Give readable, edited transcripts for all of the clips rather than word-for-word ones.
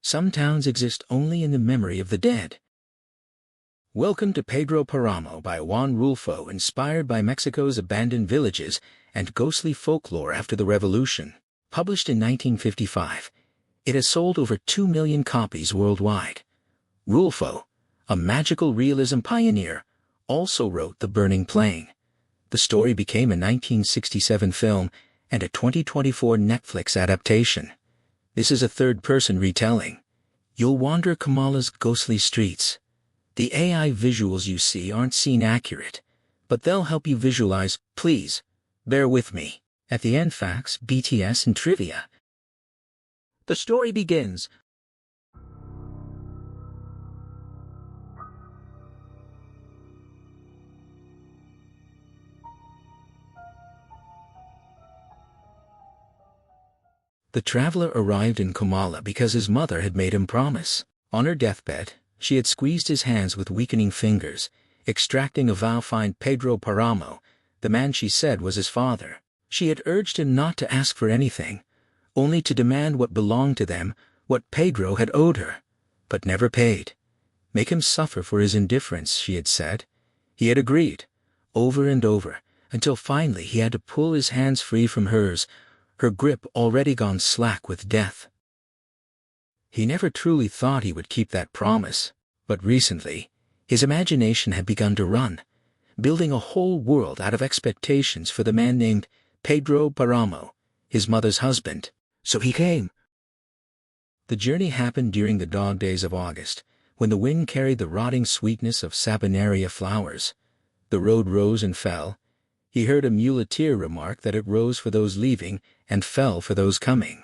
Some towns exist only in the memory of the dead. Welcome to Pedro Páramo by Juan Rulfo, inspired by Mexico's abandoned villages and ghostly folklore after the revolution. Published in 1955, it has sold over 2 million copies worldwide. Rulfo, a magical realism pioneer, also wrote The Burning Plain. The story became a 1967 film and a 2024 Netflix adaptation. This is a third-person retelling. You'll wander Comala's ghostly streets. The AI visuals you see aren't scene accurate, but they'll help you visualize. Please, bear with me. At the end, facts, BTS, and trivia. The story begins. The traveler arrived in Comala because his mother had made him promise. On her deathbed, she had squeezed his hands with weakening fingers, extracting a vow. Find Pedro Páramo, the man she said was his father. She had urged him not to ask for anything, only to demand what belonged to them, what Pedro had owed her, but never paid. Make him suffer for his indifference, she had said. He had agreed, over and over, until finally he had to pull his hands free from hers, her grip already gone slack with death. He never truly thought he would keep that promise, but recently, his imagination had begun to run, building a whole world out of expectations for the man named Pedro Páramo, his mother's husband. So he came. The journey happened during the dog days of August, when the wind carried the rotting sweetness of saponaria flowers. The road rose and fell. He heard a muleteer remark that it rose for those leaving and fell for those coming.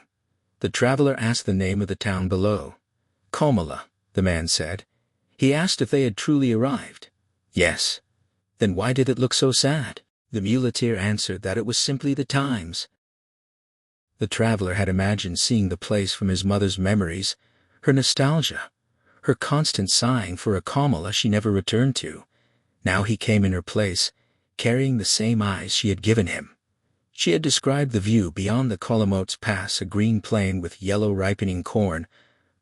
The traveler asked the name of the town below. Comala, the man said. He asked if they had truly arrived. Yes. Then why did it look so sad? The muleteer answered that it was simply the times. The traveler had imagined seeing the place from his mother's memories, her nostalgia, her constant sighing for a Comala she never returned to. Now he came in her place, carrying the same eyes she had given him. She had described the view beyond the Colomotes Pass, a green plain with yellow ripening corn.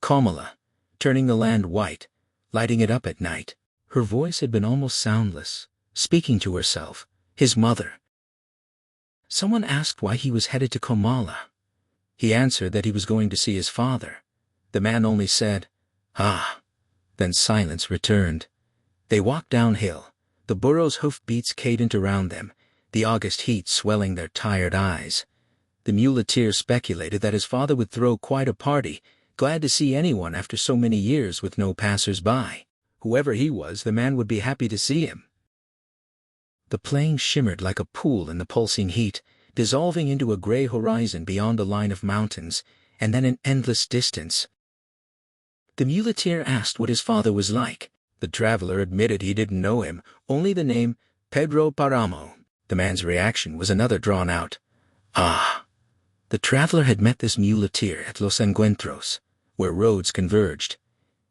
Comala, turning the land white, lighting it up at night. Her voice had been almost soundless, speaking to herself, his mother. Someone asked why he was headed to Comala. He answered that he was going to see his father. The man only said, "Ah." Then silence returned. They walked downhill, the burro's hoofbeats cadent around them, the August heat swelling their tired eyes. The muleteer speculated that his father would throw quite a party, glad to see anyone after so many years with no passers-by. Whoever he was, the man would be happy to see him. The plain shimmered like a pool in the pulsing heat, dissolving into a gray horizon beyond a line of mountains, and then an endless distance. The muleteer asked what his father was like. The traveler admitted he didn't know him, only the name Pedro Páramo. The man's reaction was another drawn-out, "Ah." The traveler had met this muleteer at Los Encuentros, where roads converged.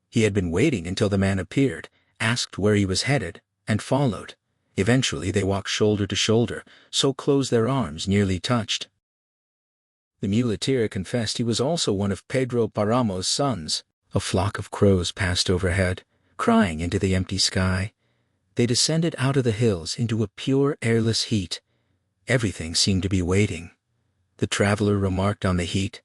He had been waiting until the man appeared, asked where he was headed, and followed. Eventually they walked shoulder to shoulder, so close their arms nearly touched. The muleteer confessed he was also one of Pedro Páramo's sons. A flock of crows passed overhead, crying into the empty sky. They descended out of the hills into a pure, airless heat. Everything seemed to be waiting. The traveler remarked on the heat.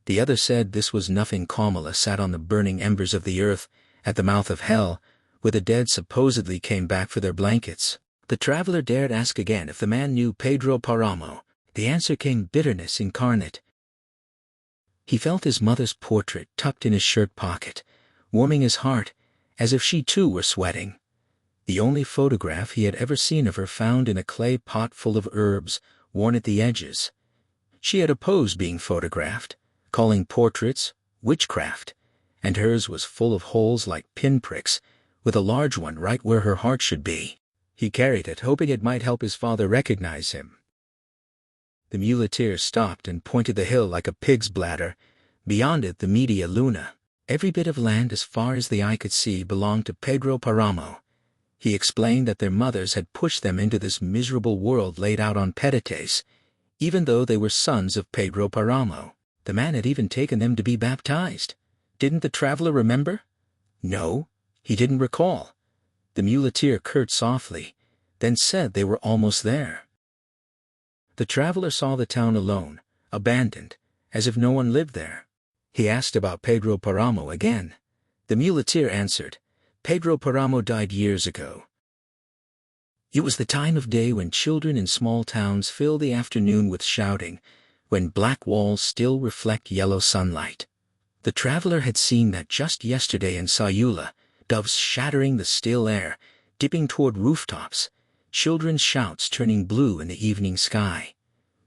The other said this was nothing. Comala sat on the burning embers of the earth, at the mouth of hell, where the dead supposedly came back for their blankets. The traveler dared ask again if the man knew Pedro Páramo. The answer came bitterness incarnate. He felt his mother's portrait tucked in his shirt pocket, warming his heart, as if she too were sweating. The only photograph he had ever seen of her found in a clay pot full of herbs, worn at the edges. She had opposed being photographed, calling portraits witchcraft, and hers was full of holes like pinpricks, with a large one right where her heart should be. He carried it, hoping it might help his father recognize him. The muleteer stopped and pointed the hill like a pig's bladder. Beyond it, the Media Luna. Every bit of land as far as the eye could see belonged to Pedro Páramo. He explained that their mothers had pushed them into this miserable world laid out on petates, even though they were sons of Pedro Páramo. The man had even taken them to be baptized. Didn't the traveler remember? No, he didn't recall. The muleteer curred softly, then said they were almost there. The traveler saw the town alone, abandoned, as if no one lived there. He asked about Pedro Páramo again. The muleteer answered, Pedro Páramo died years ago. It was the time of day when children in small towns fill the afternoon with shouting, when black walls still reflect yellow sunlight. The traveler had seen that just yesterday in Sayula, doves shattering the still air, dipping toward rooftops, children's shouts turning blue in the evening sky.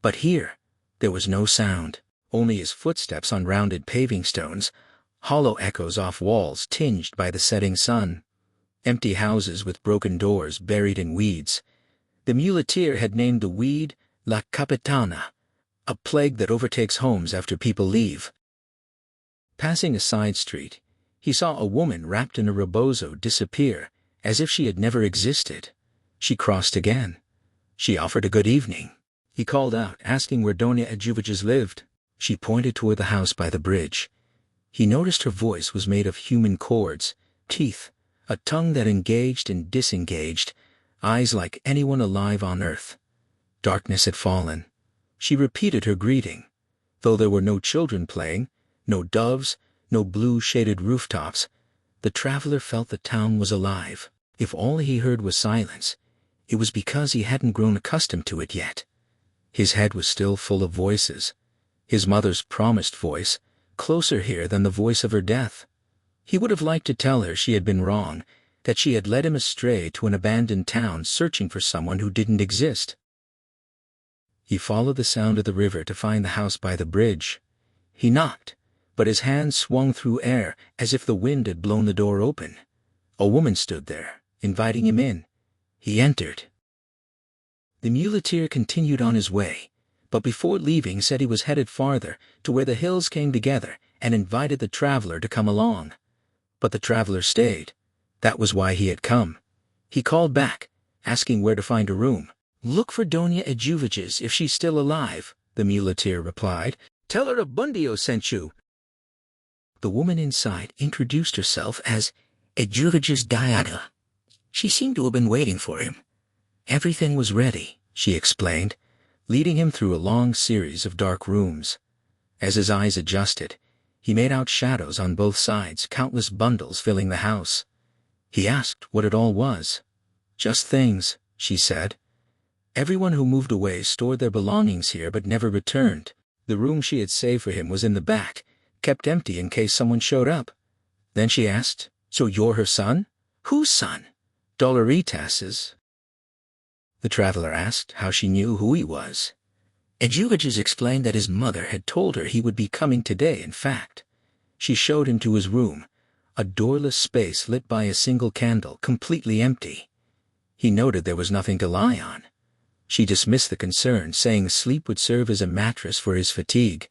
But here, there was no sound, only his footsteps on rounded paving stones, hollow echoes off walls tinged by the setting sun. Empty houses with broken doors buried in weeds. The muleteer had named the weed La Capitana, a plague that overtakes homes after people leave. Passing a side street, he saw a woman wrapped in a rebozo disappear, as if she had never existed. She crossed again. She offered a good evening. He called out, asking where Doña Eduvigis lived. She pointed toward the house by the bridge. He noticed her voice was made of human chords, teeth, a tongue that engaged and disengaged, eyes like anyone alive on earth. Darkness had fallen. She repeated her greeting. Though there were no children playing, no doves, no blue-shaded rooftops, the traveler felt the town was alive. If all he heard was silence, it was because he hadn't grown accustomed to it yet. His head was still full of voices. His mother's promised voice, closer here than the voice of her death. He would have liked to tell her she had been wrong, that she had led him astray to an abandoned town searching for someone who didn't exist. He followed the sound of the river to find the house by the bridge. He knocked, but his hand swung through air as if the wind had blown the door open. A woman stood there, inviting him in. He entered. The muleteer continued on his way, but before leaving said he was headed farther, to where the hills came together, and invited the traveler to come along. But the traveler stayed. That was why he had come. He called back, asking where to find a room. Look for Doña Eduvigis if she's still alive, the muleteer replied. Tell her Abundio sent you. The woman inside introduced herself as Eduvigis Diaga. She seemed to have been waiting for him. Everything was ready, she explained, leading him through a long series of dark rooms. As his eyes adjusted, he made out shadows on both sides, countless bundles filling the house. He asked what it all was. Just things, she said. Everyone who moved away stored their belongings here but never returned. The room she had saved for him was in the back, kept empty in case someone showed up. Then she asked, So you're her son? Whose son? Doloritas's. The traveler asked how she knew who he was. Eduvigis explained that his mother had told her he would be coming today. In fact, she showed him to his room, a doorless space lit by a single candle, completely empty. He noted there was nothing to lie on. She dismissed the concern, saying sleep would serve as a mattress for his fatigue.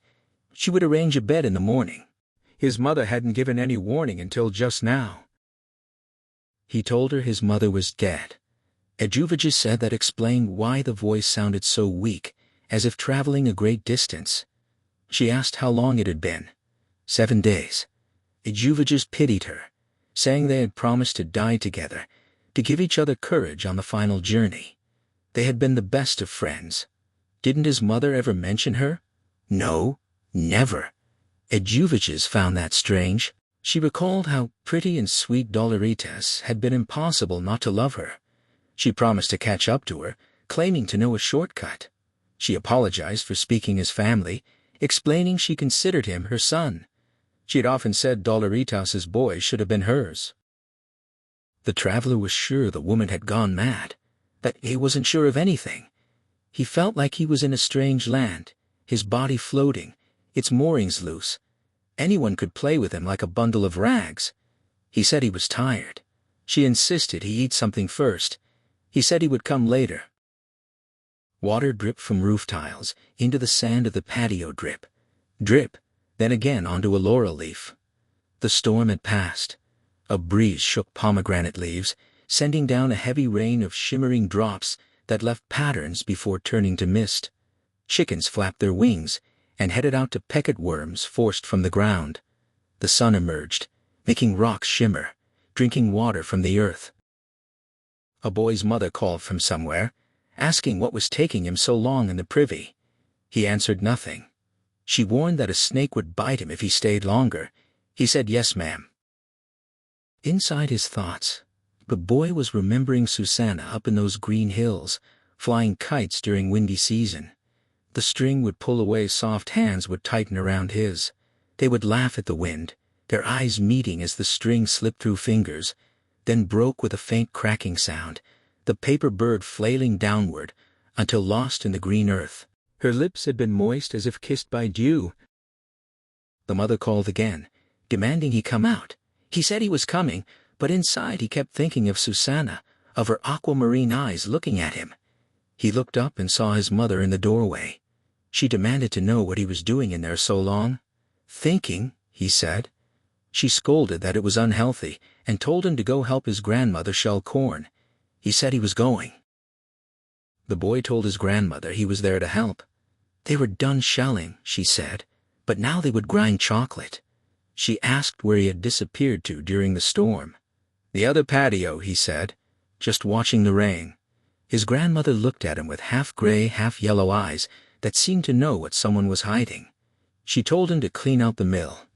She would arrange a bed in the morning. His mother hadn't given any warning until just now. He told her his mother was dead. Eduvigis said that explained why the voice sounded so weak, as if traveling a great distance. She asked how long it had been. 7 days. Eduvigis pitied her, saying they had promised to die together, to give each other courage on the final journey. They had been the best of friends. Didn't his mother ever mention her? No, never. Eduvigis found that strange. She recalled how pretty and sweet Doloritas had been impossible not to love her. She promised to catch up to her, claiming to know a shortcut. She apologized for speaking his family, explaining she considered him her son. She had often said Doloritas's boy should have been hers. The traveler was sure the woman had gone mad, that he wasn't sure of anything. He felt like he was in a strange land, his body floating, its moorings loose. Anyone could play with him like a bundle of rags. He said he was tired. She insisted he eat something first. He said he would come later. Water dripped from roof tiles into the sand of the patio. Drip, drip, then again onto a laurel leaf. The storm had passed. A breeze shook pomegranate leaves, sending down a heavy rain of shimmering drops that left patterns before turning to mist. Chickens flapped their wings and headed out to peck at worms forced from the ground. The sun emerged, making rocks shimmer, drinking water from the earth. A boy's mother called from somewhere, asking what was taking him so long in the privy. He answered nothing. She warned that a snake would bite him if he stayed longer. He said, "Yes, ma'am." Inside his thoughts, the boy was remembering Susanna up in those green hills, flying kites during windy season. The string would pull away, soft hands would tighten around his. They would laugh at the wind, their eyes meeting as the string slipped through fingers, then broke with a faint cracking sound, the paper bird flailing downward until lost in the green earth. Her lips had been moist as if kissed by dew. The mother called again, demanding he come out. He said he was coming, but inside he kept thinking of Susanna, of her aquamarine eyes looking at him. He looked up and saw his mother in the doorway. She demanded to know what he was doing in there so long. "Thinking," he said. She scolded that it was unhealthy and told him to go help his grandmother shell corn. He said he was going. The boy told his grandmother he was there to help. They were done shelling, she said, but now they would grind chocolate. She asked where he had disappeared to during the storm. "The other patio," he said, "just watching the rain." His grandmother looked at him with half-gray, half-yellow eyes that seemed to know what someone was hiding. She told him to clean out the mill.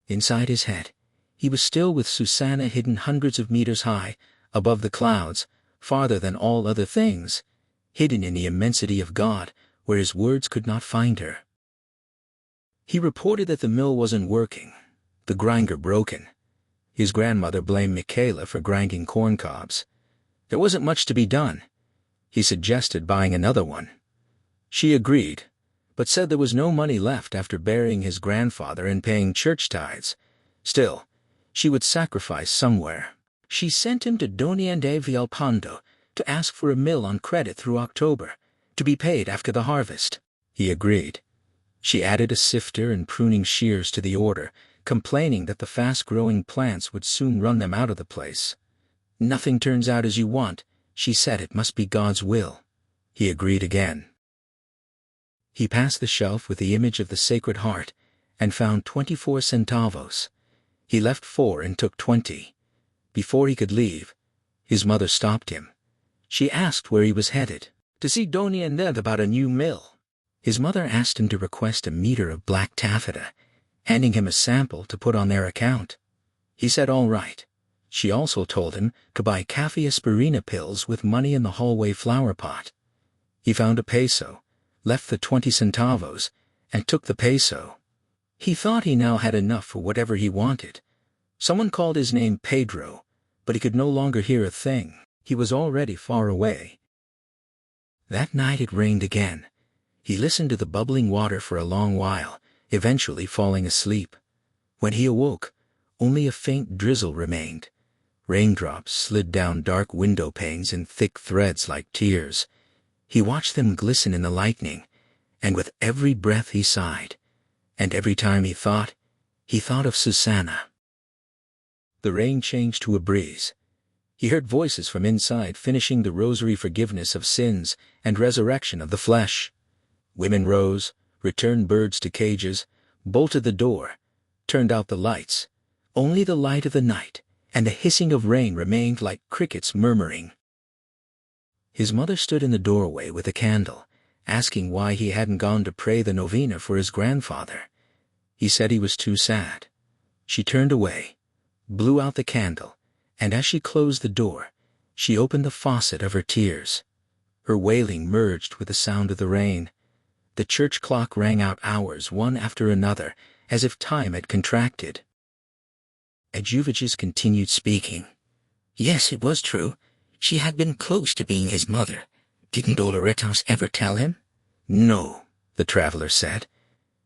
Inside his head, he was still with Susanna hidden hundreds of meters high, above the clouds, farther than all other things, hidden in the immensity of God, where his words could not find her. He reported that the mill wasn't working, the grinder broken. His grandmother blamed Michaela for grinding corn cobs. There wasn't much to be done. He suggested buying another one. She agreed, but said there was no money left after burying his grandfather and paying church tithes. Still, she would sacrifice somewhere. She sent him to Doña de Villalpando to ask for a mill on credit through October, to be paid after the harvest. He agreed. She added a sifter and pruning shears to the order, complaining that the fast-growing plants would soon run them out of the place. "Nothing turns out as you want," she said. "It must be God's will." He agreed again. He passed the shelf with the image of the Sacred Heart and found 24 centavos. He left 4 and took 20. Before he could leave, his mother stopped him. She asked where he was headed. "To see Doña Ned about a new mill." His mother asked him to request a meter of black taffeta, handing him a sample to put on their account. He said all right. She also told him to buy cafe aspirina pills with money in the hallway flower pot. He found a peso, left the 20 centavos, and took the peso. He thought he now had enough for whatever he wanted. Someone called his name Pedro, but he could no longer hear a thing. He was already far away. That night it rained again. He listened to the bubbling water for a long while, eventually falling asleep. When he awoke, only a faint drizzle remained. Raindrops slid down dark window panes in thick threads like tears. He watched them glisten in the lightning, and with every breath he sighed, and every time he thought of Susanna. The rain changed to a breeze. He heard voices from inside finishing the rosary forgiveness of sins and resurrection of the flesh. Women rose, returned birds to cages, bolted the door, turned out the lights. Only the light of the night and the hissing of rain remained like crickets murmuring. His mother stood in the doorway with a candle, asking why he hadn't gone to pray the novena for his grandfather. He said he was too sad. She turned away, blew out the candle, and as she closed the door, she opened the faucet of her tears. Her wailing merged with the sound of the rain. The church clock rang out hours one after another, as if time had contracted. Edjuviges continued speaking. Yes, it was true. She had been close to being his mother. Didn't Doloritos ever tell him? No, the traveler said.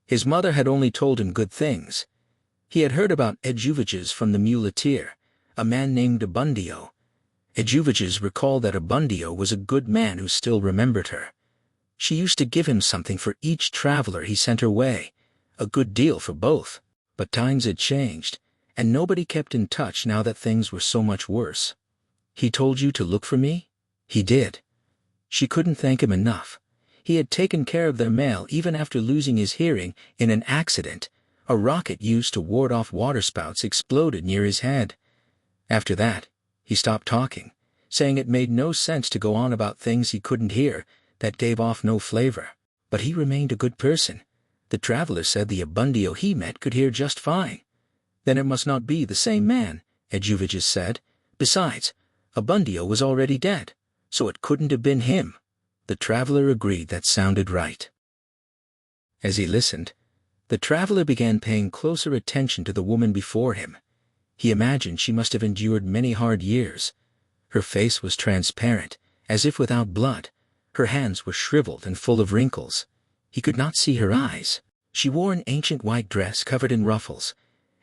His mother had only told him good things. He had heard about Edjuviges from the muleteer, a man named Abundio. Edjuviges recalled that Abundio was a good man who still remembered her. She used to give him something for each traveler he sent her way, a good deal for both. But times had changed, and nobody kept in touch now that things were so much worse. He told you to look for me? He did. She couldn't thank him enough. He had taken care of their mail even after losing his hearing in an accident, A rocket used to ward off waterspouts exploded near his head. After that, he stopped talking, saying it made no sense to go on about things he couldn't hear, that gave off no flavor. But he remained a good person. The traveler said the Abundio he met could hear just fine. Then it must not be the same man, Eduvigis said. Besides, Abundio was already dead, so it couldn't have been him. The traveler agreed that sounded right. As he listened, the traveler began paying closer attention to the woman before him. He imagined she must have endured many hard years. Her face was transparent, as if without blood. Her hands were shriveled and full of wrinkles. He could not see her eyes. She wore an ancient white dress covered in ruffles,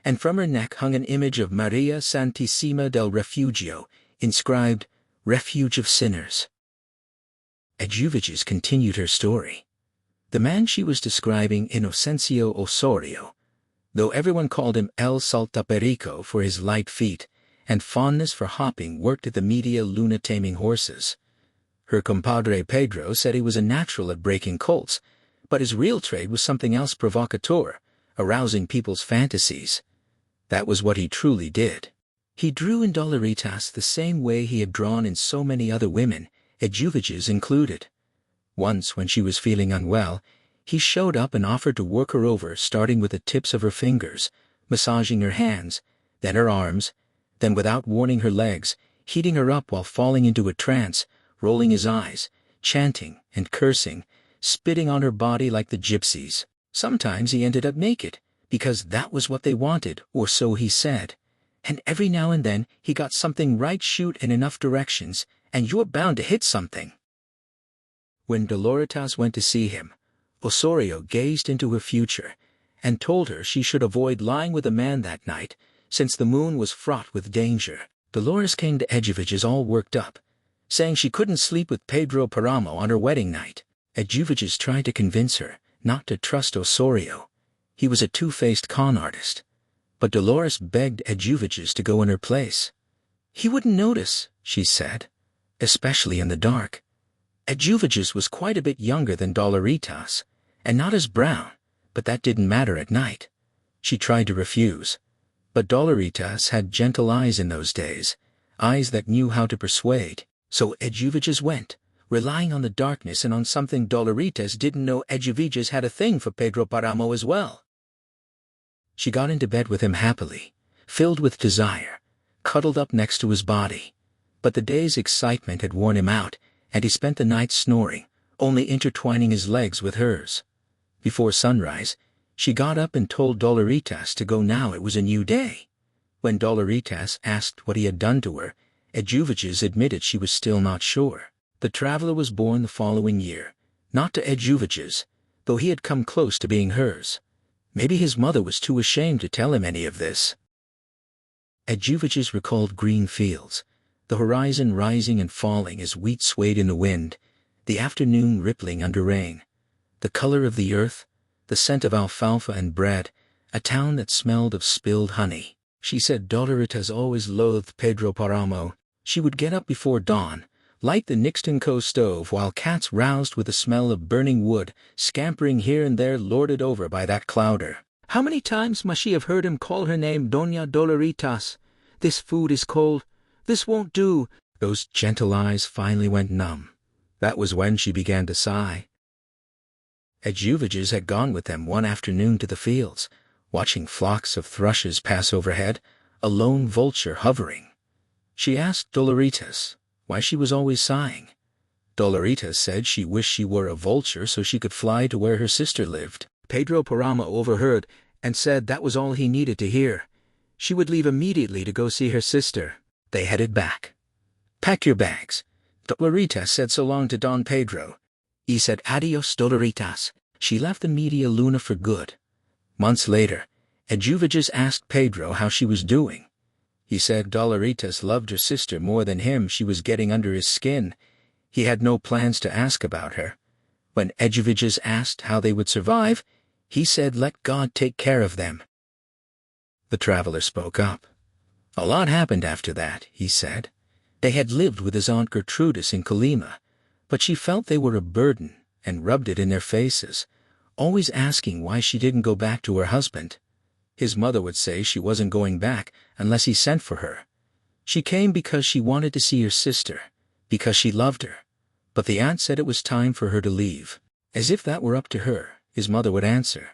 and from her neck hung an image of Maria Santissima del Refugio, inscribed, Refuge of Sinners. Eduvigis continued her story. The man she was describing, Inocencio Osorio, though everyone called him El Saltaperico for his light feet and fondness for hopping, worked at the Media Luna taming horses. Her compadre Pedro said he was a natural at breaking colts, but his real trade was something else, provocateur, arousing people's fantasies. That was what he truly did. He drew in Doloritas the same way he had drawn in so many other women, Eduvigis included. Once, when she was feeling unwell, he showed up and offered to work her over, starting with the tips of her fingers, massaging her hands, then her arms, then without warning her legs, heating her up while falling into a trance, rolling his eyes, chanting and cursing, spitting on her body like the gypsies. Sometimes he ended up naked, because that was what they wanted, or so he said. And every now and then he got something right, shoot in enough directions, and you're bound to hit something. When Doloritas went to see him, Osorio gazed into her future and told her she should avoid lying with a man that night, since the moon was fraught with danger. Dolores came to Eduvigis all worked up, saying she couldn't sleep with Pedro Páramo on her wedding night. Eduvigis tried to convince her not to trust Osorio. He was a two-faced con artist. But Dolores begged Eduvigis to go in her place. He wouldn't notice, she said, especially in the dark. Eduvigis was quite a bit younger than Doloritas, and not as brown, but that didn't matter at night. She tried to refuse, but Doloritas had gentle eyes in those days, eyes that knew how to persuade. So Eduvigis went, relying on the darkness and on something Doloritas didn't know. Eduvigis had a thing for Pedro Páramo as well. She got into bed with him happily, filled with desire, cuddled up next to his body. But the day's excitement had worn him out, and he spent the night snoring, only intertwining his legs with hers. Before sunrise, she got up and told Doloritas to go now. It was a new day. When Doloritas asked what he had done to her, Eduvigis admitted she was still not sure. The traveler was born the following year, not to Eduvigis, though he had come close to being hers. Maybe his mother was too ashamed to tell him any of this. Eduvigis recalled green fields, the horizon rising and falling as wheat swayed in the wind, the afternoon rippling under rain, the color of the earth, the scent of alfalfa and bread, a town that smelled of spilled honey. She said Doloritas always loathed Pedro Páramo. She would get up before dawn, light the Nixtonco stove while cats roused with the smell of burning wood, scampering here and there, lorded over by that clouder. How many times must she have heard him call her name Doña Doloritas? This food is cold. This won't do. Those gentle eyes finally went numb. That was when she began to sigh. Eduvigis had gone with them one afternoon to the fields, watching flocks of thrushes pass overhead, a lone vulture hovering. She asked Doloritas why she was always sighing. Doloritas said she wished she were a vulture so she could fly to where her sister lived. Pedro Páramo overheard and said that was all he needed to hear. She would leave immediately to go see her sister. They headed back. Pack your bags. Doloritas said so long to Don Pedro. He said adios, Doloritas. She left the Media Luna for good. Months later, Eduvigis asked Pedro how she was doing. He said Doloritas loved her sister more than him. She was getting under his skin. He had no plans to ask about her. When Eduvigis asked how they would survive, he said let God take care of them. The traveler spoke up. A lot happened after that, he said. They had lived with his Aunt Gertrudis in Colima, but she felt they were a burden and rubbed it in their faces, always asking why she didn't go back to her husband. His mother would say she wasn't going back unless he sent for her. She came because she wanted to see her sister, because she loved her. But the aunt said it was time for her to leave. As if that were up to her, his mother would answer.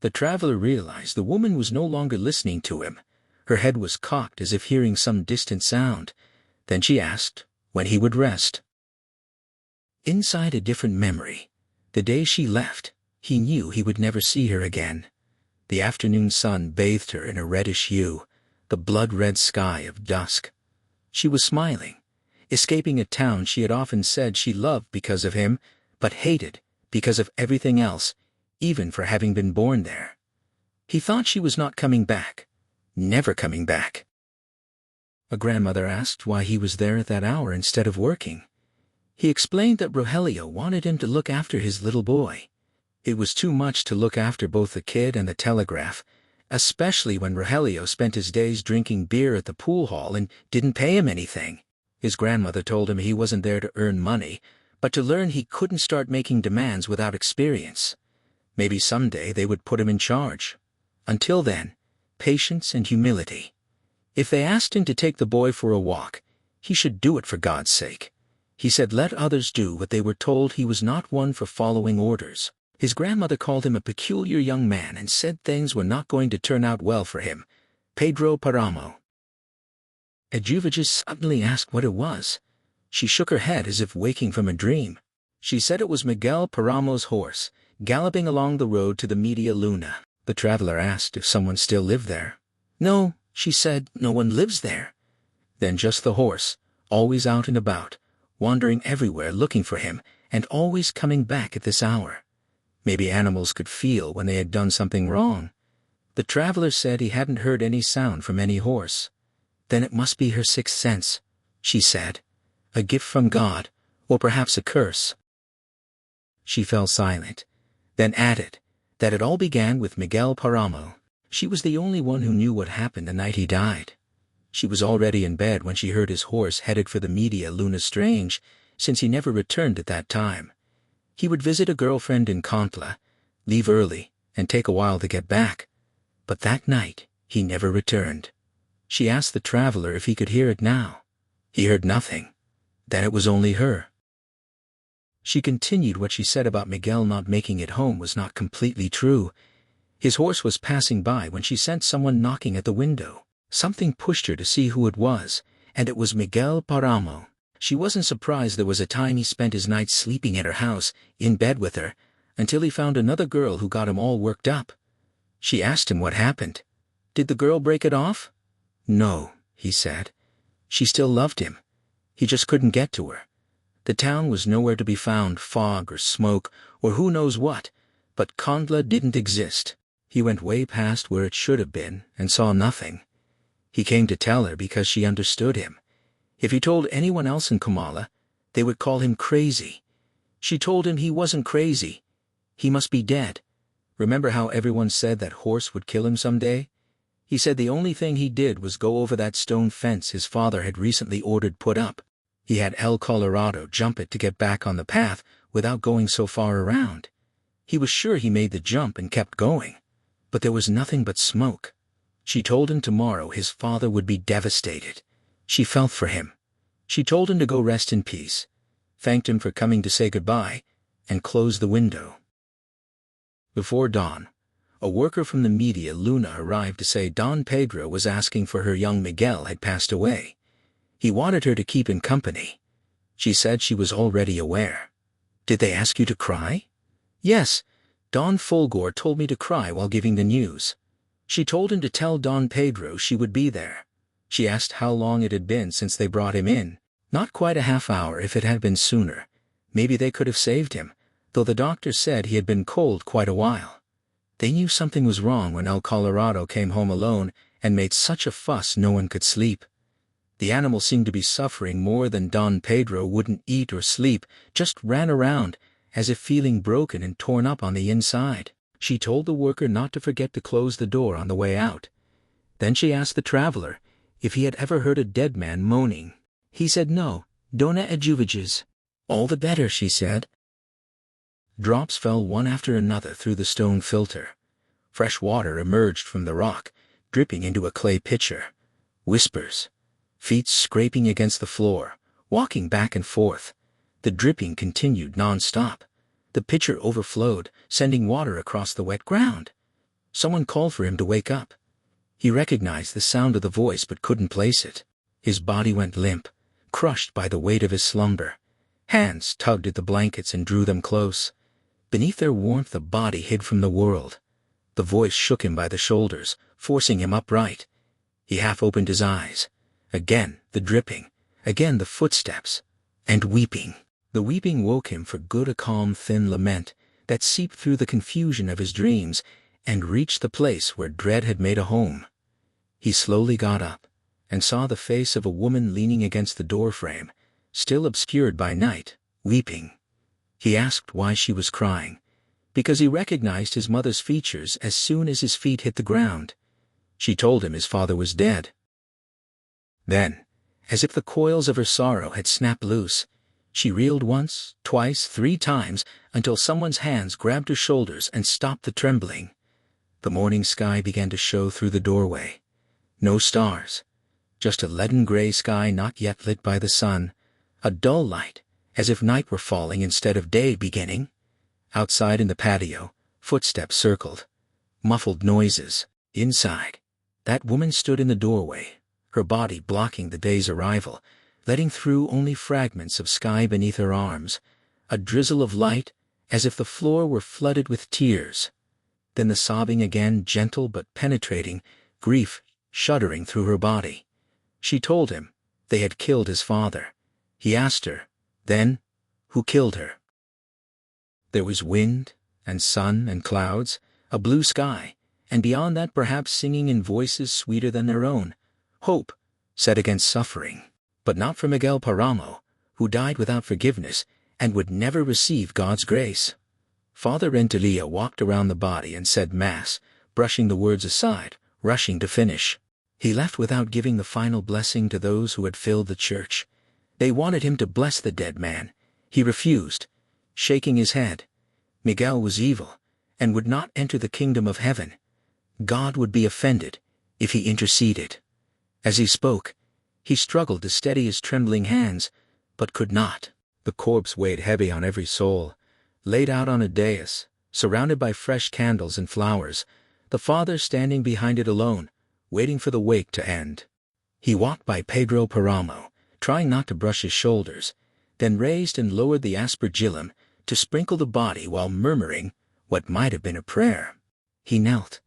The traveler realized the woman was no longer listening to him. Her head was cocked as if hearing some distant sound. Then she asked when he would rest. Inside a different memory, the day she left, he knew he would never see her again. The afternoon sun bathed her in a reddish hue, the blood-red sky of dusk. She was smiling, escaping a town she had often said she loved because of him, but hated because of everything else, even for having been born there. He thought she was not coming back, never coming back. A grandmother asked why he was there at that hour instead of working. He explained that Rogelio wanted him to look after his little boy. It was too much to look after both the kid and the telegraph, especially when Rogelio spent his days drinking beer at the pool hall and didn't pay him anything. His grandmother told him he wasn't there to earn money, but to learn he couldn't start making demands without experience. Maybe someday they would put him in charge. Until then, patience and humility. If they asked him to take the boy for a walk, he should do it for God's sake. He said let others do what they were told. He was not one for following orders. His grandmother called him a peculiar young man and said things were not going to turn out well for him. Pedro Páramo. Eduvige suddenly asked what it was. She shook her head as if waking from a dream. She said it was Miguel Páramo's horse, galloping along the road to the Media Luna. The traveler asked if someone still lived there. No, she said, no one lives there. Then just the horse, always out and about, wandering everywhere looking for him, and always coming back at this hour. Maybe animals could feel when they had done something wrong. The traveler said he hadn't heard any sound from any horse. Then it must be her sixth sense, she said. A gift from God, or perhaps a curse. She fell silent, then added that it all began with Miguel Páramo. She was the only one who knew what happened the night he died. She was already in bed when she heard his horse headed for the Media Luna. Strange, since he never returned at that time. He would visit a girlfriend in Comala, leave early, and take a while to get back. But that night, he never returned. She asked the traveler if he could hear it now. He heard nothing. Then it was only her. She continued what she said about Miguel not making it home was not completely true. His horse was passing by when she sensed someone knocking at the window. Something pushed her to see who it was, and it was Miguel Páramo. She wasn't surprised. There was a time he spent his nights sleeping at her house, in bed with her, until he found another girl who got him all worked up. She asked him what happened. Did the girl break it off? No, he said. She still loved him. He just couldn't get to her. The town was nowhere to be found, fog or smoke or who knows what, but Comala didn't exist. He went way past where it should have been and saw nothing. He came to tell her because she understood him. If he told anyone else in Comala, they would call him crazy. She told him he wasn't crazy. He must be dead. Remember how everyone said that horse would kill him someday? He said the only thing he did was go over that stone fence his father had recently ordered put up. He had El Colorado jump it to get back on the path without going so far around. He was sure he made the jump and kept going. But there was nothing but smoke. She told him tomorrow his father would be devastated. She felt for him. She told him to go rest in peace, thanked him for coming to say goodbye, and closed the window. Before dawn, a worker from the Media Luna arrived to say Don Pedro was asking for her young Miguel had passed away. He wanted her to keep him company. She said she was already aware. Did they ask you to cry? Yes, Don Fulgor told me to cry while giving the news. She told him to tell Don Pedro she would be there. She asked how long it had been since they brought him in. Not quite a half hour. If it had been sooner, maybe they could have saved him, though the doctor said he had been cold quite a while. They knew something was wrong when El Colorado came home alone and made such a fuss no one could sleep. The animal seemed to be suffering more than Don Pedro. Wouldn't eat or sleep, just ran around, as if feeling broken and torn up on the inside. She told the worker not to forget to close the door on the way out. Then she asked the traveler if he had ever heard a dead man moaning. He said no, Dona Eduviges. All the better, she said. Drops fell one after another through the stone filter. Fresh water emerged from the rock, dripping into a clay pitcher. Whispers. Feet scraping against the floor, walking back and forth. The dripping continued non-stop. The pitcher overflowed, sending water across the wet ground. Someone called for him to wake up. He recognized the sound of the voice but couldn't place it. His body went limp, crushed by the weight of his slumber. Hands tugged at the blankets and drew them close. Beneath their warmth the body hid from the world. The voice shook him by the shoulders, forcing him upright. He half opened his eyes. Again the dripping, again the footsteps, and weeping. The weeping woke him for good, a calm, thin lament that seeped through the confusion of his dreams and reached the place where dread had made a home. He slowly got up and saw the face of a woman leaning against the doorframe, still obscured by night, weeping. He asked why she was crying, because he recognized his mother's features as soon as his feet hit the ground. She told him his father was dead. Then, as if the coils of her sorrow had snapped loose, she reeled once, twice, 3 times, until someone's hands grabbed her shoulders and stopped the trembling. The morning sky began to show through the doorway. No stars, just a leaden gray sky not yet lit by the sun, a dull light, as if night were falling instead of day beginning. Outside in the patio, footsteps circled. Muffled noises. Inside, that woman stood in the doorway, her body blocking the day's arrival, letting through only fragments of sky beneath her arms, a drizzle of light, as if the floor were flooded with tears. Then the sobbing again, gentle but penetrating, grief shuddering through her body. She told him they had killed his father. He asked her, then, who killed her? There was wind, and sun, and clouds, a blue sky, and beyond that perhaps singing in voices sweeter than their own, hope, set against suffering. But not for Miguel Páramo, who died without forgiveness and would never receive God's grace. Father Renteria walked around the body and said Mass, brushing the words aside, rushing to finish. He left without giving the final blessing to those who had filled the church. They wanted him to bless the dead man. He refused, shaking his head. Miguel was evil and would not enter the kingdom of heaven. God would be offended if he interceded. As he spoke, he struggled to steady his trembling hands, but could not. The corpse weighed heavy on every soul. Laid out on a dais, surrounded by fresh candles and flowers, the father standing behind it alone, waiting for the wake to end. He walked by Pedro Páramo, trying not to brush his shoulders, then raised and lowered the aspergillum to sprinkle the body while murmuring what might have been a prayer. He knelt,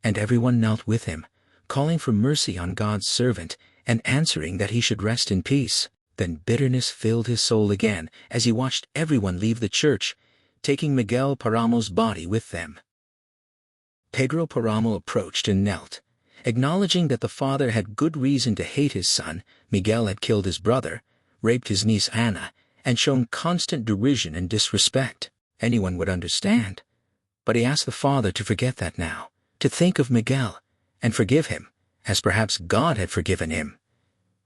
and everyone knelt with him, calling for mercy on God's servant and answering that he should rest in peace. Then bitterness filled his soul again as he watched everyone leave the church, taking Miguel Páramo's body with them. Pedro Páramo approached and knelt, acknowledging that the father had good reason to hate his son. Miguel had killed his brother, raped his niece Ana, and shown constant derision and disrespect. Anyone would understand. But he asked the father to forget that now, to think of Miguel, and forgive him, as perhaps God had forgiven him.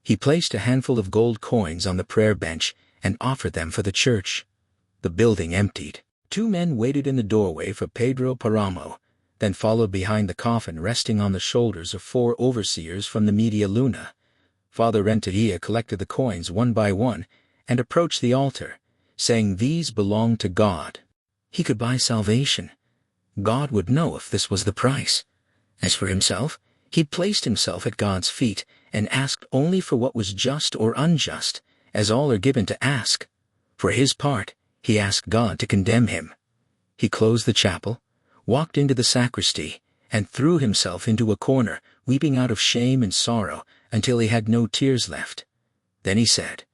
He placed a handful of gold coins on the prayer bench and offered them for the church. The building emptied. 2 men waited in the doorway for Pedro Páramo, then followed behind the coffin resting on the shoulders of 4 overseers from the Media Luna. Father Renteria collected the coins one by one and approached the altar, saying these belonged to God. He could buy salvation. God would know if this was the price. As for himself, he'd placed himself at God's feet and asked only for what was just or unjust, as all are given to ask. For his part, he asked God to condemn him. He closed the chapel, walked into the sacristy, and threw himself into a corner, weeping out of shame and sorrow until he had no tears left. Then he said,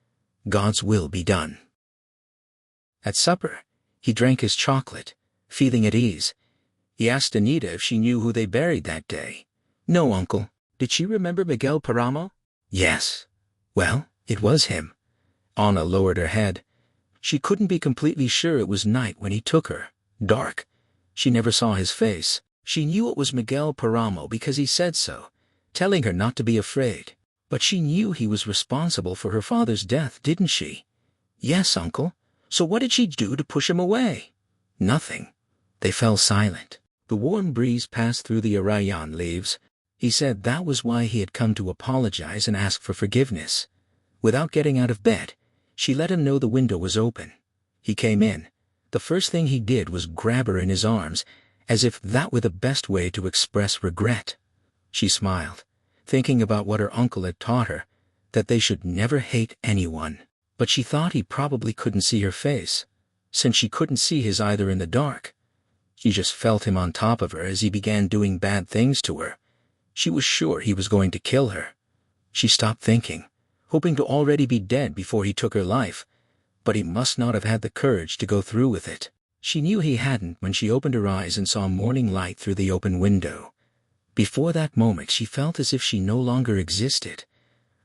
God's will be done. At supper, he drank his chocolate, feeling at ease. He asked Anita if she knew who they buried that day. No, uncle. Did she remember Miguel Páramo? Yes. Well, it was him. Ana lowered her head. She couldn't be completely sure it was night when he took her. Dark. She never saw his face. She knew it was Miguel Páramo because he said so, telling her not to be afraid. But she knew he was responsible for her father's death, didn't she? Yes, uncle. So what did she do to push him away? Nothing. They fell silent. The The warm breeze passed through the arayan leaves. He said that was why he had come to apologize and ask for forgiveness. Without getting out of bed, she let him know the window was open. He came in. The first thing he did was grab her in his arms, as if that were the best way to express regret. She smiled, thinking about what her uncle had taught her, that they should never hate anyone. But she thought he probably couldn't see her face, since she couldn't see his either in the dark. She just felt him on top of her as he began doing bad things to her. She was sure he was going to kill her. She stopped thinking, hoping to already be dead before he took her life, but he must not have had the courage to go through with it. She knew he hadn't when she opened her eyes and saw morning light through the open window. Before that moment she felt as if she no longer existed.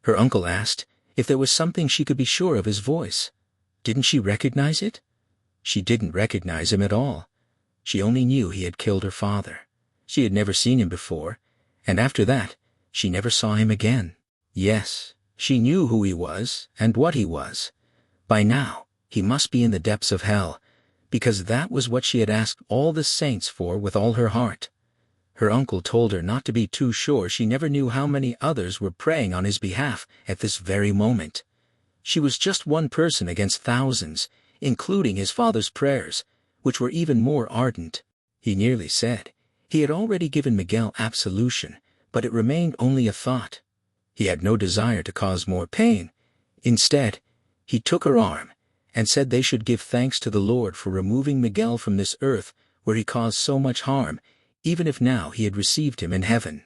Her uncle asked if there was something she could be sure of his voice. Didn't she recognize it? She didn't recognize him at all. She only knew he had killed her father. She had never seen him before, and after that, she never saw him again. Yes, she knew who he was and what he was. By now, he must be in the depths of hell, because that was what she had asked all the saints for with all her heart. Her uncle told her not to be too sure. She never knew how many others were praying on his behalf at this very moment. She was just one person against thousands, including his father's prayers, which were even more ardent. He nearly said he had already given Miguel absolution, but it remained only a thought. He had no desire to cause more pain. Instead, he took her arm and said they should give thanks to the Lord for removing Miguel from this earth where he caused so much harm, even if now he had received him in heaven.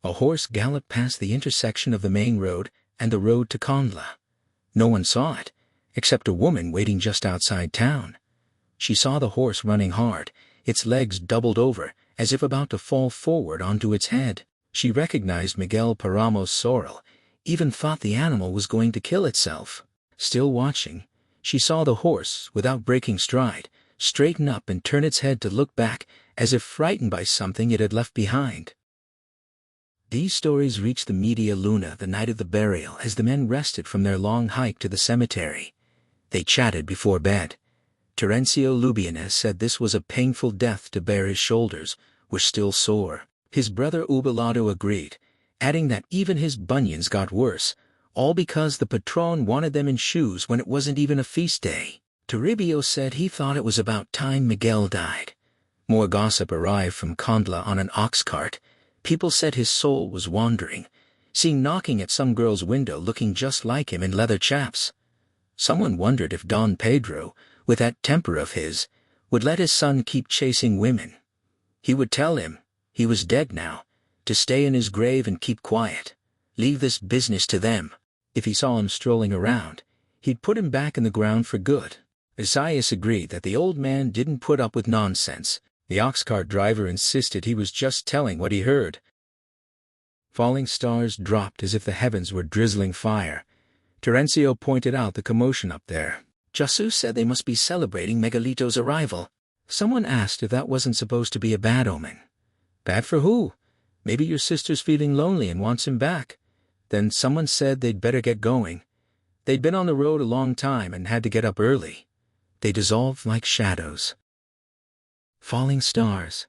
A horse galloped past the intersection of the main road and the road to Comala. No one saw it, except a woman waiting just outside town. She saw the horse running hard, its legs doubled over, as if about to fall forward onto its head. She recognized Miguel Páramo's sorrel, even thought the animal was going to kill itself. Still watching, she saw the horse, without breaking stride, straighten up and turn its head to look back, as if frightened by something it had left behind. These stories reached the Media Luna the night of the burial as the men rested from their long hike to the cemetery. They chatted before bed. Terencio Lubianes said this was a painful death to bear. His shoulders were still sore. His brother Ubalado agreed, adding that even his bunions got worse, all because the patron wanted them in shoes when it wasn't even a feast day. Toribio said he thought it was about time Miguel died. More gossip arrived from Comala on an ox cart. People said his soul was wandering, seen knocking at some girl's window looking just like him in leather chaps. Someone wondered if Don Pedro, with that temper of his, would let his son keep chasing women. He would tell him, he was dead now, to stay in his grave and keep quiet. Leave this business to them. If he saw him strolling around, he'd put him back in the ground for good. Isaias agreed that the old man didn't put up with nonsense. The ox cart driver insisted he was just telling what he heard. Falling stars dropped as if the heavens were drizzling fire. Terencio pointed out the commotion up there. Jesus said they must be celebrating Miguelito's arrival. Someone asked if that wasn't supposed to be a bad omen. Bad for who? Maybe your sister's feeling lonely and wants him back. Then someone said they'd better get going. They'd been on the road a long time and had to get up early. They dissolved like shadows. Falling stars.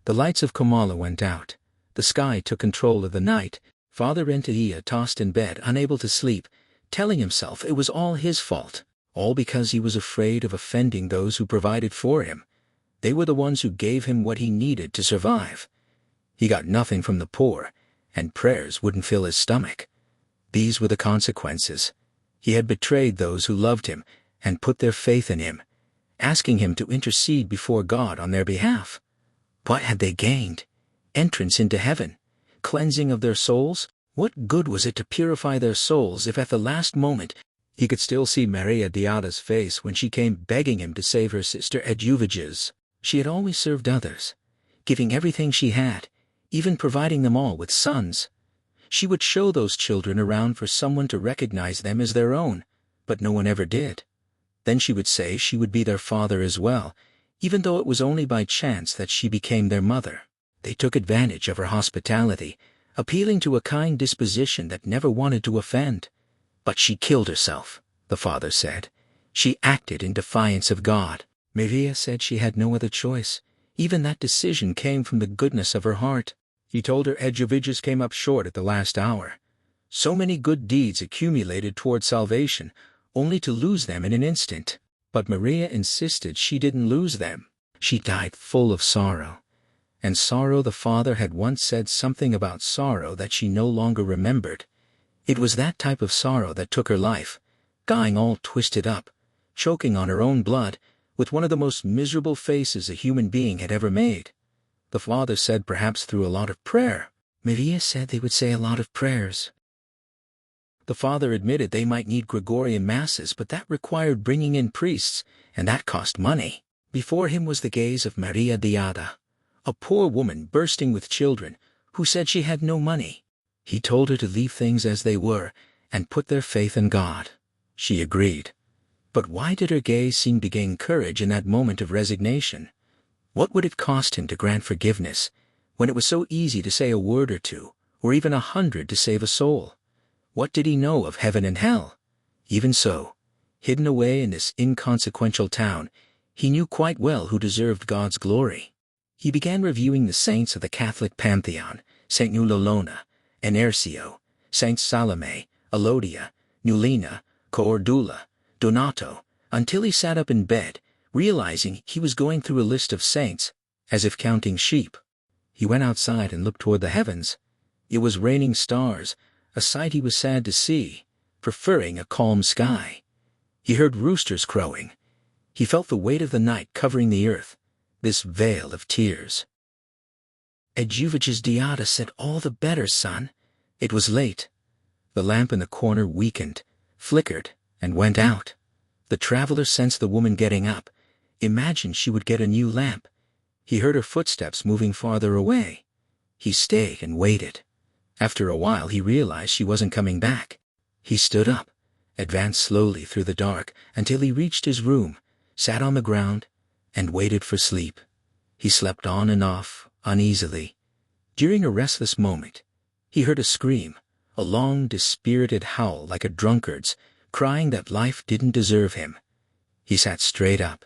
The lights of Comala went out. The sky took control of the night. Father Renteria tossed in bed, unable to sleep, telling himself it was all his fault, all because he was afraid of offending those who provided for him. They were the ones who gave him what he needed to survive. He got nothing from the poor, and prayers wouldn't fill his stomach. These were the consequences. He had betrayed those who loved him and put their faith in him, asking him to intercede before God on their behalf. What had they gained? Entrance into heaven? Cleansing of their souls? What good was it to purify their souls if at the last moment he could still see Maria Diada's face when she came begging him to save her sister at Uvages? She had always served others, giving everything she had, even providing them all with sons. She would show those children around for someone to recognize them as their own, but no one ever did. Then she would say she would be their father as well, even though it was only by chance that she became their mother. They took advantage of her hospitality, appealing to a kind disposition that never wanted to offend. But she killed herself, the father said. She acted in defiance of God. Maria said she had no other choice. Even that decision came from the goodness of her heart. He told her Edjoviges came up short at the last hour. So many good deeds accumulated toward salvation, only to lose them in an instant. But Maria insisted she didn't lose them. She died full of sorrow. And sorrow, the father had once said something about sorrow that she no longer remembered. It was that type of sorrow that took her life, dying all twisted up, choking on her own blood, with one of the most miserable faces a human being had ever made. The father said perhaps through a lot of prayer. Maria said they would say a lot of prayers. The father admitted they might need Gregorian masses, but that required bringing in priests, and that cost money. Before him was the gaze of Maria Diada, a poor woman bursting with children, who said she had no money. He told her to leave things as they were, and put their faith in God. She agreed. But why did her gaze seem to gain courage in that moment of resignation? What would it cost him to grant forgiveness, when it was so easy to say a word or two, or even 100 to save a soul? What did he know of heaven and hell? Even so, hidden away in this inconsequential town, he knew quite well who deserved God's glory. He began reviewing the saints of the Catholic pantheon: Saint Eulolona, Inercio, Saint Salome, Elodia, Nulina, Coordula, Donato, until he sat up in bed, realizing he was going through a list of saints, as if counting sheep. He went outside and looked toward the heavens. It was raining stars, a sight he was sad to see, preferring a calm sky. He heard roosters crowing. He felt the weight of the night covering the earth, this veil of tears. Edjoviges Diada said, "All the better, son." It was late. The lamp in the corner weakened, flickered, and went out. The traveler sensed the woman getting up, imagined she would get a new lamp. He heard her footsteps moving farther away. He stayed and waited. After a while he realized she wasn't coming back. He stood up, advanced slowly through the dark until he reached his room, sat on the ground, and waited for sleep. He slept on and off, uneasily. During a restless moment, he heard a scream, a long, dispirited howl like a drunkard's, crying that life didn't deserve him. He sat straight up.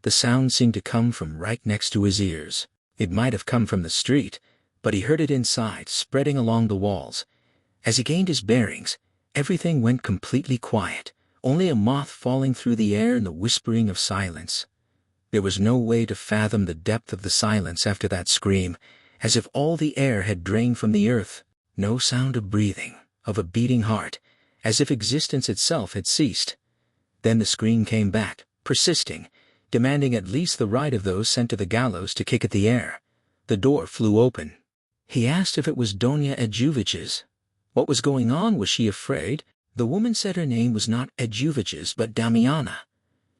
The sound seemed to come from right next to his ears. It might have come from the street, but he heard it inside, spreading along the walls. As he gained his bearings, everything went completely quiet, only a moth falling through the air and the whispering of silence. There was no way to fathom the depth of the silence after that scream, as if all the air had drained from the earth. No sound of breathing, of a beating heart, as if existence itself had ceased. Then the scream came back, persisting, demanding at least the right of those sent to the gallows to kick at the air. The door flew open. He asked if it was Doña Edjoviges. What was going on? Was she afraid? The woman said her name was not Edjoviges but Damiana.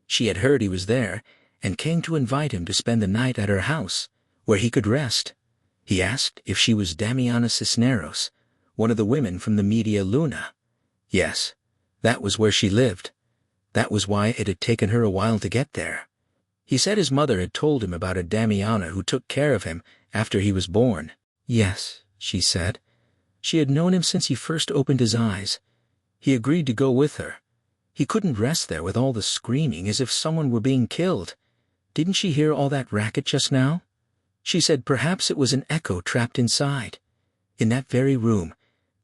She had heard he was there, and came to invite him to spend the night at her house, where he could rest. He asked if she was Damiana Cisneros, one of the women from the Media Luna. Yes, that was where she lived. That was why it had taken her a while to get there. He said his mother had told him about a Damiana who took care of him after he was born. Yes, she said. She had known him since he first opened his eyes. He agreed to go with her. He couldn't rest there with all the screaming as if someone were being killed. Didn't she hear all that racket just now? She said perhaps it was an echo trapped inside. In that very room,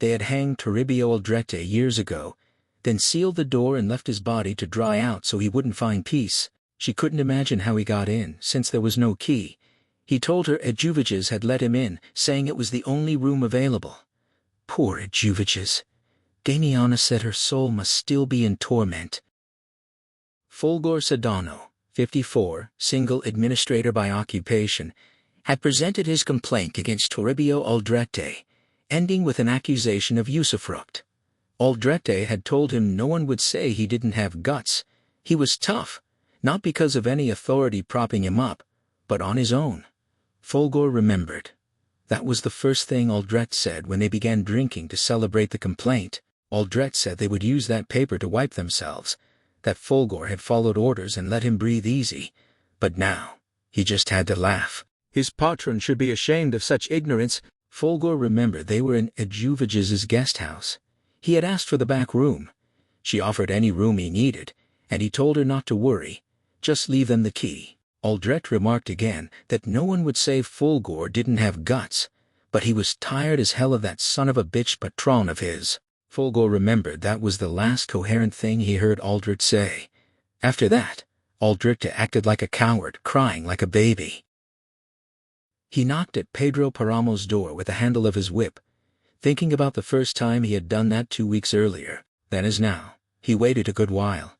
they had hanged Toribio Aldrete years ago, then sealed the door and left his body to dry out so he wouldn't find peace. She couldn't imagine how he got in, since there was no key. He told her Edjoviges had let him in, saying it was the only room available. Poor Edjoviges. Damiana said her soul must still be in torment. Folgor Sedano, 54, single administrator by occupation, had presented his complaint against Toribio Aldrete, ending with an accusation of usufruct. Aldrete had told him no one would say he didn't have guts. He was tough, not because of any authority propping him up, but on his own. Folgor remembered. That was the first thing Aldrete said when they began drinking to celebrate the complaint. Aldrete said they would use that paper to wipe themselves, that Folgor had followed orders and let him breathe easy. But now, he just had to laugh. His patron should be ashamed of such ignorance. Folgor remembered they were in Edjoviges's guest house. He had asked for the back room. She offered any room he needed, and he told her not to worry, just leave them the key. Aldrete remarked again that no one would say Fulgor didn't have guts, but he was tired as hell of that son of a bitch patron of his. Fulgor remembered that was the last coherent thing he heard Aldrete say. After that, Aldrete acted like a coward, crying like a baby. He knocked at Pedro Páramo's door with the handle of his whip, thinking about the first time he had done that 2 weeks earlier. Then as now, he waited a good while.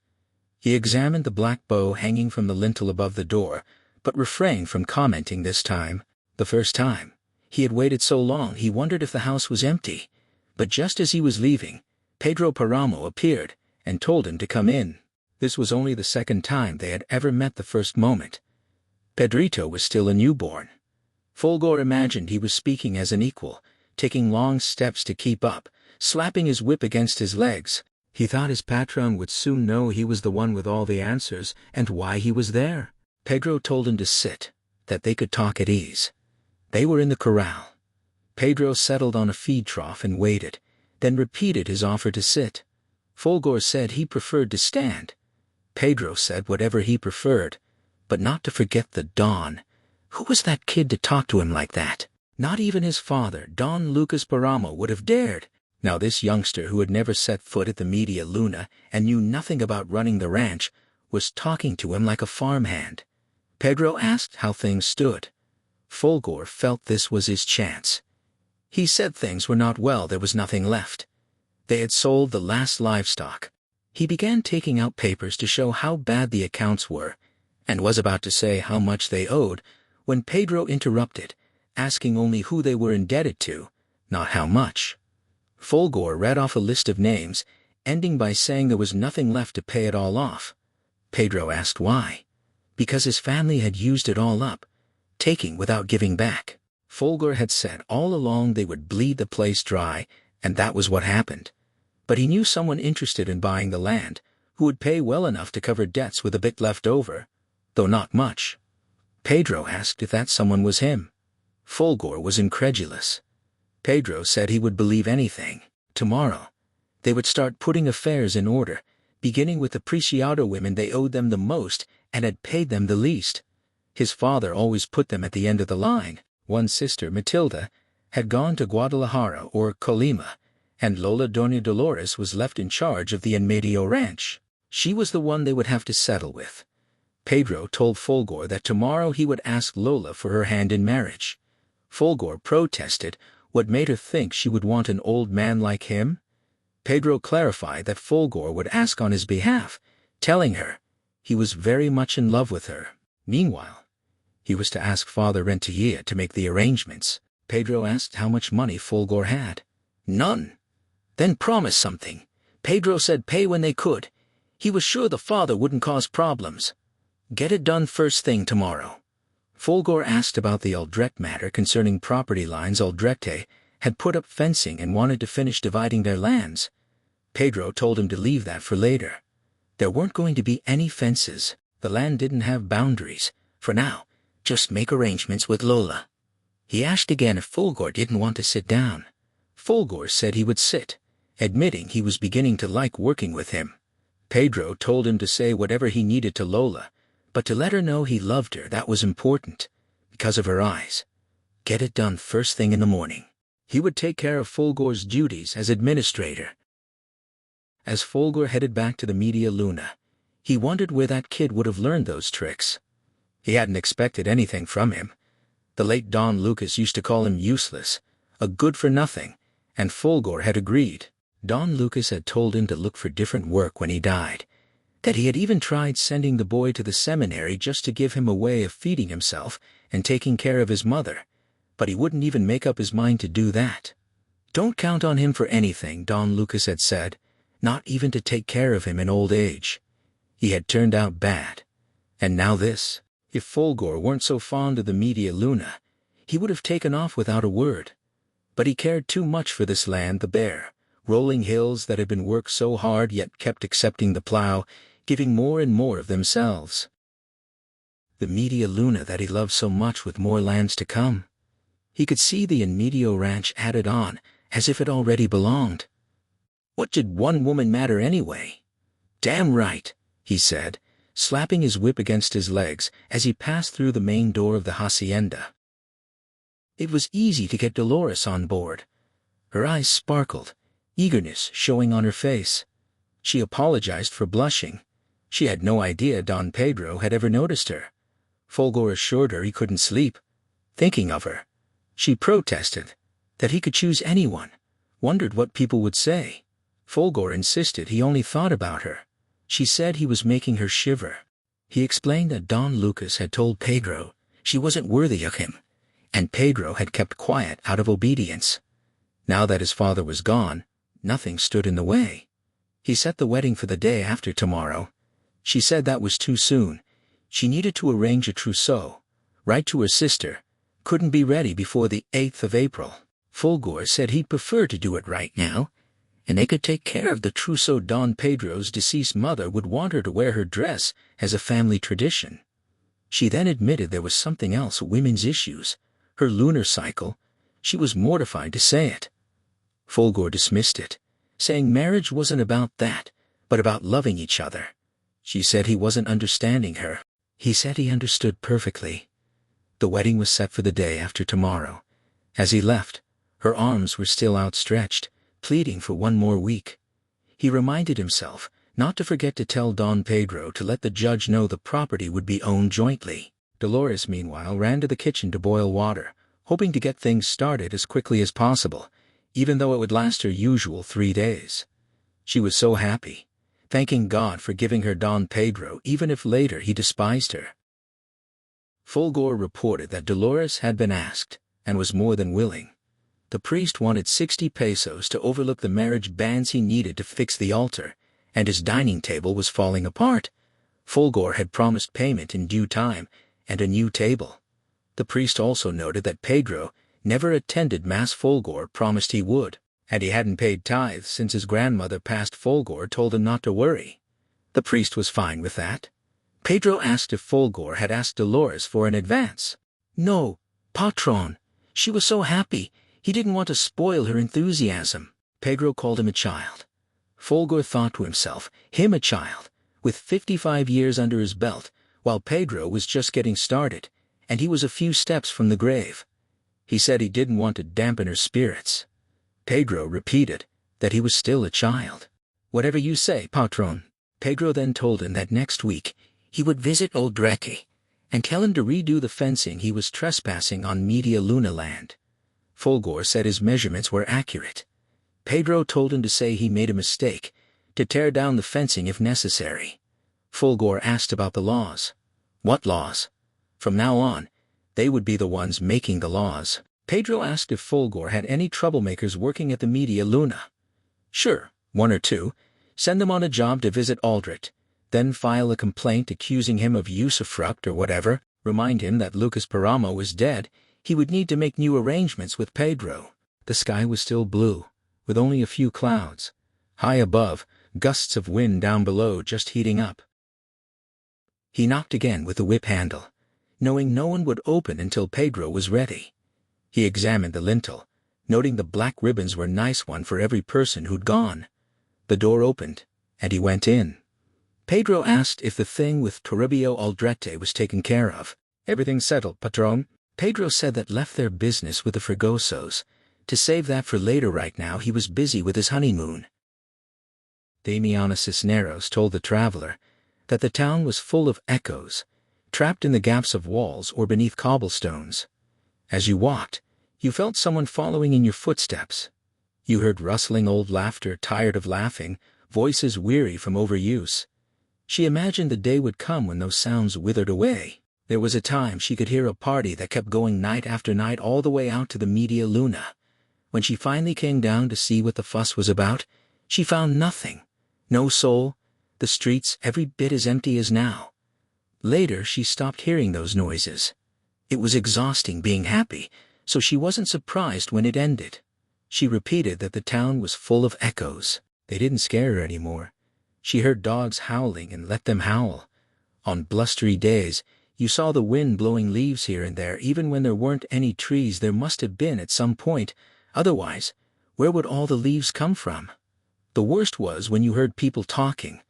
He examined the black bow hanging from the lintel above the door, but refrained from commenting this time. The first time he had waited so long he wondered if the house was empty. But just as he was leaving, Pedro Páramo appeared and told him to come in. This was only the second time they had ever met. The first moment, Pedrito was still a newborn. Fulgor imagined he was speaking as an equal, taking long steps to keep up, slapping his whip against his legs. He thought his patron would soon know he was the one with all the answers and why he was there. Pedro told him to sit, that they could talk at ease. They were in the corral. Pedro settled on a feed trough and waited, then repeated his offer to sit. Fulgor said he preferred to stand. Pedro said whatever he preferred, but not to forget the Don. Who was that kid to talk to him like that? Not even his father, Don Lucas Páramo, would have dared. Now this youngster who had never set foot at the Media Luna and knew nothing about running the ranch was talking to him like a farmhand. Pedro asked how things stood. Fulgor felt this was his chance. He said things were not well, there was nothing left. They had sold the last livestock. He began taking out papers to show how bad the accounts were, and was about to say how much they owed, when Pedro interrupted, asking only who they were indebted to, not how much. Fulgor read off a list of names, ending by saying there was nothing left to pay it all off. Pedro asked why. Because his family had used it all up, taking without giving back. Fulgor had said all along they would bleed the place dry, and that was what happened. But he knew someone interested in buying the land, who would pay well enough to cover debts with a bit left over, though not much. Pedro asked if that someone was him. Fulgor was incredulous. Pedro said he would believe anything. Tomorrow, they would start putting affairs in order, beginning with the Preciado women. They owed them the most and had paid them the least. His father always put them at the end of the line. One sister, Matilda, had gone to Guadalajara or Colima, and Lola Doña Dolores was left in charge of the Enmedio ranch. She was the one they would have to settle with. Pedro told Fulgor that tomorrow he would ask Lola for her hand in marriage. Fulgor protested. What made her think she would want an old man like him? Pedro clarified that Fulgor would ask on his behalf, telling her he was very much in love with her. Meanwhile, he was to ask Father Renteria to make the arrangements. Pedro asked how much money Fulgor had. None. Then promise something. Pedro said pay when they could. He was sure the father wouldn't cause problems. Get it done first thing tomorrow. Fulgor asked about the Aldrete matter concerning property lines. Aldrete had put up fencing and wanted to finish dividing their lands. Pedro told him to leave that for later. There weren't going to be any fences. The land didn't have boundaries. For now, just make arrangements with Lola. He asked again if Fulgor didn't want to sit down. Fulgor said he would sit, admitting he was beginning to like working with him. Pedro told him to say whatever he needed to Lola, but to let her know he loved her. That was important, because of her eyes. Get it done first thing in the morning. He would take care of Fulgor's duties as administrator. As Fulgor headed back to the Media Luna, he wondered where that kid would have learned those tricks. He hadn't expected anything from him. The late Don Lucas used to call him useless, a good-for-nothing, and Fulgor had agreed. Don Lucas had told him to look for different work when he died, that he had even tried sending the boy to the seminary just to give him a way of feeding himself and taking care of his mother, but he wouldn't even make up his mind to do that. Don't count on him for anything, Don Lucas had said, not even to take care of him in old age. He had turned out bad. And now this. If Fulgor weren't so fond of the Media Luna, he would have taken off without a word. But he cared too much for this land, the bare, rolling hills that had been worked so hard yet kept accepting the plow, giving more and more of themselves. The Media Luna that he loved so much, with more lands to come. He could see the Enmedio ranch added on, as if it already belonged. What did one woman matter anyway? Damn right, he said, slapping his whip against his legs as he passed through the main door of the hacienda. It was easy to get Dolores on board. Her eyes sparkled, eagerness showing on her face. She apologized for blushing. She had no idea Don Pedro had ever noticed her. Folgore assured her he couldn't sleep, thinking of her. She protested that he could choose anyone, wondered what people would say. Folgore insisted he only thought about her. She said he was making her shiver. He explained that Don Lucas had told Pedro she wasn't worthy of him, and Pedro had kept quiet out of obedience. Now that his father was gone, nothing stood in the way. He set the wedding for the day after tomorrow. She said that was too soon. She needed to arrange a trousseau, write to her sister, couldn't be ready before the 8th of April. Folgore said he'd prefer to do it right now, and they could take care of the trousseau. Don Pedro's deceased mother would want her to wear her dress as a family tradition. She then admitted there was something else, women's issues, her lunar cycle. She was mortified to say it. Folgore dismissed it, saying marriage wasn't about that, but about loving each other. She said he wasn't understanding her. He said he understood perfectly. The wedding was set for the day after tomorrow. As he left, her arms were still outstretched, pleading for one more week. He reminded himself not to forget to tell Don Pedro to let the judge know the property would be owned jointly. Dolores, meanwhile, ran to the kitchen to boil water, hoping to get things started as quickly as possible, even though it would last her usual 3 days. She was so happy, thanking God for giving her Don Pedro even if later he despised her. Folgore reported that Dolores had been asked, and was more than willing. The priest wanted 60 pesos to overlook the marriage banns he needed to fix the altar, and his dining table was falling apart. Folgore had promised payment in due time, and a new table. The priest also noted that Pedro never attended Mass. Folgore promised he would, and he hadn't paid tithes since his grandmother passed. Folgore told him not to worry. The priest was fine with that. Pedro asked if Folgore had asked Dolores for an advance. No, patron. She was so happy, he didn't want to spoil her enthusiasm. Pedro called him a child. Folgore thought to himself, him a child, with 55 years under his belt, while Pedro was just getting started, and he was a few steps from the grave. He said he didn't want to dampen her spirits. Pedro repeated that he was still a child. Whatever you say, patron. Pedro then told him that next week he would visit Old Reque and tell him to redo the fencing. He was trespassing on Media Luna land. Folgore said his measurements were accurate. Pedro told him to say he made a mistake, to tear down the fencing if necessary. Folgore asked about the laws. What laws? From now on, they would be the ones making the laws. Pedro asked if Folgore had any troublemakers working at the Media Luna. Sure, 1 or 2. Send them on a job to visit Aldrich, then file a complaint accusing him of usufruct or whatever. Remind him that Lucas Páramo was dead. He would need to make new arrangements with Pedro. The sky was still blue, with only a few clouds. High above, gusts of wind down below just heating up. He knocked again with the whip handle, knowing no one would open until Pedro was ready. He examined the lintel, noting the black ribbons were nice, one for every person who'd gone. The door opened, and he went in. Pedro asked if the thing with Toribio Aldrete was taken care of. Everything settled, patron. Pedro said that left their business with the Fregosos, to save that for later. Right now he was busy with his honeymoon. Damiana Cisneros told the traveler that the town was full of echoes, trapped in the gaps of walls or beneath cobblestones. As you walked, you felt someone following in your footsteps. You heard rustling old laughter, tired of laughing, voices weary from overuse. She imagined the day would come when those sounds withered away. There was a time she could hear a party that kept going night after night all the way out to the Media Luna. When she finally came down to see what the fuss was about, she found nothing. No soul, the streets every bit as empty as now. Later she stopped hearing those noises. It was exhausting being happy, so she wasn't surprised when it ended. She repeated that the town was full of echoes. They didn't scare her anymore. She heard dogs howling and let them howl. On blustery days, you saw the wind blowing leaves here and there. Even when there weren't any trees, there must have been at some point. Otherwise, where would all the leaves come from? The worst was when you heard people talking,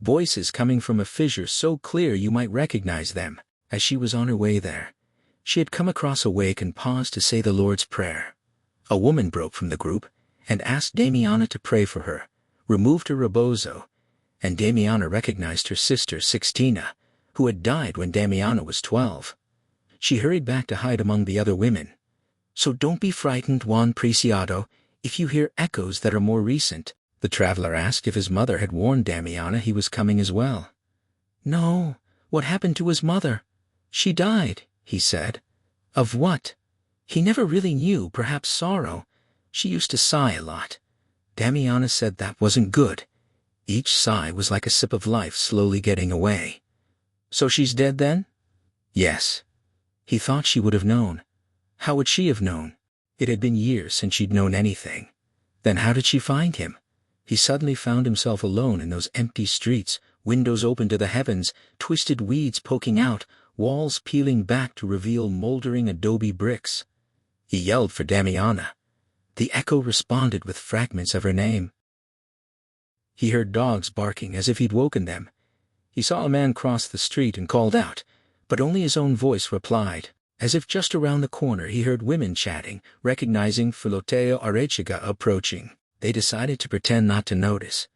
voices coming from a fissure so clear you might recognize them. As she was on her way there, she had come across a wake and paused to say the Lord's Prayer. A woman broke from the group and asked Damiana to pray for her, removed her rebozo, and Damiana recognized her sister Sixtina, who had died when Damiana was 12. She hurried back to hide among the other women. "So don't be frightened, Juan Preciado, if you hear echoes that are more recent." The traveler asked if his mother had warned Damiana he was coming as well. "No, what happened to his mother? She died," he said. "Of what?" "He never really knew, perhaps sorrow. She used to sigh a lot." Damiana said that wasn't good. Each sigh was like a sip of life slowly getting away. "So she's dead then?" "Yes." He thought she would have known. How would she have known? It had been years since she'd known anything. Then how did she find him? He suddenly found himself alone in those empty streets, windows open to the heavens, twisted weeds poking out, walls peeling back to reveal moldering adobe bricks. He yelled for Damiana. The echo responded with fragments of her name. He heard dogs barking as if he'd woken them. He saw a man cross the street and called out, but only his own voice replied. As if just around the corner he heard women chatting, recognizing Filoteo Arechiga approaching. They decided to pretend not to notice,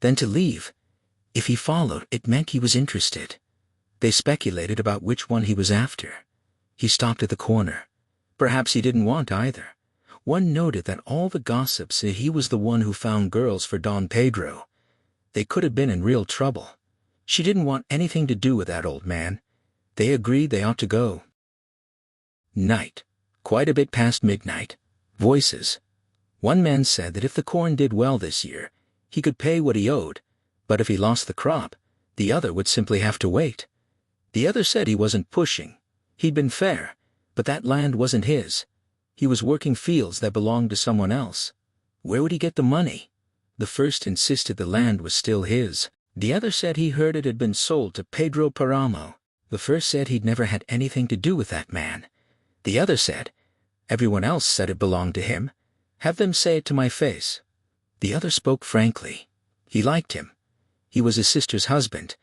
then to leave. If he followed, it meant he was interested. They speculated about which one he was after. He stopped at the corner. Perhaps he didn't want either. One noted that all the gossip said he was the one who found girls for Don Pedro. They could have been in real trouble. She didn't want anything to do with that old man. They agreed they ought to go. Night. Quite a bit past midnight. Voices. One man said that if the corn did well this year, he could pay what he owed, but if he lost the crop, the other would simply have to wait. The other said he wasn't pushing. He'd been fair, but that land wasn't his. He was working fields that belonged to someone else. Where would he get the money? The first insisted the land was still his. The other said he heard it had been sold to Pedro Páramo. The first said he'd never had anything to do with that man. The other said, everyone else said it belonged to him. Have them say it to my face. The other spoke frankly. He liked him. He was his sister's husband.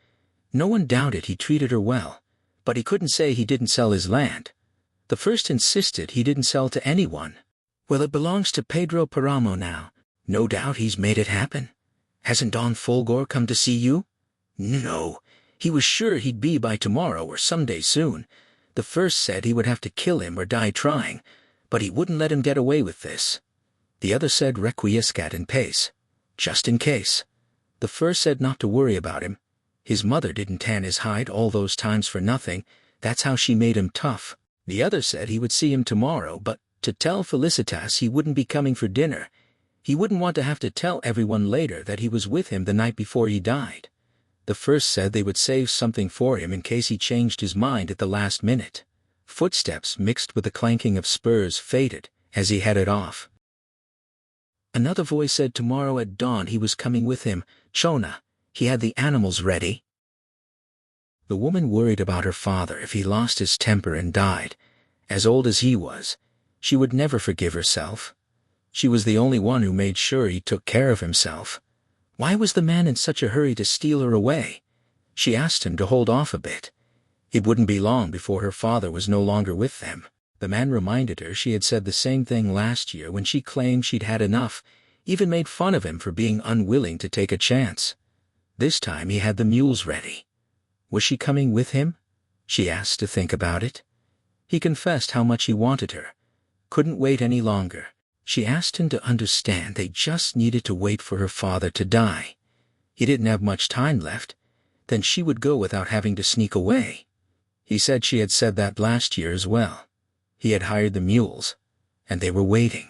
No one doubted he treated her well, but he couldn't say he didn't sell his land. The first insisted he didn't sell to anyone. Well, it belongs to Pedro Páramo now. No doubt he's made it happen. Hasn't Don Fulgor come to see you? No. He was sure he'd be by tomorrow or someday soon. The first said he would have to kill him or die trying, but he wouldn't let him get away with this. The other said requiescat in pace, just in case. The first said not to worry about him. His mother didn't tan his hide all those times for nothing. That's how she made him tough. The other said he would see him tomorrow, but to tell Felicitas he wouldn't be coming for dinner. He wouldn't want to have to tell everyone later that he was with him the night before he died. The first said they would save something for him in case he changed his mind at the last minute. Footsteps mixed with the clanking of spurs faded as he headed off. Another voice said tomorrow at dawn he was coming with him, Chona. He had the animals ready. The woman worried about her father if he lost his temper and died. As old as he was, she would never forgive herself. She was the only one who made sure he took care of himself. Why was the man in such a hurry to steal her away? She asked him to hold off a bit. It wouldn't be long before her father was no longer with them. The man reminded her she had said the same thing last year when she claimed she'd had enough, even made fun of him for being unwilling to take a chance. This time he had the mules ready. Was she coming with him? She asked to think about it. He confessed how much he wanted her. Couldn't wait any longer. She asked him to understand they just needed to wait for her father to die. He didn't have much time left. Then she would go without having to sneak away. He said she had said that last year as well. He had hired the mules, and they were waiting.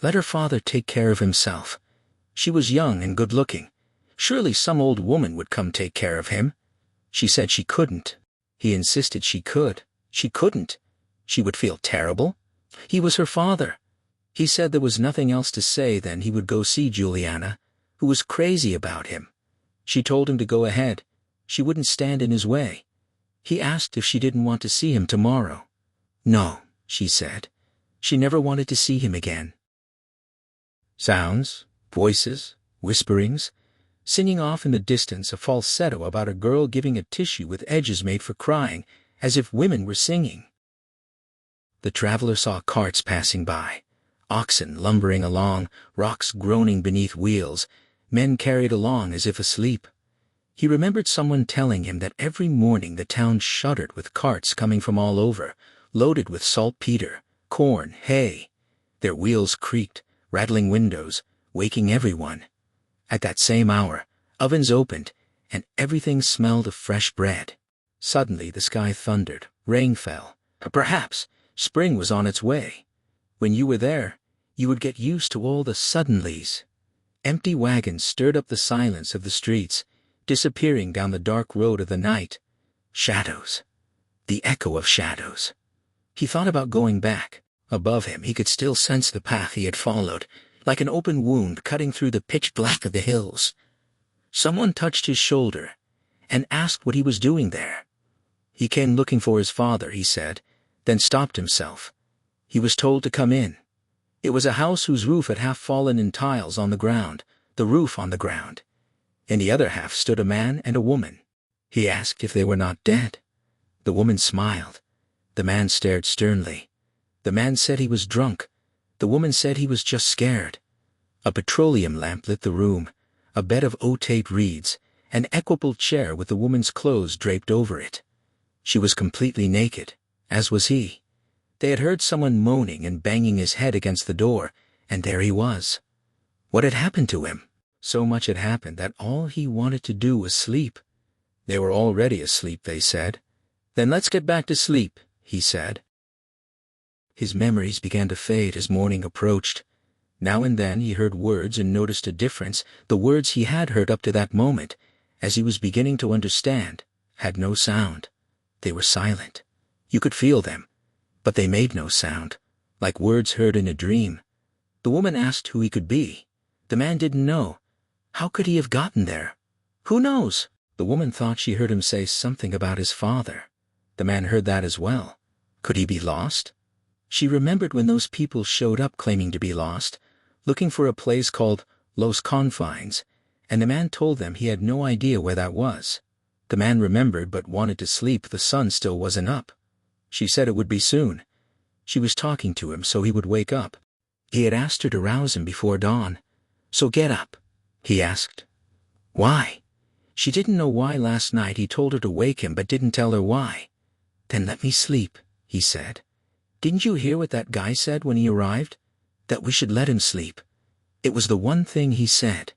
Let her father take care of himself. She was young and good-looking. Surely some old woman would come take care of him. She said she couldn't. He insisted she could. She couldn't. She would feel terrible. He was her father. He said there was nothing else to say then he would go see Juliana, who was crazy about him. She told him to go ahead. She wouldn't stand in his way. He asked if she didn't want to see him tomorrow. No, she said. She never wanted to see him again. Sounds, voices, whisperings. singing off in the distance a falsetto about a girl giving a tissue with edges made for crying, as if women were singing. The traveler saw carts passing by, oxen lumbering along, rocks groaning beneath wheels, men carried along as if asleep. He remembered someone telling him that every morning the town shuddered with carts coming from all over, loaded with saltpeter, corn, hay. Their wheels creaked, rattling windows, waking everyone. At that same hour, ovens opened, and everything smelled of fresh bread. Suddenly the sky thundered, rain fell. Perhaps spring was on its way. When you were there, you would get used to all the suddenlies. Empty wagons stirred up the silence of the streets, disappearing down the dark road of the night. Shadows. The echo of shadows. He thought about going back. Above him he could still sense the path he had followed, like an open wound cutting through the pitch black of the hills. Someone touched his shoulder and asked what he was doing there. He came looking for his father, he said, then stopped himself. He was told to come in. It was a house whose roof had half fallen in tiles on the ground, the roof on the ground. In the other half stood a man and a woman. He asked if they were not dead. The woman smiled. The man stared sternly. The man said he was drunk. The woman said he was just scared. A petroleum lamp lit the room, a bed of otate reeds, an equable chair with the woman's clothes draped over it. She was completely naked, as was he. They had heard someone moaning and banging his head against the door, and there he was. What had happened to him? So much had happened that all he wanted to do was sleep. They were already asleep, they said. Then let's get back to sleep, he said. His memories began to fade as morning approached. Now and then he heard words and noticed a difference. The words he had heard up to that moment, as he was beginning to understand, had no sound. They were silent. You could feel them, but they made no sound, like words heard in a dream. The woman asked who he could be. The man didn't know. How could he have gotten there? Who knows? The woman thought she heard him say something about his father. The man heard that as well. Could he be lost? She remembered when those people showed up claiming to be lost, looking for a place called Los Confines, and the man told them he had no idea where that was. The man remembered but wanted to sleep. The sun still wasn't up. She said it would be soon. She was talking to him so he would wake up. He had asked her to rouse him before dawn. So get up, he asked. Why? She didn't know why last night he told her to wake him but didn't tell her why. Then let me sleep, he said. Didn't you hear what that guy said when he arrived? That we should let him sleep. It was the one thing he said.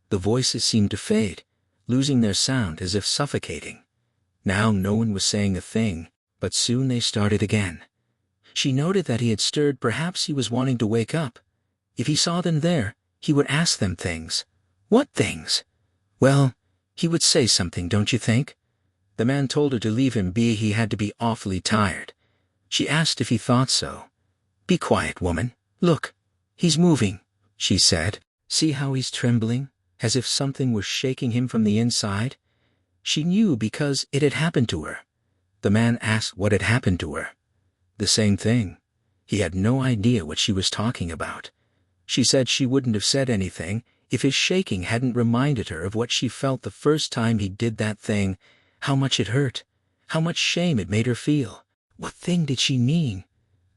The voices seemed to fade, losing their sound as if suffocating. Now no one was saying a thing, but soon they started again. She noted that he had stirred. Perhaps he was wanting to wake up. If he saw them there, he would ask them things. What things? Well, he would say something, don't you think? The man told her to leave him be. He had to be awfully tired. She asked if he thought so. Be quiet, woman. Look, he's moving, she said. See how he's trembling, as if something was shaking him from the inside? She knew because it had happened to her. The man asked what had happened to her. The same thing. He had no idea what she was talking about. She said she wouldn't have said anything if his shaking hadn't reminded her of what she felt the first time he did that thing, how much it hurt, how much shame it made her feel. What thing did she mean?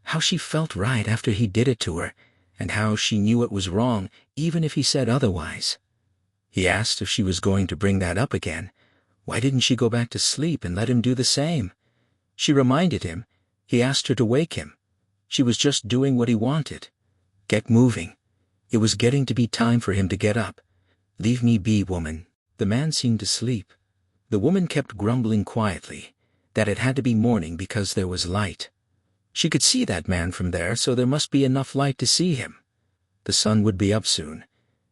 How she felt right after he did it to her, and how she knew it was wrong even if he said otherwise. He asked if she was going to bring that up again. Why didn't she go back to sleep and let him do the same? She reminded him. He asked her to wake him. She was just doing what he wanted. Get moving. It was getting to be time for him to get up. Leave me be, woman. The man seemed to sleep. The woman kept grumbling quietly that it had to be morning because there was light. She could see that man from there, so there must be enough light to see him. The sun would be up soon.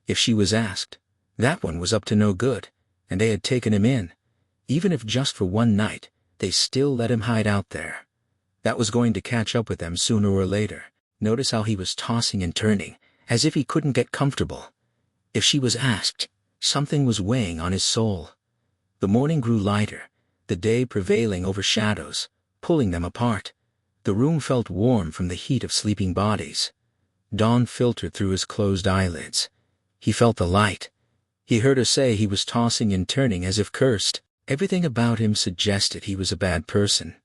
If she was asked, that one was up to no good, and they had taken him in. Even if just for one night, they still let him hide out there. That was going to catch up with them sooner or later. Notice how he was tossing and turning, as if he couldn't get comfortable. If she was asked, something was weighing on his soul. The morning grew lighter, the day prevailing over shadows, pulling them apart. The room felt warm from the heat of sleeping bodies. Dawn filtered through his closed eyelids. He felt the light. He heard her say he was tossing and turning as if cursed. Everything about him suggested he was a bad person.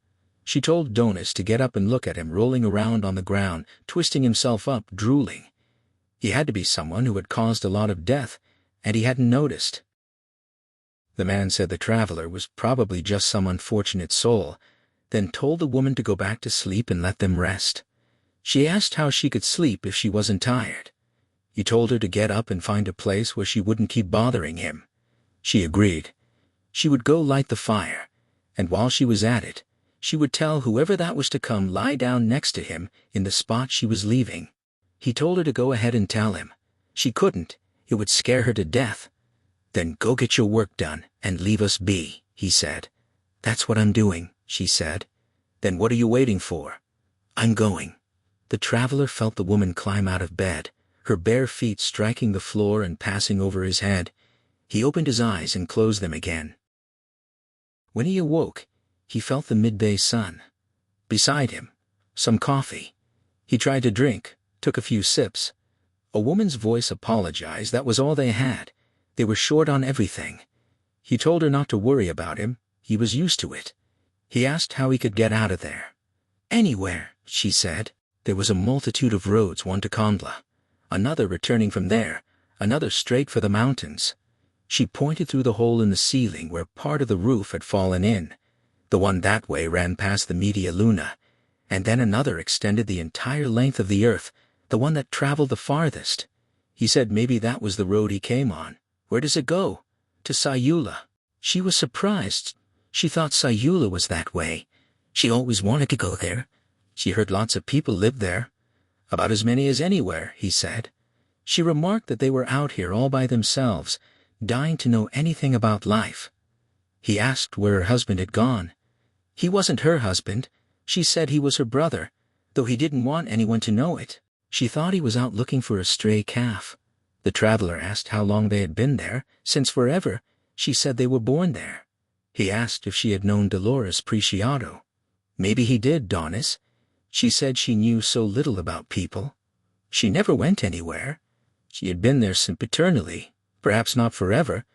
She told Donis to get up and look at him rolling around on the ground, twisting himself up, drooling. He had to be someone who had caused a lot of death, and he hadn't noticed. The man said the traveler was probably just some unfortunate soul, then told the woman to go back to sleep and let them rest. She asked how she could sleep if she wasn't tired. He told her to get up and find a place where she wouldn't keep bothering him. She agreed. She would go light the fire, and while she was at it, she would tell whoever that was to come lie down next to him in the spot she was leaving. He told her to go ahead and tell him. She couldn't. It would scare her to death. Then go get your work done and leave us be, he said. That's what I'm doing, she said. Then what are you waiting for? I'm going. The traveler felt the woman climb out of bed, her bare feet striking the floor and passing over his head. He opened his eyes and closed them again. When he awoke, he felt the midday sun. Beside him, some coffee. He tried to drink, took a few sips. A woman's voice apologized. That was all they had. They were short on everything. He told her not to worry about him. He was used to it. He asked how he could get out of there. Anywhere, she said. There was a multitude of roads, one to Comala, another returning from there, another straight for the mountains. She pointed through the hole in the ceiling where part of the roof had fallen in. The one that way ran past the Media Luna, and then another extended the entire length of the earth, the one that traveled the farthest. He said maybe that was the road he came on. Where does it go? To Sayula. She was surprised. She thought Sayula was that way. She always wanted to go there. She heard lots of people lived there. About as many as anywhere, he said. She remarked that they were out here all by themselves, dying to know anything about life. He asked where her husband had gone. He wasn't her husband. She said he was her brother, though he didn't want anyone to know it. She thought he was out looking for a stray calf. The traveler asked how long they had been there. Since forever, she said they were born there. He asked if she had known Dolores Preciado. Maybe he did, Donis. She said she knew so little about people. She never went anywhere. She had been there sempiternally, perhaps not forever,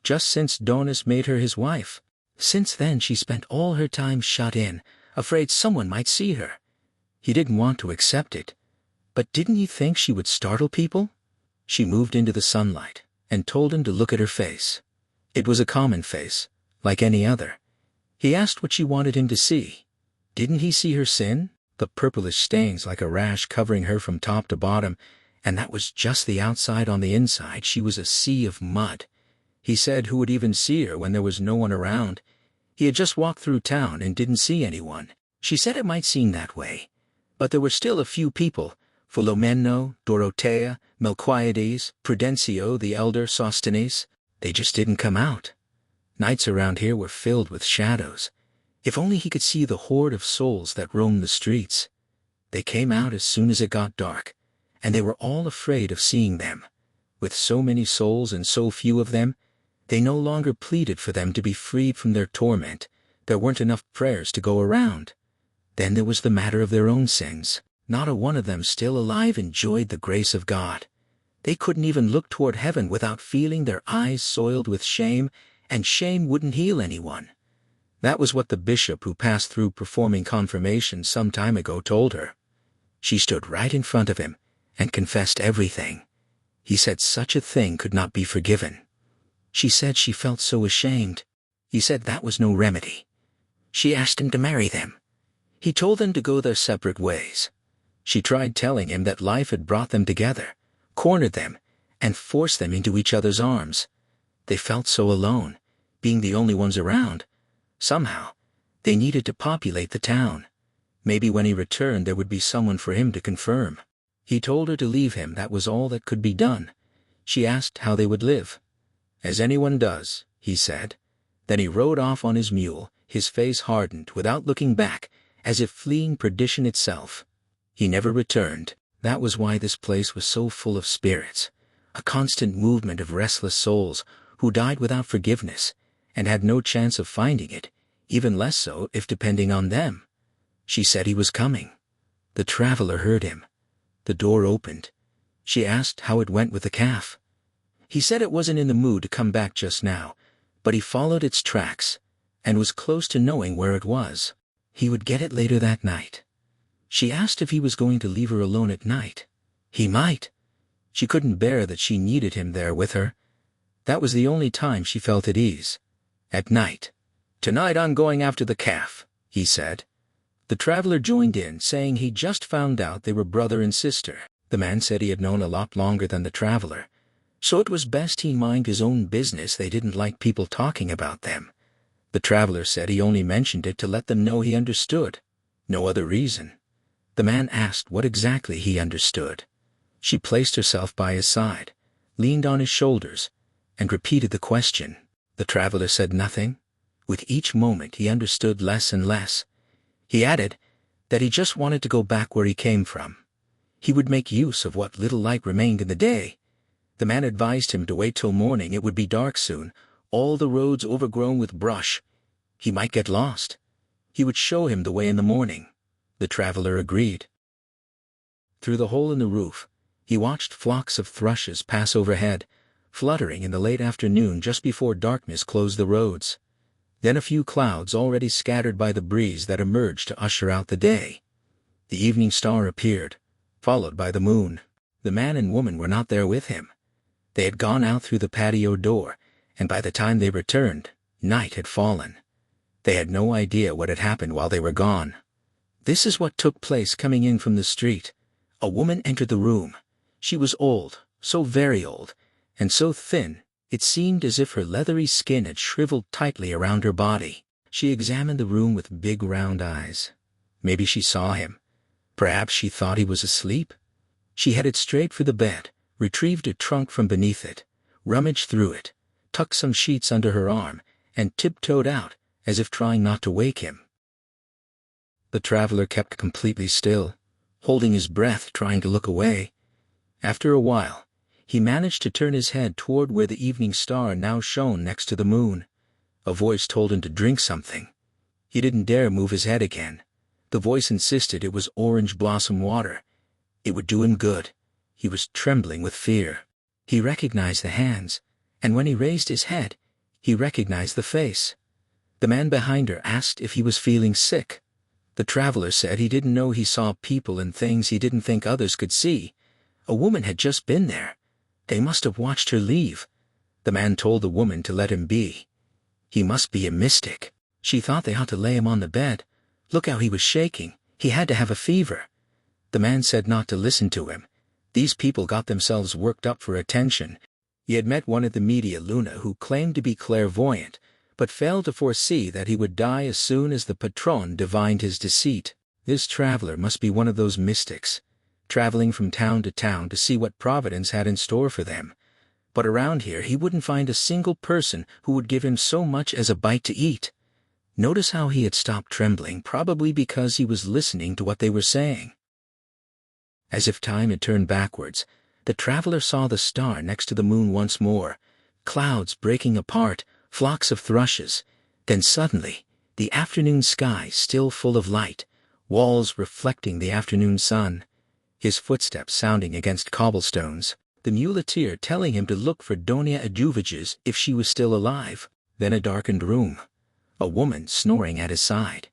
just since Donis made her his wife. Since then she spent all her time shut in, afraid someone might see her. He didn't want to accept it, but didn't he think she would startle people? She moved into the sunlight and told him to look at her face. It was a common face, like any other. He asked what she wanted him to see. Didn't he see her sin? The purplish stains like a rash covering her from top to bottom, and that was just the outside. On the inside she was a sea of mud. He said who would even see her when there was no one around. He had just walked through town and didn't see anyone. She said it might seem that way, but there were still a few people, Filomeno, Dorotea, Melquiades, Prudencio the elder, Sosthenes. They just didn't come out. Nights around here were filled with shadows. If only he could see the horde of souls that roamed the streets. They came out as soon as it got dark, and they were all afraid of seeing them. With so many souls and so few of them, they no longer pleaded for them to be freed from their torment. There weren't enough prayers to go around. Then there was the matter of their own sins. Not a one of them still alive enjoyed the grace of God. They couldn't even look toward heaven without feeling their eyes soiled with shame, and shame wouldn't heal anyone. That was what the bishop who passed through performing confirmation some time ago told her. She stood right in front of him and confessed everything. He said such a thing could not be forgiven. She said she felt so ashamed. He said that was no remedy. She asked him to marry them. He told them to go their separate ways. She tried telling him that life had brought them together, cornered them, and forced them into each other's arms. They felt so alone, being the only ones around. Somehow, they needed to populate the town. Maybe when he returned there would be someone for him to confirm. He told her to leave him. That was all that could be done. She asked how they would live. As anyone does, he said. Then he rode off on his mule, his face hardened, without looking back, as if fleeing perdition itself. He never returned. That was why this place was so full of spirits, a constant movement of restless souls who died without forgiveness and had no chance of finding it, even less so if depending on them. She said he was coming. The traveler heard him. The door opened. She asked how it went with the calf. He said it wasn't in the mood to come back just now, but he followed its tracks, and was close to knowing where it was. He would get it later that night. She asked if he was going to leave her alone at night. He might. She couldn't bear that she needed him there with her. That was the only time she felt at ease. At night. "Tonight I'm going after the calf," he said. The traveler joined in, saying he just found out they were brother and sister. The man said he had known a lot longer than the traveler, so it was best he mind his own business. They didn't like people talking about them. The traveler said he only mentioned it to let them know he understood. No other reason. The man asked what exactly he understood. She placed herself by his side, leaned on his shoulders, and repeated the question. The traveler said nothing. With each moment he understood less and less. He added that he just wanted to go back where he came from. He would make use of what little light remained in the day. The man advised him to wait till morning. It would be dark soon, all the roads overgrown with brush. He might get lost. He would show him the way in the morning. The traveler agreed. Through the hole in the roof, he watched flocks of thrushes pass overhead, fluttering in the late afternoon just before darkness closed the roads. Then a few clouds already scattered by the breeze that emerged to usher out the day. The evening star appeared, followed by the moon. The man and woman were not there with him. They had gone out through the patio door, and by the time they returned, night had fallen. They had no idea what had happened while they were gone. This is what took place coming in from the street. A woman entered the room. She was old, so very old, and so thin, it seemed as if her leathery skin had shriveled tightly around her body. She examined the room with big round eyes. Maybe she saw him. Perhaps she thought he was asleep. She headed straight for the bed, retrieved a trunk from beneath it, rummaged through it, tucked some sheets under her arm, and tiptoed out, as if trying not to wake him. The traveler kept completely still, holding his breath, trying to look away. After a while, he managed to turn his head toward where the evening star now shone next to the moon. A voice told him to drink something. He didn't dare move his head again. The voice insisted it was orange blossom water. It would do him good. He was trembling with fear. He recognized the hands, and when he raised his head, he recognized the face. The man behind her asked if he was feeling sick. The traveler said he didn't know he saw people and things he didn't think others could see. A woman had just been there. They must have watched her leave. The man told the woman to let him be. He must be a mystic. She thought they ought to lay him on the bed. Look how he was shaking. He had to have a fever. The man said not to listen to him. These people got themselves worked up for attention. He had met one at the Media Luna who claimed to be clairvoyant, but failed to foresee that he would die as soon as the patron divined his deceit. This traveler must be one of those mystics, traveling from town to see what Providence had in store for them. But around here he wouldn't find a single person who would give him so much as a bite to eat. Notice how he had stopped trembling, probably because he was listening to what they were saying. As if time had turned backwards, the traveler saw the star next to the moon once more, clouds breaking apart, flocks of thrushes. Then suddenly, the afternoon sky still full of light, walls reflecting the afternoon sun. His footsteps sounding against cobblestones, the muleteer telling him to look for Doña Eduviges if she was still alive. Then a darkened room. A woman snoring at his side.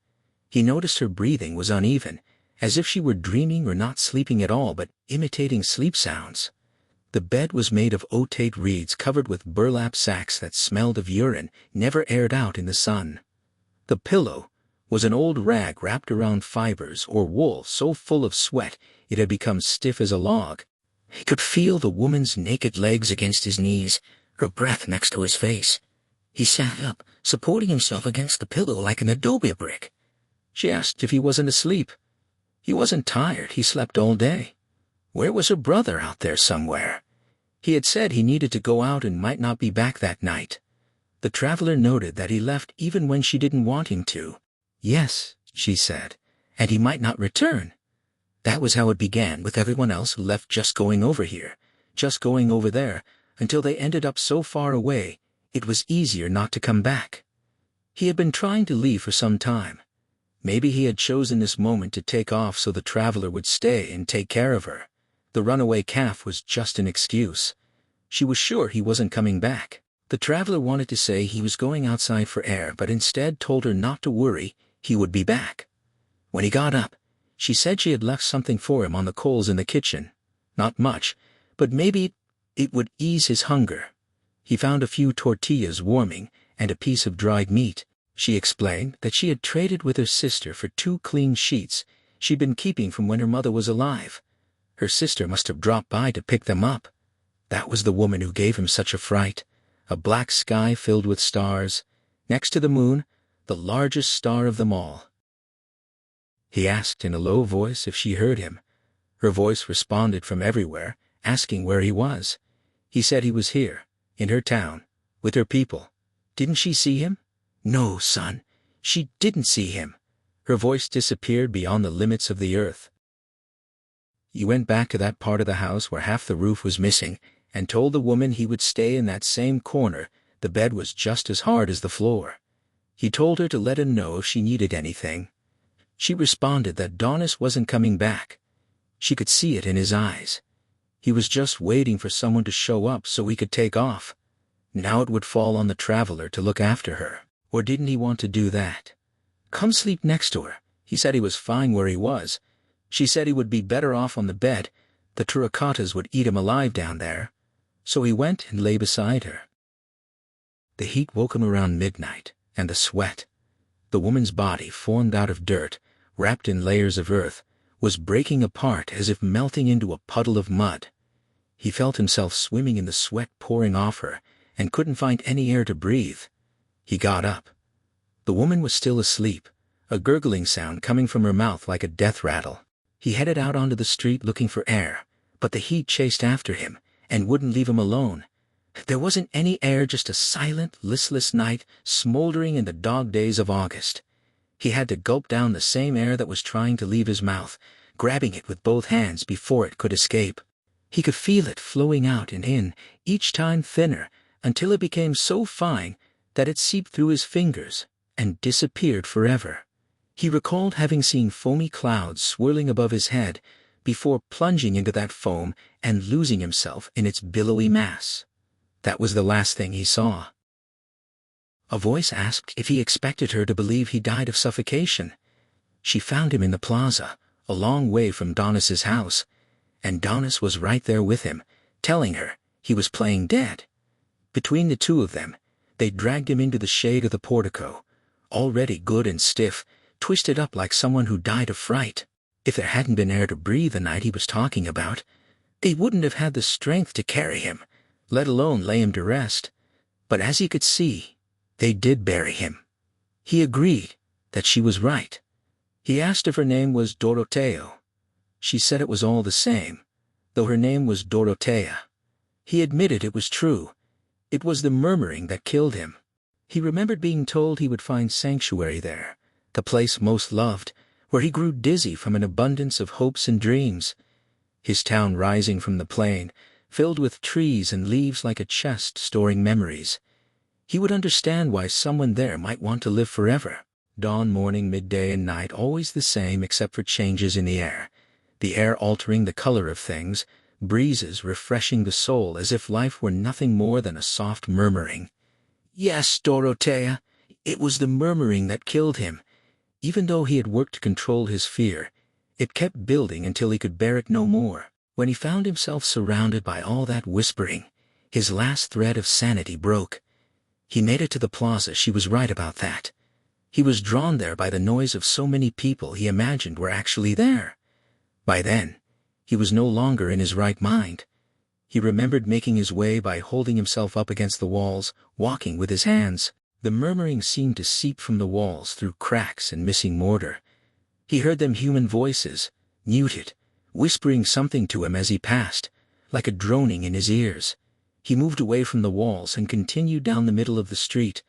He noticed her breathing was uneven, as if she were dreaming or not sleeping at all but imitating sleep sounds. The bed was made of otate reeds covered with burlap sacks that smelled of urine, never aired out in the sun. The pillow was an old rag wrapped around fibers or wool so full of sweat it had become stiff as a log. He could feel the woman's naked legs against his knees, her breath next to his face. He sat up, supporting himself against the pillow like an adobe brick. She asked if he wasn't asleep. He wasn't tired, he slept all day. Where was her brother? Out there somewhere. He had said he needed to go out and might not be back that night. The traveler noted that he left even when she didn't want him to. Yes, she said, and he might not return. That was how it began with everyone else who left, just going over here, just going over there, until they ended up so far away, it was easier not to come back. He had been trying to leave for some time. Maybe he had chosen this moment to take off so the traveler would stay and take care of her. The runaway calf was just an excuse. She was sure he wasn't coming back. The traveler wanted to say he was going outside for air, but instead told her not to worry, he would be back. When he got up, she said she had left something for him on the coals in the kitchen. Not much, but maybe it would ease his hunger. He found a few tortillas warming and a piece of dried meat. She explained that she had traded with her sister for 2 clean sheets she'd been keeping from when her mother was alive. Her sister must have dropped by to pick them up. That was the woman who gave him such a fright. A black sky filled with stars. Next to the moon, the largest star of them all. He asked in a low voice if she heard him. Her voice responded from everywhere, asking where he was. He said he was here, in her town, with her people. Didn't she see him? No, son, she didn't see him. Her voice disappeared beyond the limits of the earth. He went back to that part of the house where half the roof was missing, and told the woman he would stay in that same corner. The bed was just as hard as the floor. He told her to let him know if she needed anything. She responded that Donis wasn't coming back. She could see it in his eyes. He was just waiting for someone to show up so he could take off. Now it would fall on the traveler to look after her. Or didn't he want to do that? Come sleep next to her. He said he was fine where he was. She said he would be better off on the bed. The terracottas would eat him alive down there. So he went and lay beside her. The heat woke him around midnight, and the sweat. The woman's body, formed out of dirt, wrapped in layers of earth, was breaking apart as if melting into a puddle of mud. He felt himself swimming in the sweat pouring off her, and couldn't find any air to breathe. He got up. The woman was still asleep, a gurgling sound coming from her mouth like a death rattle. He headed out onto the street looking for air, but the heat chased after him and wouldn't leave him alone. There wasn't any air, just a silent, listless night smoldering in the dog days of August. He had to gulp down the same air that was trying to leave his mouth, grabbing it with both hands before it could escape. He could feel it flowing out and in, each time thinner, until it became so fine that it seeped through his fingers and disappeared forever. He recalled having seen foamy clouds swirling above his head before plunging into that foam and losing himself in its billowy mass. That was the last thing he saw. A voice asked if he expected her to believe he died of suffocation. She found him in the plaza, a long way from Donis's house, and Donis was right there with him, telling her he was playing dead. Between the two of them, they dragged him into the shade of the portico, already good and stiff, twisted up like someone who died of fright. If there hadn't been air to breathe the night he was talking about, they wouldn't have had the strength to carry him, let alone lay him to rest. But as he could see, they did bury him. He agreed that she was right. He asked if her name was Doroteo. She said it was all the same, though her name was Dorotea. He admitted it was true. It was the murmuring that killed him. He remembered being told he would find sanctuary there, the place most loved, where he grew dizzy from an abundance of hopes and dreams. His town rising from the plain, filled with trees and leaves like a chest storing memories. He would understand why someone there might want to live forever. Dawn, morning, midday, and night always the same except for changes in the air altering the color of things, breezes refreshing the soul as if life were nothing more than a soft murmuring. Yes, Dorotea, it was the murmuring that killed him. Even though he had worked to control his fear, it kept building until he could bear it no more. When he found himself surrounded by all that whispering, his last thread of sanity broke. He made it to the plaza. She was right about that. He was drawn there by the noise of so many people he imagined were actually there. By then, he was no longer in his right mind. He remembered making his way by holding himself up against the walls, walking with his hands. The murmuring seemed to seep from the walls through cracks and missing mortar. He heard them human voices, muted, whispering something to him as he passed, like a droning in his ears. He moved away from the walls and continued down the middle of the street,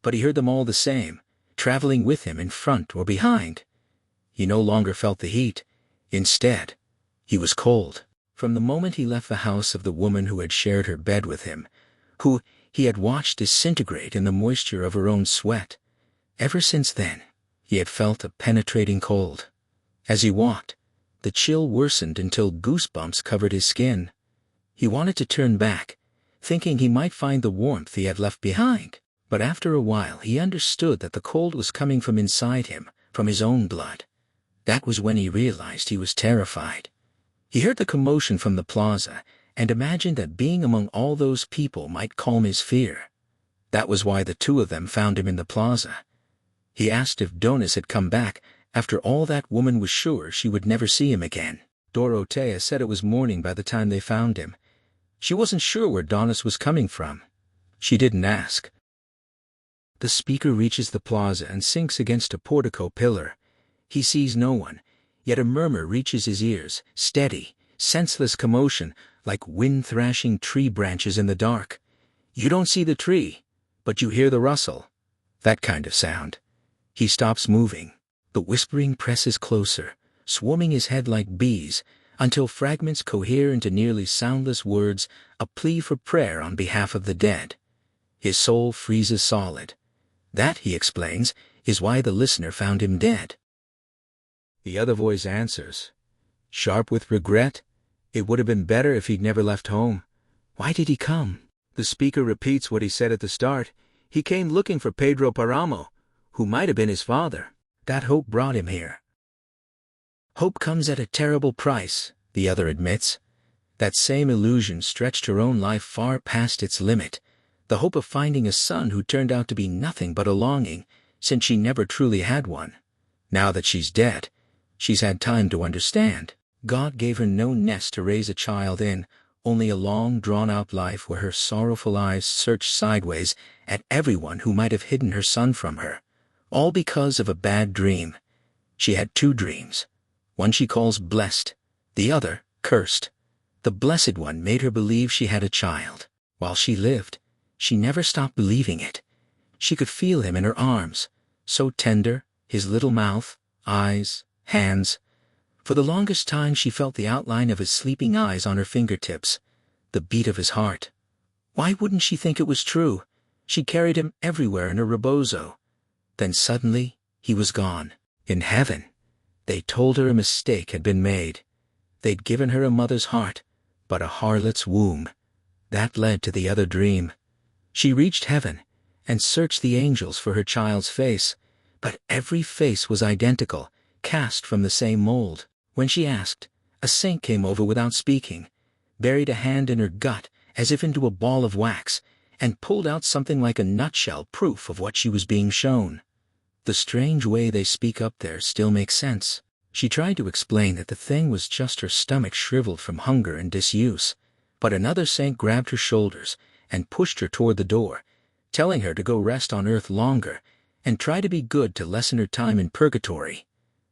but he heard them all the same, traveling with him in front or behind. He no longer felt the heat. Instead, he was cold. From the moment he left the house of the woman who had shared her bed with him, who he had watched disintegrate in the moisture of her own sweat, ever since then, he had felt a penetrating cold. As he walked, the chill worsened until goosebumps covered his skin. He wanted to turn back, thinking he might find the warmth he had left behind. But after a while he understood that the cold was coming from inside him, from his own blood. That was when he realized he was terrified. He heard the commotion from the plaza and imagined that being among all those people might calm his fear. That was why the two of them found him in the plaza. He asked if Donis had come back. After all, that woman was sure she would never see him again. Dorotea said it was morning by the time they found him. She wasn't sure where Donis was coming from. She didn't ask. The speaker reaches the plaza and sinks against a portico pillar. He sees no one, yet a murmur reaches his ears, steady, senseless commotion, like wind thrashing tree branches in the dark. You don't see the tree, but you hear the rustle. That kind of sound. He stops moving. The whispering presses closer, swarming his head like bees, until fragments cohere into nearly soundless words, a plea for prayer on behalf of the dead. His soul freezes solid. That, he explains, is why the listener found him dead. The other voice answers, sharp with regret. It would have been better if he'd never left home. Why did he come? The speaker repeats what he said at the start. He came looking for Pedro Páramo, who might have been his father. That hope brought him here. Hope comes at a terrible price, the other admits. That same illusion stretched her own life far past its limit. The hope of finding a son who turned out to be nothing but a longing, since she never truly had one. Now that she's dead, she's had time to understand. God gave her no nest to raise a child in, only a long, drawn-out life where her sorrowful eyes searched sideways at everyone who might have hidden her son from her. All because of a bad dream. She had two dreams. One she calls blessed, the other cursed. The blessed one made her believe she had a child. While she lived, she never stopped believing it. She could feel him in her arms, so tender, his little mouth, eyes, hands. For the longest time she felt the outline of his sleeping eyes on her fingertips, the beat of his heart. Why wouldn't she think it was true? She carried him everywhere in her rebozo. Then suddenly, he was gone. In heaven, they told her a mistake had been made. They'd given her a mother's heart, but a harlot's womb. That led to the other dream. She reached heaven and searched the angels for her child's face, but every face was identical, cast from the same mold. When she asked, a saint came over without speaking, buried a hand in her gut as if into a ball of wax, and pulled out something like a nutshell proof of what she was being shown. The strange way they speak up there still makes sense. She tried to explain that the thing was just her stomach shriveled from hunger and disuse, but another saint grabbed her shoulders and pushed her toward the door, telling her to go rest on earth longer and try to be good to lessen her time in purgatory.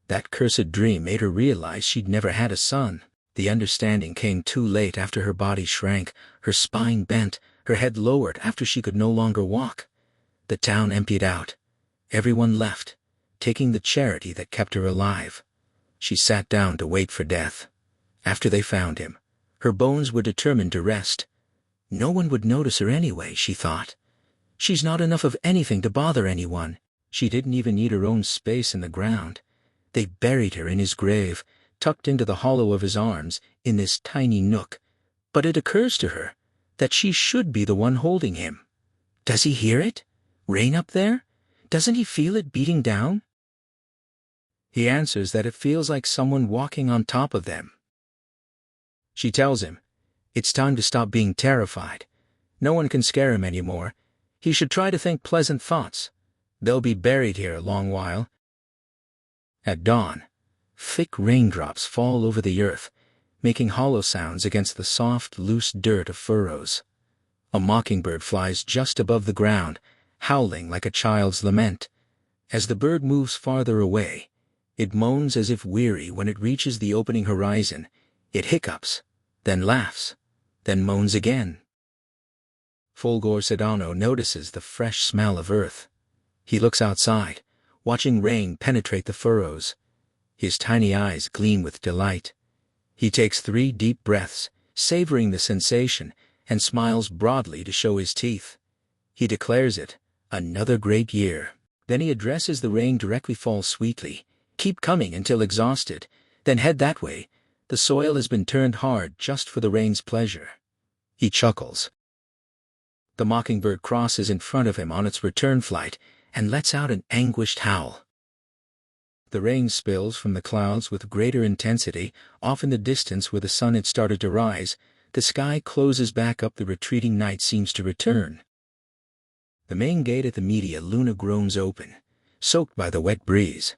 That cursed dream made her realize she'd never had a son. The understanding came too late after her body shrank, her spine bent, her head lowered after she could no longer walk. The town emptied out. Everyone left, taking the charity that kept her alive. She sat down to wait for death. After they found him, her bones were determined to rest. No one would notice her anyway, she thought. She's not enough of anything to bother anyone. She didn't even need her own space in the ground. They buried her in his grave, tucked into the hollow of his arms, in this tiny nook. But it occurs to her that she should be the one holding him. Does he hear it? Rain up there? Doesn't he feel it beating down? He answers that it feels like someone walking on top of them. She tells him, it's time to stop being terrified. No one can scare him anymore. He should try to think pleasant thoughts. They'll be buried here a long while. At dawn, thick raindrops fall over the earth, making hollow sounds against the soft, loose dirt of furrows. A mockingbird flies just above the ground, howling like a child's lament. As the bird moves farther away, it moans as if weary. When it reaches the opening horizon, it hiccups, then laughs, then moans again. Folgore Sedano notices the fresh smell of earth. He looks outside, watching rain penetrate the furrows. His tiny eyes gleam with delight. He takes 3 deep breaths, savoring the sensation, and smiles broadly to show his teeth. He declares it another great year. Then he addresses the rain directly. Fall sweetly, keep coming until exhausted, then head that way. The soil has been turned hard just for the rain's pleasure. He chuckles. The mockingbird crosses in front of him on its return flight and lets out an anguished howl. The rain spills from the clouds with greater intensity, off in the distance where the sun had started to rise. The sky closes back up, the retreating night seems to return. The main gate at the Media Luna groans open, soaked by the wet breeze.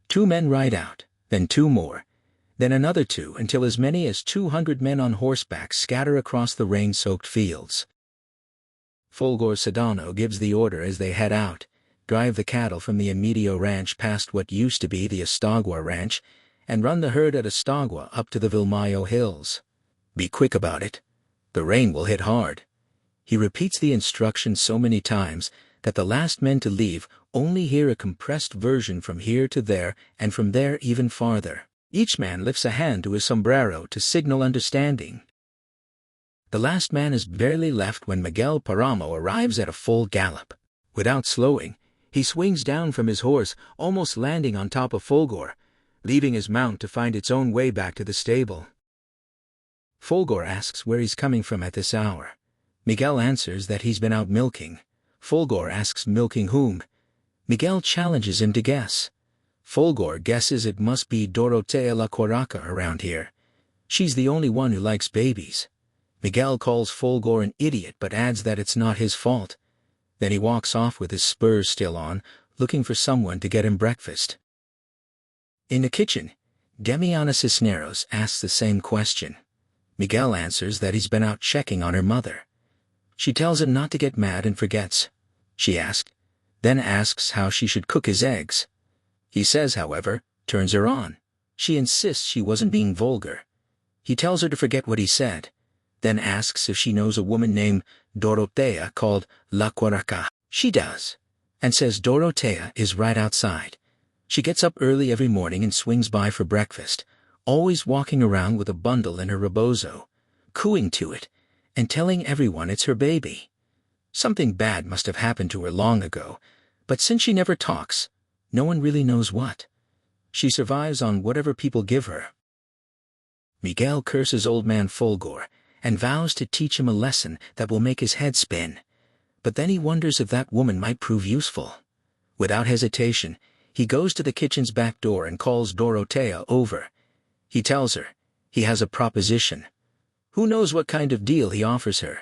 2 men ride out, then 2 more, then another 2, until as many as 200 men on horseback scatter across the rain-soaked fields. Fulgor Sedano gives the order as they head out, drive the cattle from the Emidio ranch past what used to be the Estagua ranch, and run the herd at Estagua up to the Vilmayo hills. Be quick about it. The rain will hit hard. He repeats the instructions so many times that the last men to leave only hear a compressed version from here to there and from there even farther. Each man lifts a hand to his sombrero to signal understanding. The last man is barely left when Miguel Páramo arrives at a full gallop. Without slowing, he swings down from his horse, almost landing on top of Fulgor, leaving his mount to find its own way back to the stable. Fulgor asks where he's coming from at this hour. Miguel answers that he's been out milking. Fulgor asks milking whom. Miguel challenges him to guess. Fulgor guesses it must be Dorotea La Cuaraca around here. She's the only one who likes babies. Miguel calls Fulgor an idiot but adds that it's not his fault. Then he walks off with his spurs still on, looking for someone to get him breakfast. In the kitchen, Demiana Cisneros asks the same question. Miguel answers that he's been out checking on her mother. She tells him not to get mad and forgets. She then asks how she should cook his eggs. He says, however, turns her on. She insists she wasn't being vulgar. He tells her to forget what he said, then asks if she knows a woman named Dorotea called La Cuaraca. She does, and says Dorotea is right outside. She gets up early every morning and swings by for breakfast, always walking around with a bundle in her rebozo, cooing to it, and telling everyone it's her baby. Something bad must have happened to her long ago, but since she never talks, no one really knows what. She survives on whatever people give her. Miguel curses old man Fulgor and vows to teach him a lesson that will make his head spin. But then he wonders if that woman might prove useful. Without hesitation, he goes to the kitchen's back door and calls Dorotea over. He tells her he has a proposition. Who knows what kind of deal he offers her?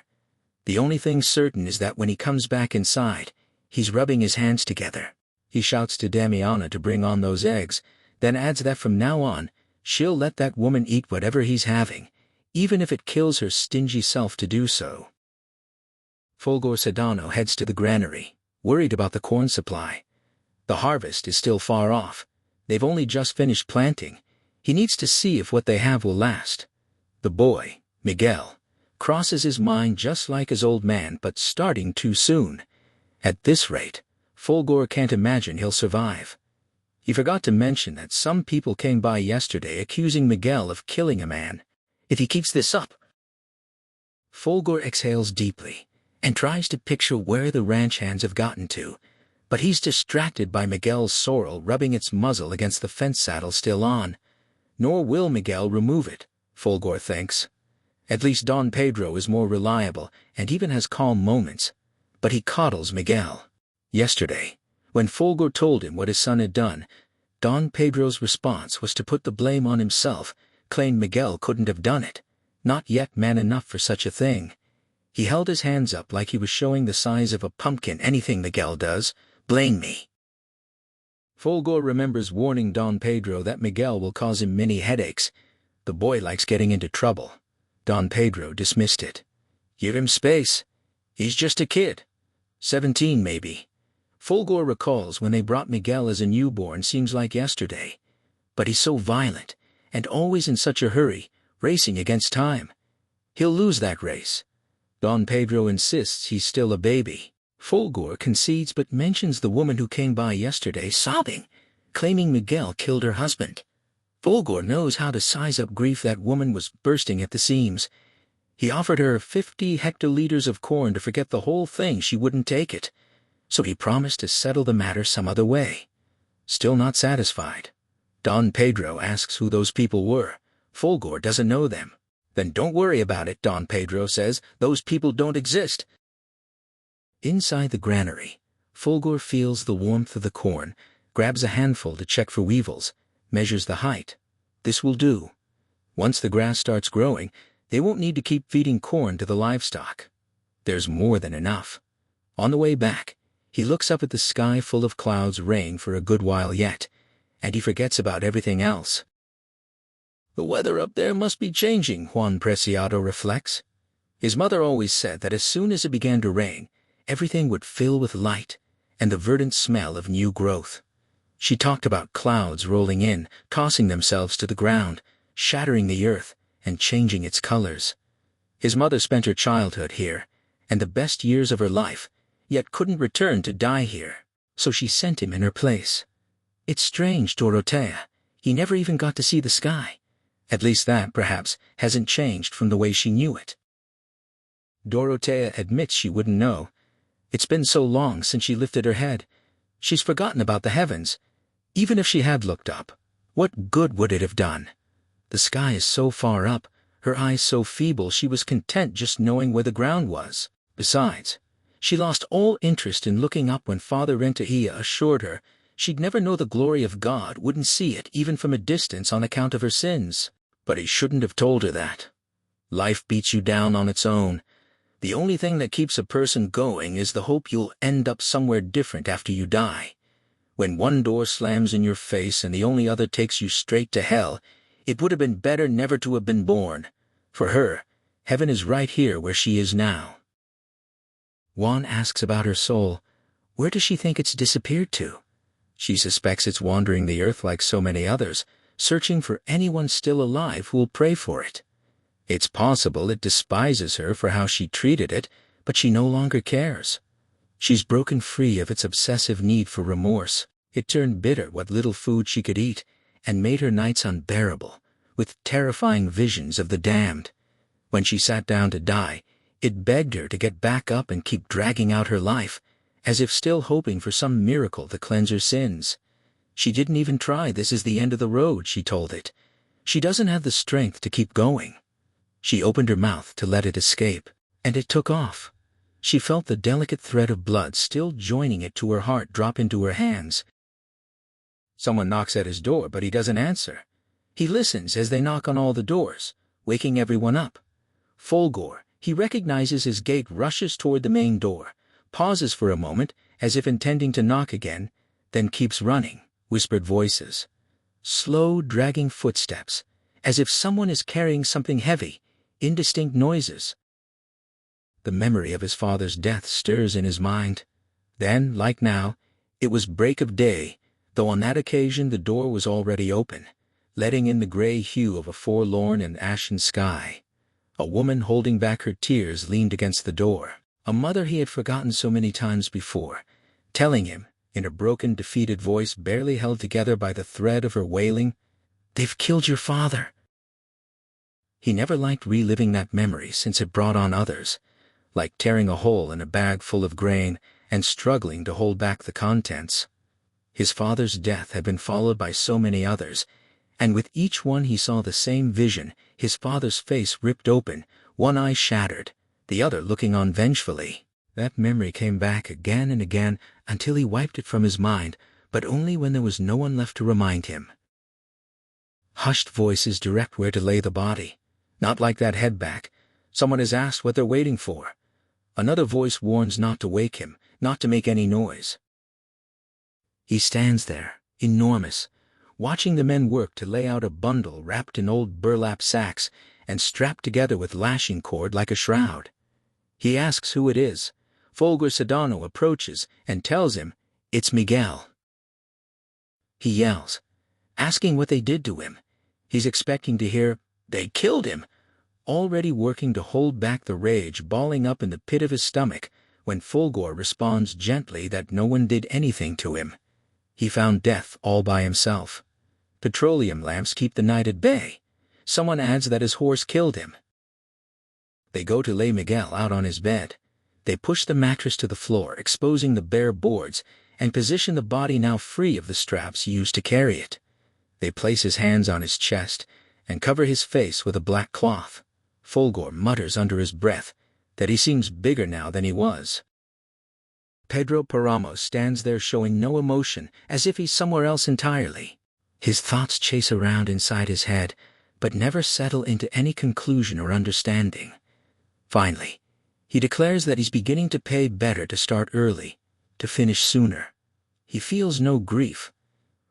The only thing certain is that when he comes back inside, he's rubbing his hands together. He shouts to Damiana to bring on those eggs, then adds that from now on, she'll let that woman eat whatever he's having, even if it kills her stingy self to do so. Fulgor Sedano heads to the granary, worried about the corn supply. The harvest is still far off. They've only just finished planting. He needs to see if what they have will last. The boy, Miguel, crosses his mind just like his old man, but starting too soon. At this rate, Fulgor can't imagine he'll survive. He forgot to mention that some people came by yesterday accusing Miguel of killing a man. If he keeps this up... Fulgor exhales deeply and tries to picture where the ranch hands have gotten to, but he's distracted by Miguel's sorrel rubbing its muzzle against the fence saddle still on. Nor will Miguel remove it, Fulgor thinks. At least Don Pedro is more reliable and even has calm moments, but he coddles Miguel. Yesterday, when Fulgor told him what his son had done, Don Pedro's response was to put the blame on himself, claimed Miguel couldn't have done it, not yet man enough for such a thing. He held his hands up like he was showing the size of a pumpkin. Anything Miguel does, blame me. Fulgor remembers warning Don Pedro that Miguel will cause him many headaches. The boy likes getting into trouble. Don Pedro dismissed it. Give him space. He's just a kid. 17 maybe. Fulgor recalls when they brought Miguel as a newborn seems like yesterday. But he's so violent, and always in such a hurry, racing against time. He'll lose that race. Don Pedro insists he's still a baby. Fulgor concedes but mentions the woman who came by yesterday sobbing, claiming Miguel killed her husband. Fulgor knows how to size up grief. That woman was bursting at the seams. He offered her 50 hectoliters of corn to forget the whole thing. She wouldn't take it, so he promised to settle the matter some other way. Still not satisfied, Don Pedro asks who those people were. Fulgor doesn't know them. Then don't worry about it, Don Pedro says. Those people don't exist. Inside the granary, Fulgor feels the warmth of the corn, grabs a handful to check for weevils, measures the height. This will do. Once the grass starts growing, they won't need to keep feeding corn to the livestock. There's more than enough. On the way back, he looks up at the sky full of clouds rain for a good while yet, and he forgets about everything else. The weather up there must be changing, Juan Preciado reflects. His mother always said that as soon as it began to rain, everything would fill with light and the verdant smell of new growth. She talked about clouds rolling in, tossing themselves to the ground, shattering the earth, and changing its colors. His mother spent her childhood here, and the best years of her life, yet couldn't return to die here, so she sent him in her place. It's strange, Dorotea. He never even got to see the sky. At least that, perhaps, hasn't changed from the way she knew it. Dorotea admits she wouldn't know. It's been so long since she lifted her head. She's forgotten about the heavens. Even if she had looked up, what good would it have done? The sky is so far up, her eyes so feeble she was content just knowing where the ground was. Besides, she lost all interest in looking up when Father Renteria assured her she'd never know the glory of God, wouldn't see it even from a distance on account of her sins. But he shouldn't have told her that. Life beats you down on its own. The only thing that keeps a person going is the hope you'll end up somewhere different after you die. When one door slams in your face and the only other takes you straight to hell, it would have been better never to have been born. For her, heaven is right here where she is now. Juan asks about her soul. Where does she think it's disappeared to? She suspects it's wandering the earth like so many others, searching for anyone still alive who will pray for it. It's possible it despises her for how she treated it, but she no longer cares. She's broken free of its obsessive need for remorse. It turned bitter what little food she could eat, and made her nights unbearable, with terrifying visions of the damned. When she sat down to die, it begged her to get back up and keep dragging out her life, as if still hoping for some miracle to cleanse her sins. She didn't even try. This is the end of the road, she told it. She doesn't have the strength to keep going. She opened her mouth to let it escape, and it took off. She felt the delicate thread of blood still joining it to her heart drop into her hands. Someone knocks at his door, but he doesn't answer. He listens as they knock on all the doors, waking everyone up. Fulgor, he recognizes his gait, rushes toward the main door, pauses for a moment as if intending to knock again, then keeps running. Whispered voices. Slow, dragging footsteps, as if someone is carrying something heavy, indistinct noises. The memory of his father's death stirs in his mind. Then, like now, it was break of day, though on that occasion the door was already open, letting in the gray hue of a forlorn and ashen sky. A woman holding back her tears leaned against the door, a mother he had forgotten so many times before, telling him, in a broken, defeated voice barely held together by the thread of her wailing, "They've killed your father." He never liked reliving that memory since it brought on others, like tearing a hole in a bag full of grain and struggling to hold back the contents. His father's death had been followed by so many others, and with each one he saw the same vision, his father's face ripped open, one eye shattered, the other looking on vengefully. That memory came back again and again until he wiped it from his mind, but only when there was no one left to remind him. Hushed voices direct where to lay the body. Not like that head back. Someone has asked what they're waiting for. Another voice warns not to wake him, not to make any noise. He stands there, enormous, watching the men work to lay out a bundle wrapped in old burlap sacks and strapped together with lashing cord like a shroud. He asks who it is. Fulgor Sedano approaches and tells him, "It's Miguel." He yells, asking what they did to him. He's expecting to hear, "They killed him," already working to hold back the rage balling up in the pit of his stomach, when Fulgor responds gently that no one did anything to him. He found death all by himself. Petroleum lamps keep the night at bay. Someone adds that his horse killed him. They go to lay Miguel out on his bed. They push the mattress to the floor, exposing the bare boards, and position the body now free of the straps used to carry it. They place his hands on his chest and cover his face with a black cloth. Fulgor mutters under his breath that he seems bigger now than he was. Pedro Páramo stands there showing no emotion, as if he's somewhere else entirely. His thoughts chase around inside his head, but never settle into any conclusion or understanding. Finally, he declares that he's beginning to pay better to start early, to finish sooner. He feels no grief.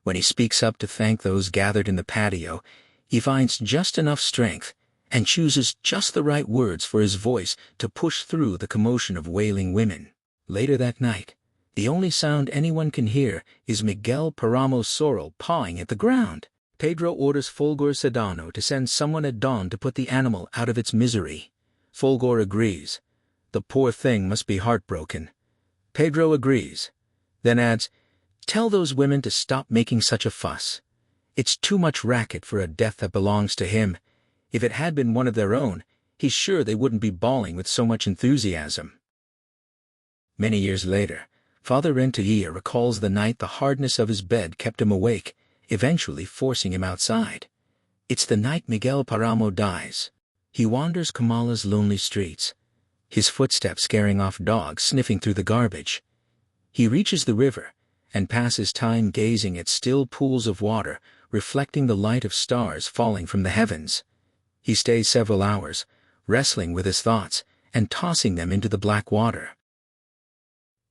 When he speaks up to thank those gathered in the patio, he finds just enough strength and chooses just the right words for his voice to push through the commotion of wailing women. Later that night, the only sound anyone can hear is Miguel Páramo's sorrel pawing at the ground. Pedro orders Fulgor Sedano to send someone at dawn to put the animal out of its misery. Fulgor agrees. The poor thing must be heartbroken. Pedro agrees, then adds, "Tell those women to stop making such a fuss. It's too much racket for a death that belongs to him. If it had been one of their own, he's sure they wouldn't be bawling with so much enthusiasm." Many years later, Father Renteria recalls the night the hardness of his bed kept him awake, eventually forcing him outside. It's the night Miguel Páramo dies. He wanders Comala's lonely streets, his footsteps scaring off dogs sniffing through the garbage. He reaches the river and passes time gazing at still pools of water reflecting the light of stars falling from the heavens. He stays several hours, wrestling with his thoughts and tossing them into the black water.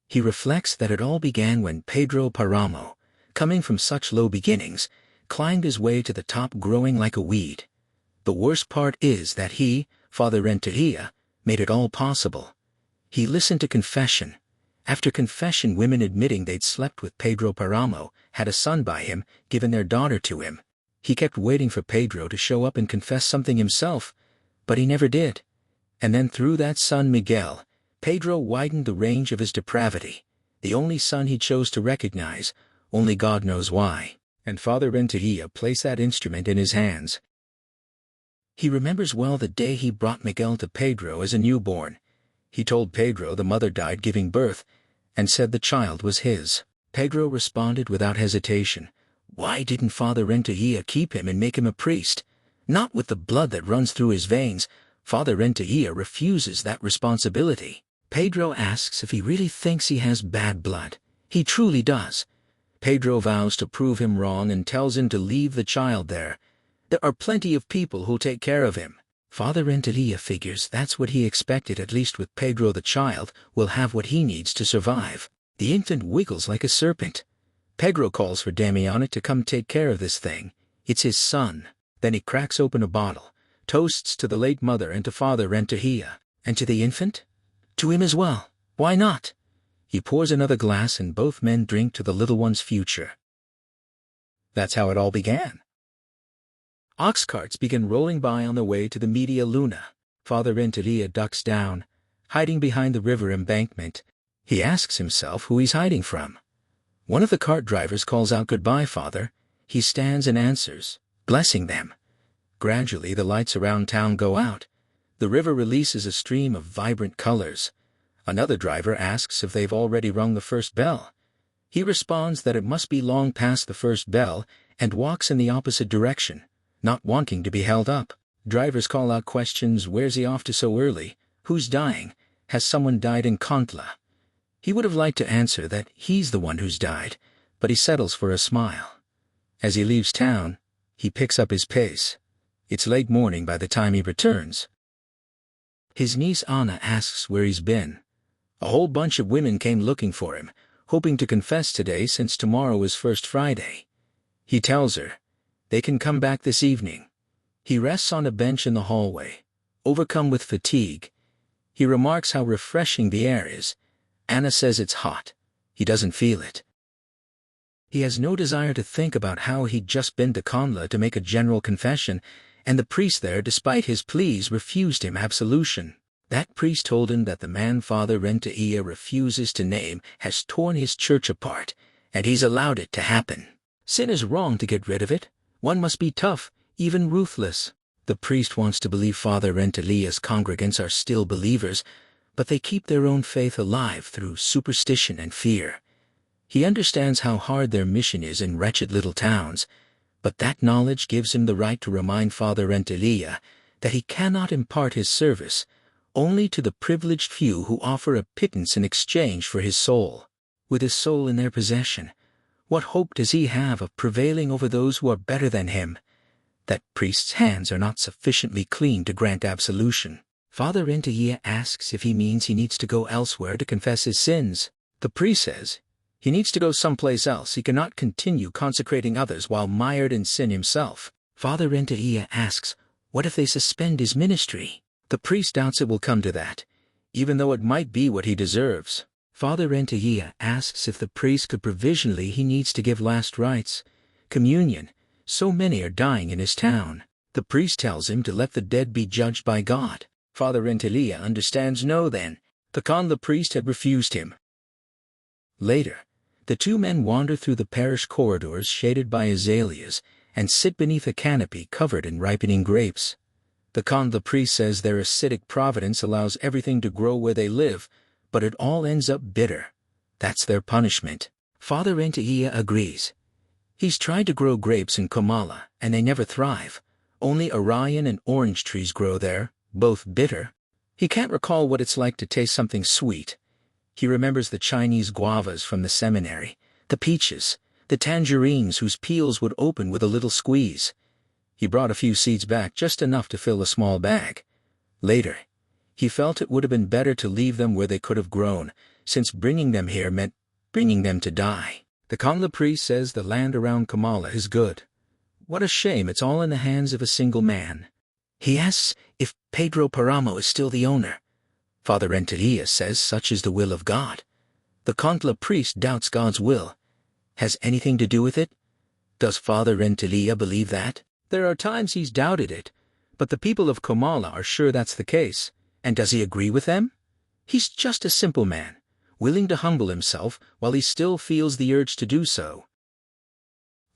He reflects that it all began when Pedro Páramo, coming from such low beginnings, climbed his way to the top growing like a weed. The worst part is that he, Father Renteria, made it all possible. He listened to confession. After confession, women admitting they'd slept with Pedro Páramo, had a son by him, given their daughter to him. He kept waiting for Pedro to show up and confess something himself, but he never did. And then through that son Miguel, Pedro widened the range of his depravity, the only son he chose to recognize, only God knows why, and Father Renteria placed that instrument in his hands. He remembers well the day he brought Miguel to Pedro as a newborn. He told Pedro the mother died giving birth, and said the child was his. Pedro responded without hesitation, "Why didn't Father Renteria keep him and make him a priest? Not with the blood that runs through his veins." Father Renteria refuses that responsibility. Pedro asks if he really thinks he has bad blood. He truly does. Pedro vows to prove him wrong and tells him to leave the child there. There are plenty of people who'll take care of him. Father Renteria figures that's what he expected, at least with Pedro the child will have what he needs to survive. The infant wiggles like a serpent. Pedro calls for Damiana to come take care of this thing. It's his son. Then he cracks open a bottle, toasts to the late mother and to Father Renteria. And to the infant? To him as well. Why not? He pours another glass and both men drink to the little one's future. That's how it all began. Ox carts begin rolling by on the way to the Media Luna. Father Renteria ducks down, hiding behind the river embankment. He asks himself who he's hiding from. One of the cart drivers calls out, "Goodbye, Father." He stands and answers, blessing them. Gradually the lights around town go out. The river releases a stream of vibrant colors. Another driver asks if they've already rung the first bell. He responds that it must be long past the first bell and walks in the opposite direction, not wanting to be held up. Drivers call out questions: where's he off to so early? Who's dying? Has someone died in Contla? He would have liked to answer that he's the one who's died, but he settles for a smile. As he leaves town, he picks up his pace. It's late morning by the time he returns. His niece Anna asks where he's been. A whole bunch of women came looking for him, hoping to confess today since tomorrow is First Friday. He tells her they can come back this evening. He rests on a bench in the hallway, overcome with fatigue. He remarks how refreshing the air is. Anna says it's hot. He doesn't feel it. He has no desire to think about how he'd just been to Conla to make a general confession, and the priest there, despite his pleas, refused him absolution. That priest told him that the man Father Renteria refuses to name has torn his church apart, and he's allowed it to happen. Sin is wrong to get rid of it. One must be tough, even ruthless. The priest wants to believe Father Renteria's congregants are still believers, but they keep their own faith alive through superstition and fear. He understands how hard their mission is in wretched little towns, but that knowledge gives him the right to remind Father Renteria that he cannot impart his service only to the privileged few who offer a pittance in exchange for his soul. With his soul in their possession, what hope does he have of prevailing over those who are better than him? That priest's hands are not sufficiently clean to grant absolution. Father Renteria asks if he means he needs to go elsewhere to confess his sins. The priest says he needs to go someplace else. He cannot continue consecrating others while mired in sin himself. Father Renteria asks, what if they suspend his ministry? The priest doubts it will come to that, even though it might be what he deserves. Father Renteria asks if the priest could provisionally he needs to give last rites, communion. So many are dying in his town. The priest tells him to let the dead be judged by God. Father Renteria understands no then. The priest had refused him. Later, the two men wander through the parish corridors shaded by azaleas and sit beneath a canopy covered in ripening grapes. The priest says their ascetic providence allows everything to grow where they live, but it all ends up bitter. That's their punishment. Father Renteria agrees. He's tried to grow grapes in Comala, and they never thrive. Only Orion and orange trees grow there, both bitter. He can't recall what it's like to taste something sweet. He remembers the Chinese guavas from the seminary, the peaches, the tangerines whose peels would open with a little squeeze. He brought a few seeds back, just enough to fill a small bag. Later, he felt it would have been better to leave them where they could have grown, since bringing them here meant bringing them to die. The priest says the land around Comala is good. What a shame it's all in the hands of a single man. He asks if Pedro Páramo is still the owner. Father Renteria says such is the will of God. The priest doubts God's will. Has anything to do with it? Does Father Renteria believe that? There are times he's doubted it, but the people of Comala are sure that's the case. And does he agree with them? He's just a simple man, willing to humble himself while he still feels the urge to do so.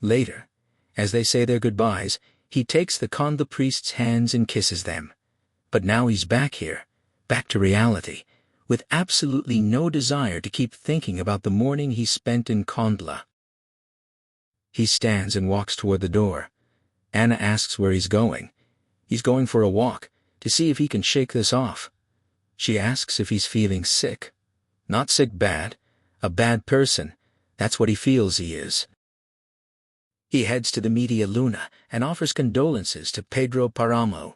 Later, as they say their goodbyes, he takes the priest's hands and kisses them. But now he's back here, back to reality, with absolutely no desire to keep thinking about the morning he spent in Kondla. He stands and walks toward the door. Anna asks where he's going. He's going for a walk, to see if he can shake this off. She asks if he's feeling sick. Not sick bad, a bad person. That's what he feels he is. He heads to the Media Luna and offers condolences to Pedro Páramo.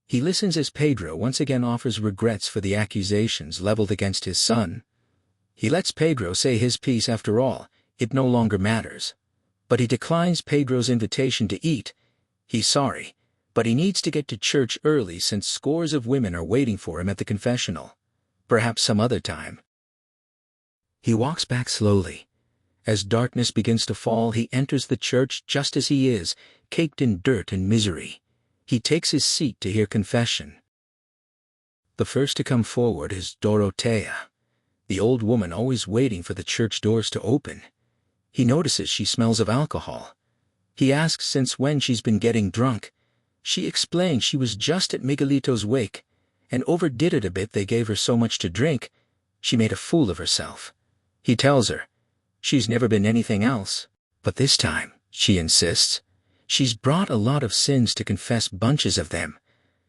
He listens as Pedro once again offers regrets for the accusations leveled against his son. He lets Pedro say his piece after all, it no longer matters. But he declines Pedro's invitation to eat. He's sorry, but he needs to get to church early since scores of women are waiting for him at the confessional. Perhaps some other time. He walks back slowly. As darkness begins to fall, he enters the church just as he is, caked in dirt and misery. He takes his seat to hear confession. The first to come forward is Dorotea, the old woman always waiting for the church doors to open. He notices she smells of alcohol. He asks since when she's been getting drunk. She explains she was just at Miguelito's wake, and overdid it a bit. They gave her so much to drink, she made a fool of herself. He tells her she's never been anything else, but this time, she insists, she's brought a lot of sins to confess, bunches of them.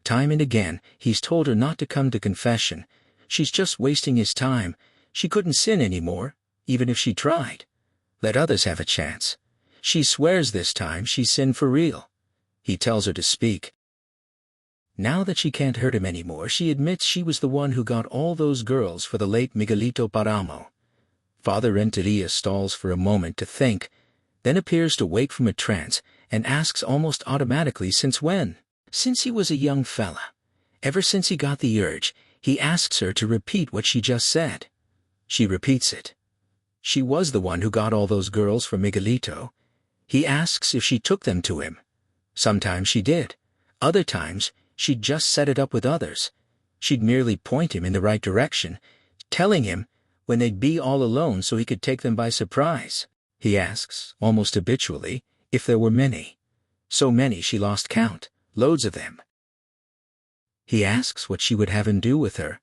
Time and again, he's told her not to come to confession. She's just wasting his time. She couldn't sin anymore, even if she tried. Let others have a chance. She swears this time she sinned for real. He tells her to speak. Now that she can't hurt him anymore, she admits she was the one who got all those girls for the late Miguelito Páramo. Father Renteria stalls for a moment to think, then appears to wake from a trance and asks almost automatically since when. Since he was a young fella. Ever since he got the urge, he asks her to repeat what she just said. She repeats it. She was the one who got all those girls for Miguelito. He asks if she took them to him. Sometimes she did. Other times, she'd just set it up with others. She'd merely point him in the right direction, telling him when they'd be all alone so he could take them by surprise. He asks, almost habitually, if there were many. So many she lost count, loads of them. He asks what she would have him do with her.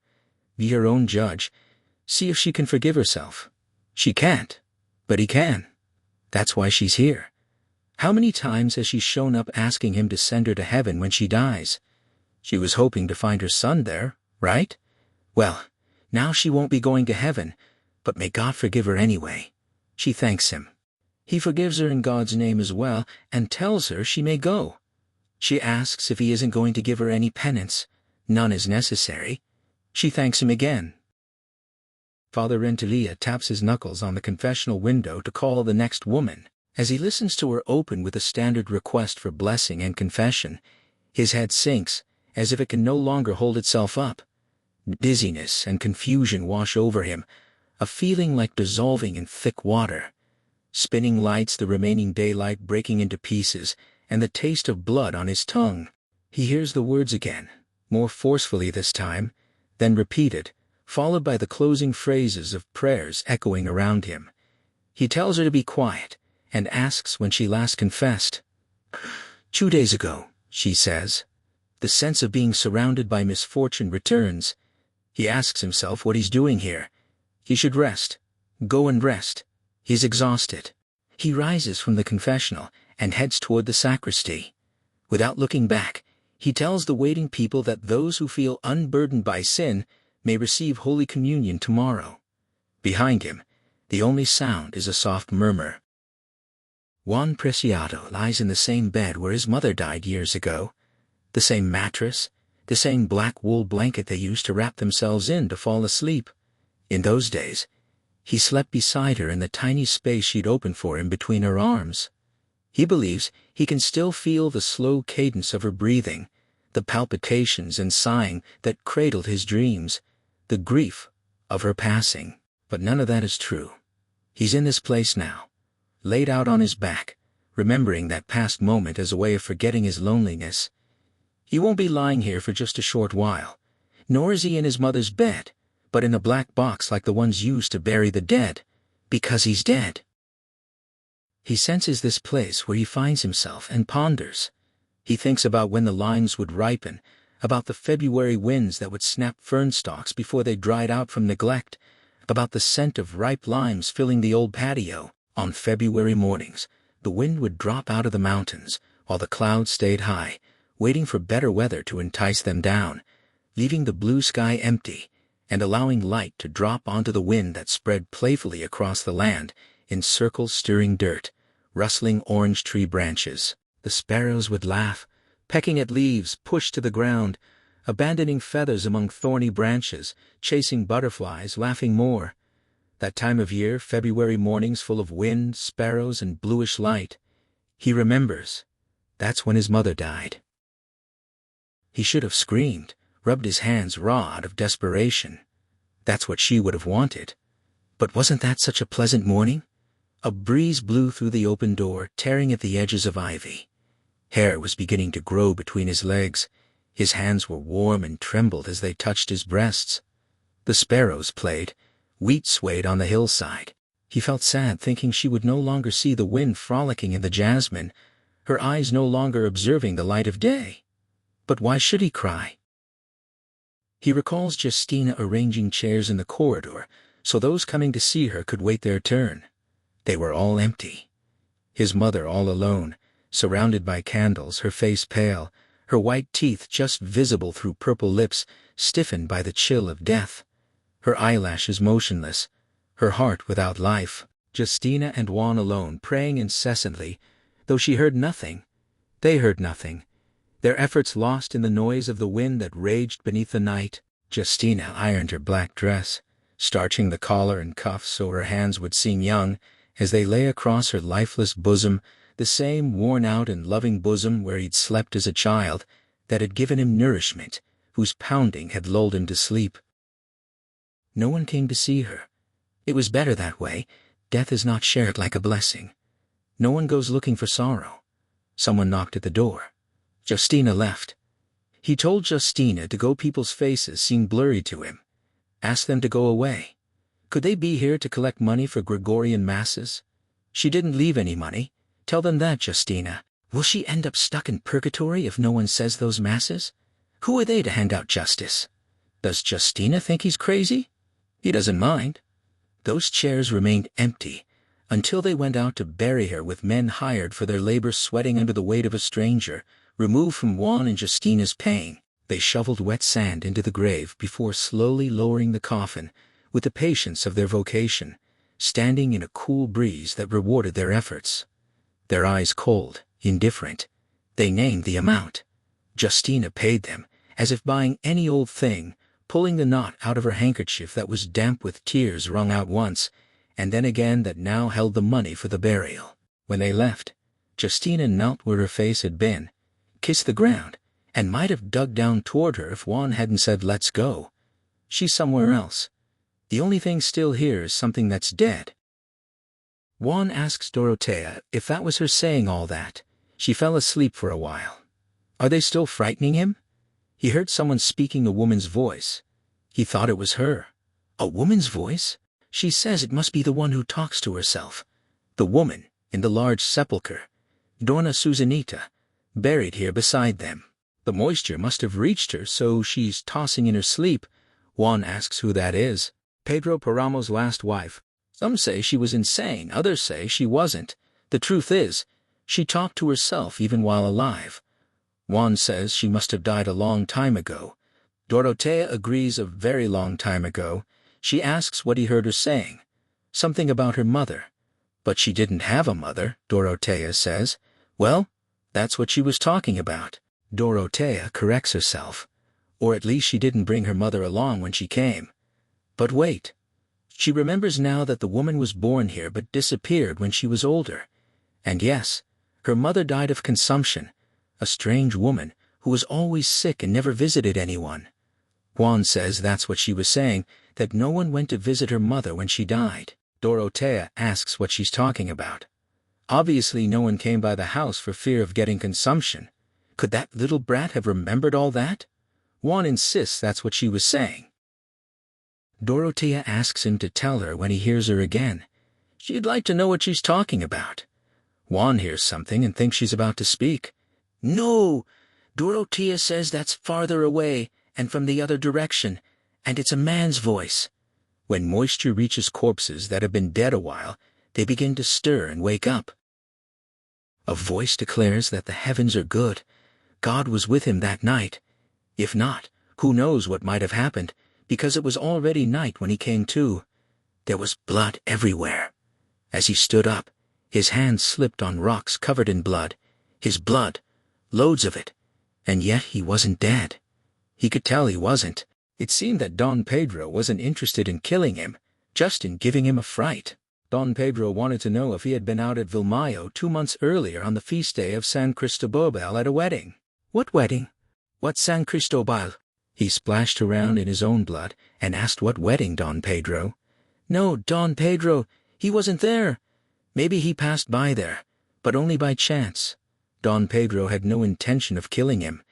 Be her own judge. See if she can forgive herself. She can't, but he can. That's why she's here. How many times has she shown up asking him to send her to heaven when she dies? She was hoping to find her son there, right? Well, now she won't be going to heaven, but may God forgive her anyway. She thanks him. He forgives her in God's name as well and tells her she may go. She asks if he isn't going to give her any penance. None is necessary. She thanks him again. Father Renteria taps his knuckles on the confessional window to call the next woman. As he listens to her open with a standard request for blessing and confession, his head sinks, as if it can no longer hold itself up. Dizziness and confusion wash over him, a feeling like dissolving in thick water. Spinning lights, the remaining daylight breaking into pieces, and the taste of blood on his tongue. He hears the words again, more forcefully this time, then repeated, followed by the closing phrases of prayers echoing around him. He tells her to be quiet, and asks when she last confessed. 2 days ago, she says. The sense of being surrounded by misfortune returns. He asks himself what he's doing here. He should rest. Go and rest. He's exhausted. He rises from the confessional and heads toward the sacristy. Without looking back, he tells the waiting people that those who feel unburdened by sin may receive Holy Communion tomorrow. Behind him, the only sound is a soft murmur. Juan Preciado lies in the same bed where his mother died years ago. The same mattress, the same black wool blanket they used to wrap themselves in to fall asleep. In those days, he slept beside her in the tiny space she'd opened for him between her arms. He believes he can still feel the slow cadence of her breathing, the palpitations and sighing that cradled his dreams, the grief of her passing. But none of that is true. He's in this place now, laid out on his back, remembering that past moment as a way of forgetting his loneliness. He won't be lying here for just a short while, nor is he in his mother's bed, but in a black box like the ones used to bury the dead, because he's dead. He senses this place where he finds himself and ponders. He thinks about when the limes would ripen, about the February winds that would snap fern stalks before they dried out from neglect, about the scent of ripe limes filling the old patio. On February mornings, the wind would drop out of the mountains, while the clouds stayed high, waiting for better weather to entice them down, leaving the blue sky empty, and allowing light to drop onto the wind that spread playfully across the land, in circles stirring dirt, rustling orange tree branches. The sparrows would laugh, pecking at leaves pushed to the ground, abandoning feathers among thorny branches, chasing butterflies, laughing more. That time of year, February mornings full of wind, sparrows, and bluish light. He remembers. That's when his mother died. He should have screamed, rubbed his hands raw out of desperation. That's what she would have wanted. But wasn't that such a pleasant morning? A breeze blew through the open door, tearing at the edges of ivy. Hair was beginning to grow between his legs. His hands were warm and trembled as they touched his breasts. The sparrows played. Wheat swayed on the hillside. He felt sad thinking she would no longer see the wind frolicking in the jasmine, her eyes no longer observing the light of day. But why should he cry? He recalls Justina arranging chairs in the corridor so those coming to see her could wait their turn. They were all empty. His mother all alone, surrounded by candles, her face pale, her white teeth just visible through purple lips stiffened by the chill of death. Her eyelashes motionless, her heart without life. Justina and Juan alone, praying incessantly, though she heard nothing. They heard nothing, their efforts lost in the noise of the wind that raged beneath the night. Justina ironed her black dress, starching the collar and cuffs so her hands would seem young as they lay across her lifeless bosom, the same worn-out and loving bosom where he'd slept as a child, that had given him nourishment, whose pounding had lulled him to sleep. No one came to see her. It was better that way. Death is not shared like a blessing. No one goes looking for sorrow. Someone knocked at the door. Justina left. He told Justina to go. People's faces seemed blurry to him. Ask them to go away. Could they be here to collect money for Gregorian masses? She didn't leave any money. Tell them that, Justina. Will she end up stuck in purgatory if no one says those masses? Who are they to hand out justice? Does Justina think he's crazy? He doesn't mind. Those chairs remained empty until they went out to bury her with men hired for their labor, sweating under the weight of a stranger, removed from Juan and Justina's paying. They shoveled wet sand into the grave before slowly lowering the coffin, with the patience of their vocation, standing in a cool breeze that rewarded their efforts. Their eyes cold, indifferent. They named the amount. Justina paid them, as if buying any old thing, pulling the knot out of her handkerchief that was damp with tears wrung out once, and then again that now held the money for the burial. When they left, Justina knelt where her face had been, kissed the ground, and might have dug down toward her if Juan hadn't said, "Let's go. She's somewhere else. The only thing still here is something that's dead." Juan asks Dorotea if that was her saying all that. She fell asleep for a while. Are they still frightening him? He heard someone speaking a woman's voice. He thought it was her. A woman's voice? She says it must be the one who talks to herself. The woman, in the large sepulchre. Donna Susanita, buried here beside them. The moisture must have reached her, so she's tossing in her sleep. Juan asks who that is. Pedro Páramo's last wife. Some say she was insane, others say she wasn't. The truth is, she talked to herself even while alive. Juan says she must have died a long time ago. Dorotea agrees a very long time ago. She asks what he heard her saying. Something about her mother. But she didn't have a mother, Dorotea says. Well, that's what she was talking about. Dorotea corrects herself. Or at least she didn't bring her mother along when she came. But wait. She remembers now that the woman was born here but disappeared when she was older. And yes, her mother died of consumption. A strange woman who was always sick and never visited anyone. Juan says that's what she was saying, that no one went to visit her mother when she died. Dorotea asks what she's talking about. Obviously no one came by the house for fear of getting consumption. Could that little brat have remembered all that? Juan insists that's what she was saying. Dorotea asks him to tell her when he hears her again. She'd like to know what she's talking about. Juan hears something and thinks she's about to speak. No! Dorotea says that's farther away and from the other direction, and it's a man's voice. When moisture reaches corpses that have been dead a while, they begin to stir and wake up. A voice declares that the heavens are good. God was with him that night. If not, who knows what might have happened, because it was already night when he came to. There was blood everywhere. As he stood up, his hands slipped on rocks covered in blood. His blood, loads of it, and yet he wasn't dead. He could tell he wasn't. It seemed that Don Pedro wasn't interested in killing him, just in giving him a fright. Don Pedro wanted to know if he had been out at Vilmayo 2 months earlier on the feast day of San Cristobal at a wedding. What wedding? What San Cristobal? He splashed around in his own blood and asked what wedding, Don Pedro. No, Don Pedro, he wasn't there. Maybe he passed by there, but only by chance. Don Pedro had no intention of killing him.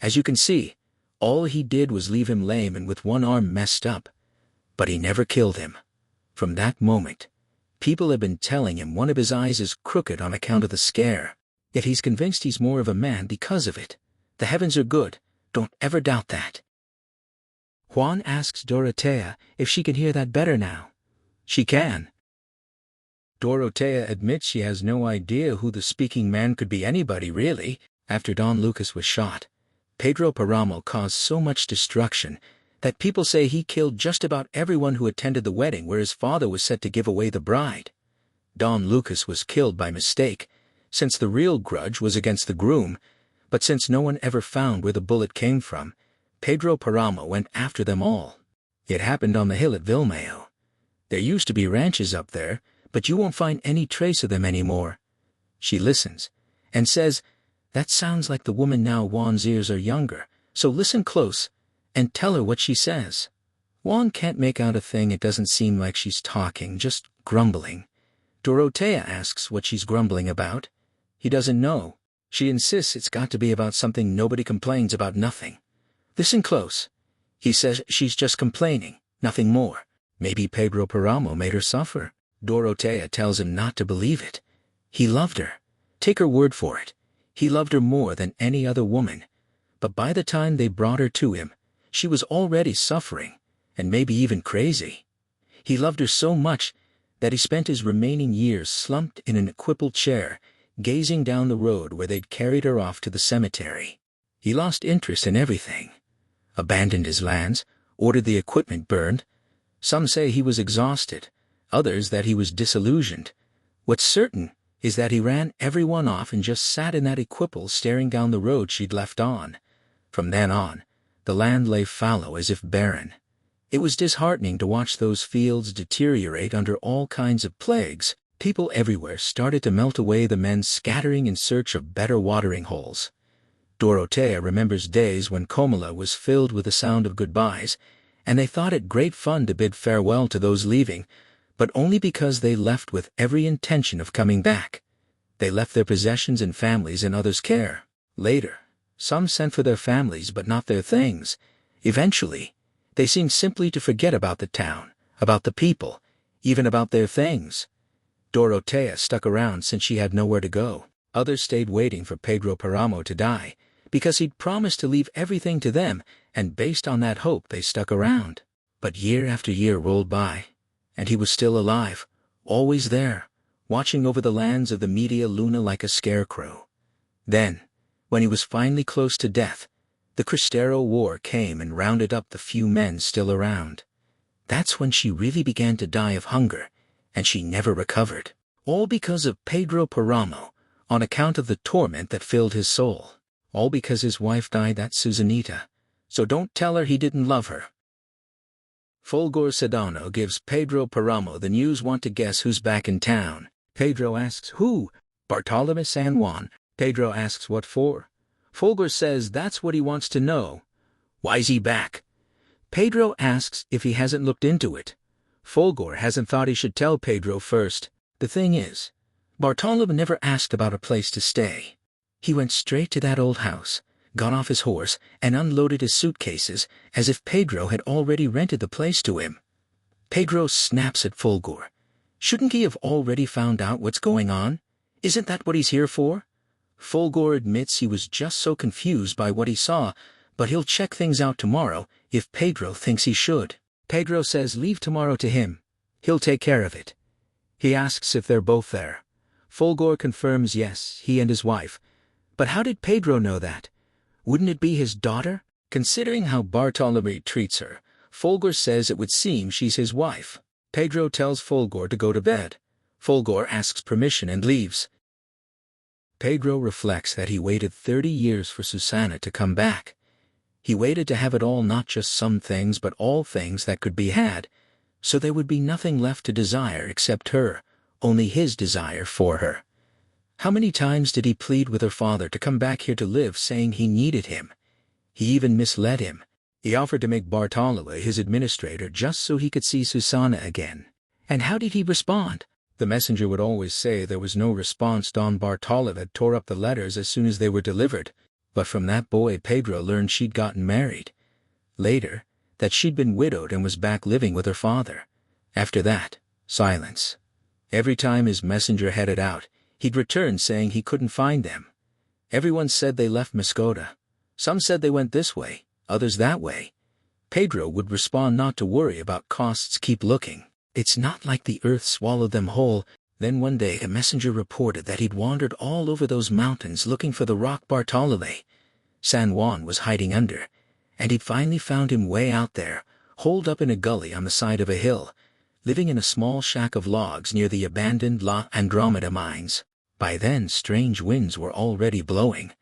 As you can see, all he did was leave him lame and with one arm messed up. But he never killed him. From that moment, people have been telling him one of his eyes is crooked on account of the scare. Yet he's convinced he's more of a man because of it. The heavens are good. Don't ever doubt that. Juan asks Dorotea if she can hear that better now. She can. Dorotea admits she has no idea who the speaking man could be. Anybody, really. After Don Lucas was shot, Pedro Páramo caused so much destruction that people say he killed just about everyone who attended the wedding where his father was set to give away the bride. Don Lucas was killed by mistake, since the real grudge was against the groom, but since no one ever found where the bullet came from, Pedro Páramo went after them all. It happened on the hill at Vilmayo. There used to be ranches up there, but you won't find any trace of them anymore. She listens, and says, that sounds like the woman now. Juan's ears are younger, so listen close, and tell her what she says. Juan can't make out a thing. It doesn't seem like she's talking, just grumbling. Dorotea asks what she's grumbling about. He doesn't know. She insists it's got to be about something. Nobody complains about nothing. Listen close. He says she's just complaining, nothing more. Maybe Pedro Páramo made her suffer. Dorotea tells him not to believe it. He loved her. Take her word for it. He loved her more than any other woman. But by the time they brought her to him, she was already suffering, and maybe even crazy. He loved her so much that he spent his remaining years slumped in an equipal chair, gazing down the road where they'd carried her off to the cemetery. He lost interest in everything. abandoned his lands, ordered the equipment burned. Some say he was exhausted, others that he was disillusioned. What's certain is that he ran everyone off and just sat in that equipole staring down the road she'd left on. From then on, the land lay fallow as if barren. It was disheartening to watch those fields deteriorate under all kinds of plagues. People everywhere started to melt away, the men scattering in search of better watering holes. Dorotea remembers days when Comala was filled with the sound of goodbyes, and they thought it great fun to bid farewell to those leaving, but only because they left with every intention of coming back. They left their possessions and families in others' care. Later, some sent for their families but not their things. Eventually, they seemed simply to forget about the town, about the people, even about their things. Dorotea stuck around since she had nowhere to go. Others stayed waiting for Pedro Páramo to die, because he'd promised to leave everything to them, and based on that hope they stuck around. But year after year rolled by, and he was still alive, always there, watching over the lands of the Media Luna like a scarecrow. Then, when he was finally close to death, the Cristero War came and rounded up the few men still around. That's when she really began to die of hunger, and she never recovered. All because of Pedro Páramo, on account of the torment that filled his soul. All because his wife died, that Susanita. So don't tell her he didn't love her. Fulgor Sedano gives Pedro Páramo the news. Want to guess who's back in town? Pedro asks who? Bartolomé San Juan. Pedro asks what for? Fulgor says that's what he wants to know. Why's he back? Pedro asks if he hasn't looked into it. Fulgor hasn't thought he should tell Pedro first. The thing is, Bartolomé never asked about a place to stay. He went straight to that old house, got off his horse, and unloaded his suitcases, as if Pedro had already rented the place to him. Pedro snaps at Fulgor. Shouldn't he have already found out what's going on? Isn't that what he's here for? Fulgor admits he was just so confused by what he saw, but he'll check things out tomorrow if Pedro thinks he should. Pedro says leave tomorrow to him. He'll take care of it. He asks if they're both there. Fulgor confirms yes, he and his wife. But how did Pedro know that? Wouldn't it be his daughter? Considering how Bartolomé treats her, Fulgor says it would seem she's his wife. Pedro tells Fulgor to go to bed. Fulgor asks permission and leaves. Pedro reflects that he waited 30 years for Susana to come back. He waited to have it all, not just some things but all things that could be had, so there would be nothing left to desire except her, only his desire for her. How many times did he plead with her father to come back here to live, saying he needed him? He even misled him. He offered to make Bartolomé his administrator just so he could see Susana again. And how did he respond? The messenger would always say there was no response. Don Bartolomé tore up the letters as soon as they were delivered. But from that boy Pedro learned she'd gotten married. Later, that she'd been widowed and was back living with her father. After that, silence. Every time his messenger headed out, he'd return saying he couldn't find them. Everyone said they left Mascota. Some said they went this way, others that way. Pedro would respond not to worry about costs, keep looking. It's not like the earth swallowed them whole. Then one day a messenger reported that he'd wandered all over those mountains looking for the rock Bartolomé San Juan was hiding under, and he'd finally found him way out there, holed up in a gully on the side of a hill, living in a small shack of logs near the abandoned La Andromeda mines. By then strange winds were already blowing.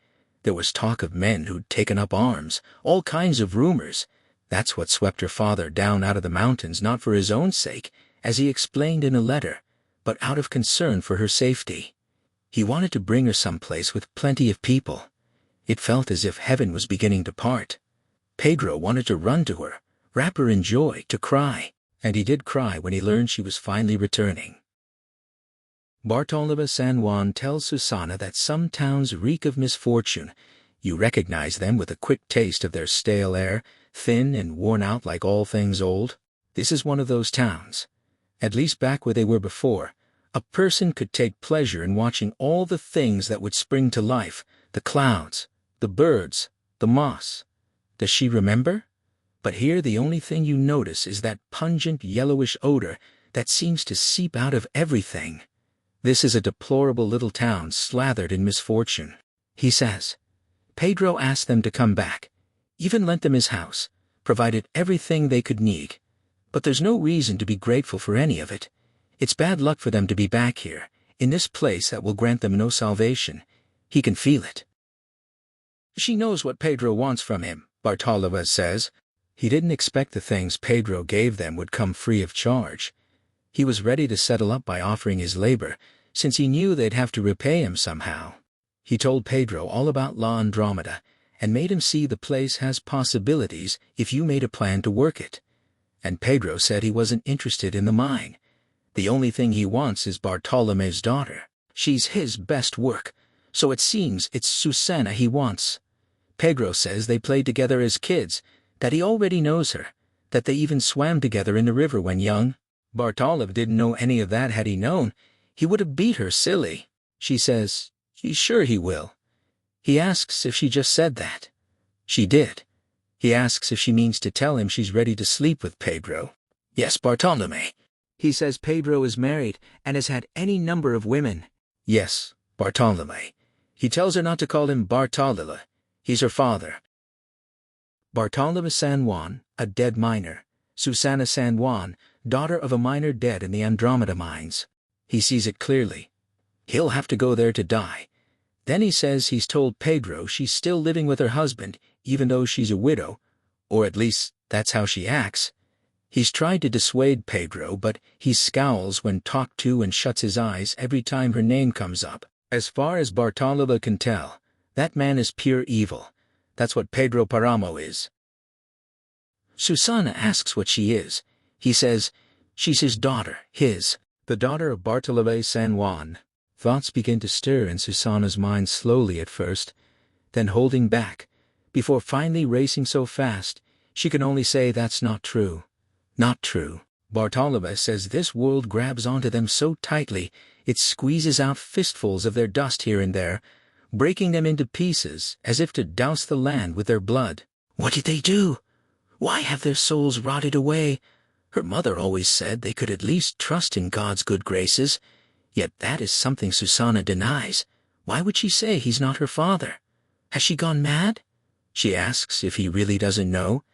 There was talk of men who'd taken up arms, all kinds of rumors. That's what swept her father down out of the mountains, not for his own sake, as he explained in a letter, but out of concern for her safety. He wanted to bring her someplace with plenty of people. It felt as if heaven was beginning to part. Pedro wanted to run to her, wrap her in joy, to cry. And he did cry when he learned she was finally returning. Bartolomé San Juan tells Susana that some towns reek of misfortune. You recognize them with a quick taste of their stale air, thin and worn out like all things old. This is one of those towns. At least back where they were before, a person could take pleasure in watching all the things that would spring to life, the clouds, the birds, the moss. Does she remember? But here the only thing you notice is that pungent yellowish odor that seems to seep out of everything. This is a deplorable little town slathered in misfortune. He says. Pedro asked them to come back. even lent them his house, provided everything they could need. But there's no reason to be grateful for any of it. It's bad luck for them to be back here, in this place that will grant them no salvation. He can feel it. She knows what Pedro wants from him, Bartolomé says. He didn't expect the things Pedro gave them would come free of charge. He was ready to settle up by offering his labor, since he knew they'd have to repay him somehow. He told Pedro all about La Andromeda, and made him see the place has possibilities if you made a plan to work it. And Pedro said he wasn't interested in the mine. The only thing he wants is Bartolomé's daughter. She's his best work, so it seems it's Susana he wants. Pedro says they played together as kids, that he already knows her, that they even swam together in the river when young. Bartolomé didn't know any of that. Had he known, he would have beat her silly. She says she's sure he will. He asks if she just said that. She did. He asks if she means to tell him she's ready to sleep with Pedro. Yes, Bartolomé. He says Pedro is married and has had any number of women. Yes, Bartolomé. He tells her not to call him Bartolomé. He's her father. Bartolomé San Juan, a dead miner. Susana San Juan, daughter of a miner dead in the Andromeda mines. He sees it clearly. He'll have to go there to die. Then he says he's told Pedro she's still living with her husband, even though she's a widow, or at least that's how she acts. He's tried to dissuade Pedro, but he scowls when talked to and shuts his eyes every time her name comes up. As far as Bartolomé can tell, that man is pure evil. That's what Pedro Páramo is. Susana asks what she is. He says she's his daughter, the daughter of Bartolomé San Juan. Thoughts begin to stir in Susana's mind, slowly at first, then holding back, before finally racing so fast, she can only say that's not true. Not true. Bartolomé says this world grabs onto them so tightly, it squeezes out fistfuls of their dust here and there, breaking them into pieces as if to douse the land with their blood. What did they do? Why have their souls rotted away? Her mother always said they could at least trust in God's good graces. Yet that is something Susana denies. Why would she say he's not her father? Has she gone mad? She asks if he really doesn't know.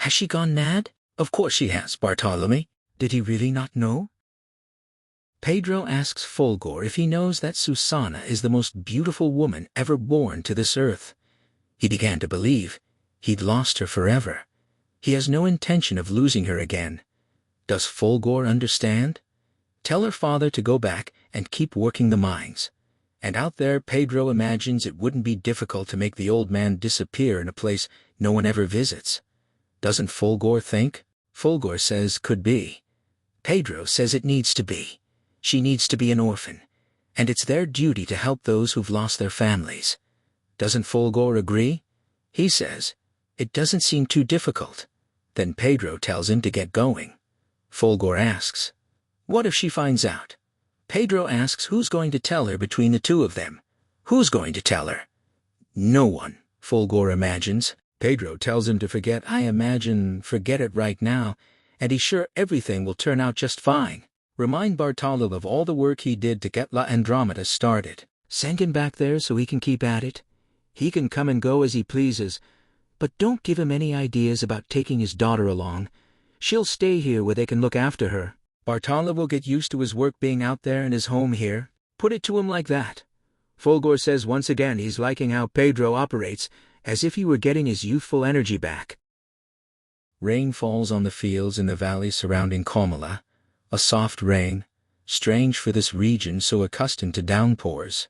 Has she gone mad? Of course she has, Bartolomé. Did he really not know? Pedro asks Fulgor if he knows that Susana is the most beautiful woman ever born to this earth. He began to believe he'd lost her forever. He has no intention of losing her again. Does Fulgor understand? Tell her father to go back and keep working the mines. And out there Pedro imagines it wouldn't be difficult to make the old man disappear in a place no one ever visits. Doesn't Fulgor think? Fulgor says could be. Pedro says it needs to be. She needs to be an orphan, and it's their duty to help those who've lost their families. Doesn't Fulgor agree? He says it doesn't seem too difficult. Then Pedro tells him to get going. Fulgor asks, what if she finds out? Pedro asks who's going to tell her between the two of them. Who's going to tell her? No one, Fulgor imagines. Pedro tells him to forget it right now, and he's sure everything will turn out just fine. Remind Bartolomé of all the work he did to get La Andromeda started. Send him back there so he can keep at it. He can come and go as he pleases, but don't give him any ideas about taking his daughter along. She'll stay here where they can look after her. Bartolomé will get used to his work being out there and his home here. Put it to him like that. Fulgor says once again he's liking how Pedro operates, as if he were getting his youthful energy back. Rain falls on the fields in the valley surrounding Comala, a soft rain, strange for this region so accustomed to downpours.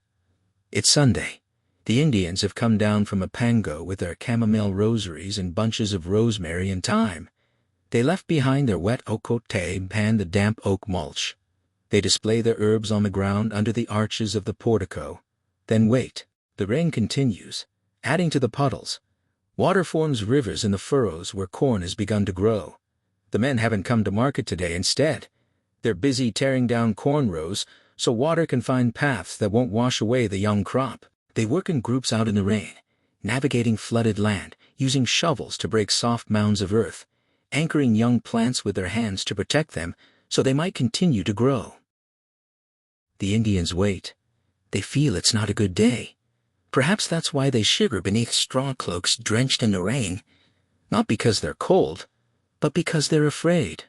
It's Sunday. The Indians have come down from Apango with their chamomile rosaries and bunches of rosemary and thyme. They left behind their wet ocote and the damp oak mulch. They display their herbs on the ground under the arches of the portico. Then wait. The rain continues, adding to the puddles. Water forms rivers in the furrows where corn has begun to grow. The men haven't come to market today. Instead, they're busy tearing down corn rows so water can find paths that won't wash away the young crop. They work in groups out in the rain, navigating flooded land, using shovels to break soft mounds of earth, anchoring young plants with their hands to protect them so they might continue to grow. The Indians wait. They feel it's not a good day. Perhaps that's why they shiver beneath straw cloaks drenched in the rain, Not because they're cold, but because they're afraid.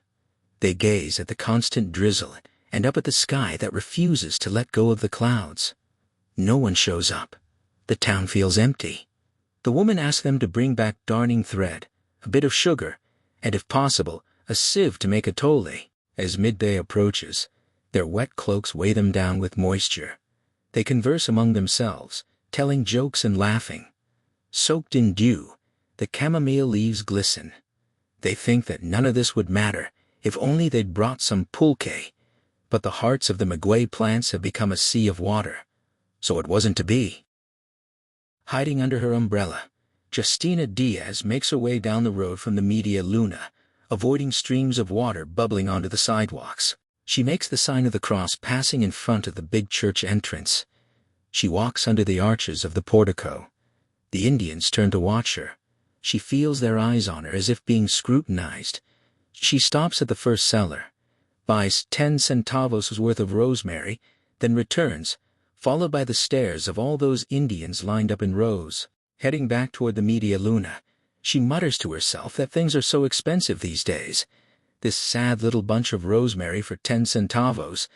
They gaze at the constant drizzle and up at the sky that refuses to let go of the clouds. No one shows up. The town feels empty. The woman asks them to bring back darning thread, a bit of sugar, and if possible, a sieve to make a tole. As midday approaches, their wet cloaks weigh them down with moisture. They converse among themselves, telling jokes and laughing. Soaked in dew, the chamomile leaves glisten. They think that none of this would matter if only they'd brought some pulque, but the hearts of the maguey plants have become a sea of water, so it wasn't to be. Hiding under her umbrella, Justina Diaz makes her way down the road from the Media Luna, avoiding streams of water bubbling onto the sidewalks. She makes the sign of the cross passing in front of the big church entrance. She walks under the arches of the portico. The Indians turn to watch her. She feels their eyes on her as if being scrutinized. She stops at the first cellar, buys 10 centavos worth of rosemary, then returns, followed by the stares of all those Indians lined up in rows. Heading back toward the Media Luna, she mutters to herself that things are so expensive these days. This sad little bunch of rosemary for 10 centavos,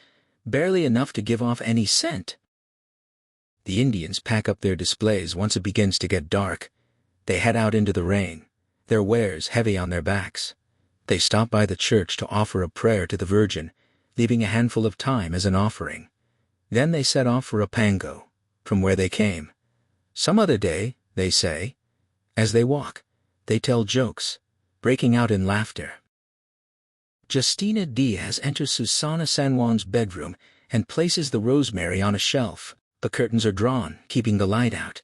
barely enough to give off any scent. The Indians pack up their displays once it begins to get dark. They head out into the rain, their wares heavy on their backs. They stop by the church to offer a prayer to the Virgin, leaving a handful of thyme as an offering. Then they set off for Apango, from where they came. Some other day, they say. As they walk, they tell jokes, breaking out in laughter. Justina Diaz enters Susana San Juan's bedroom and places the rosemary on a shelf. The curtains are drawn, keeping the light out.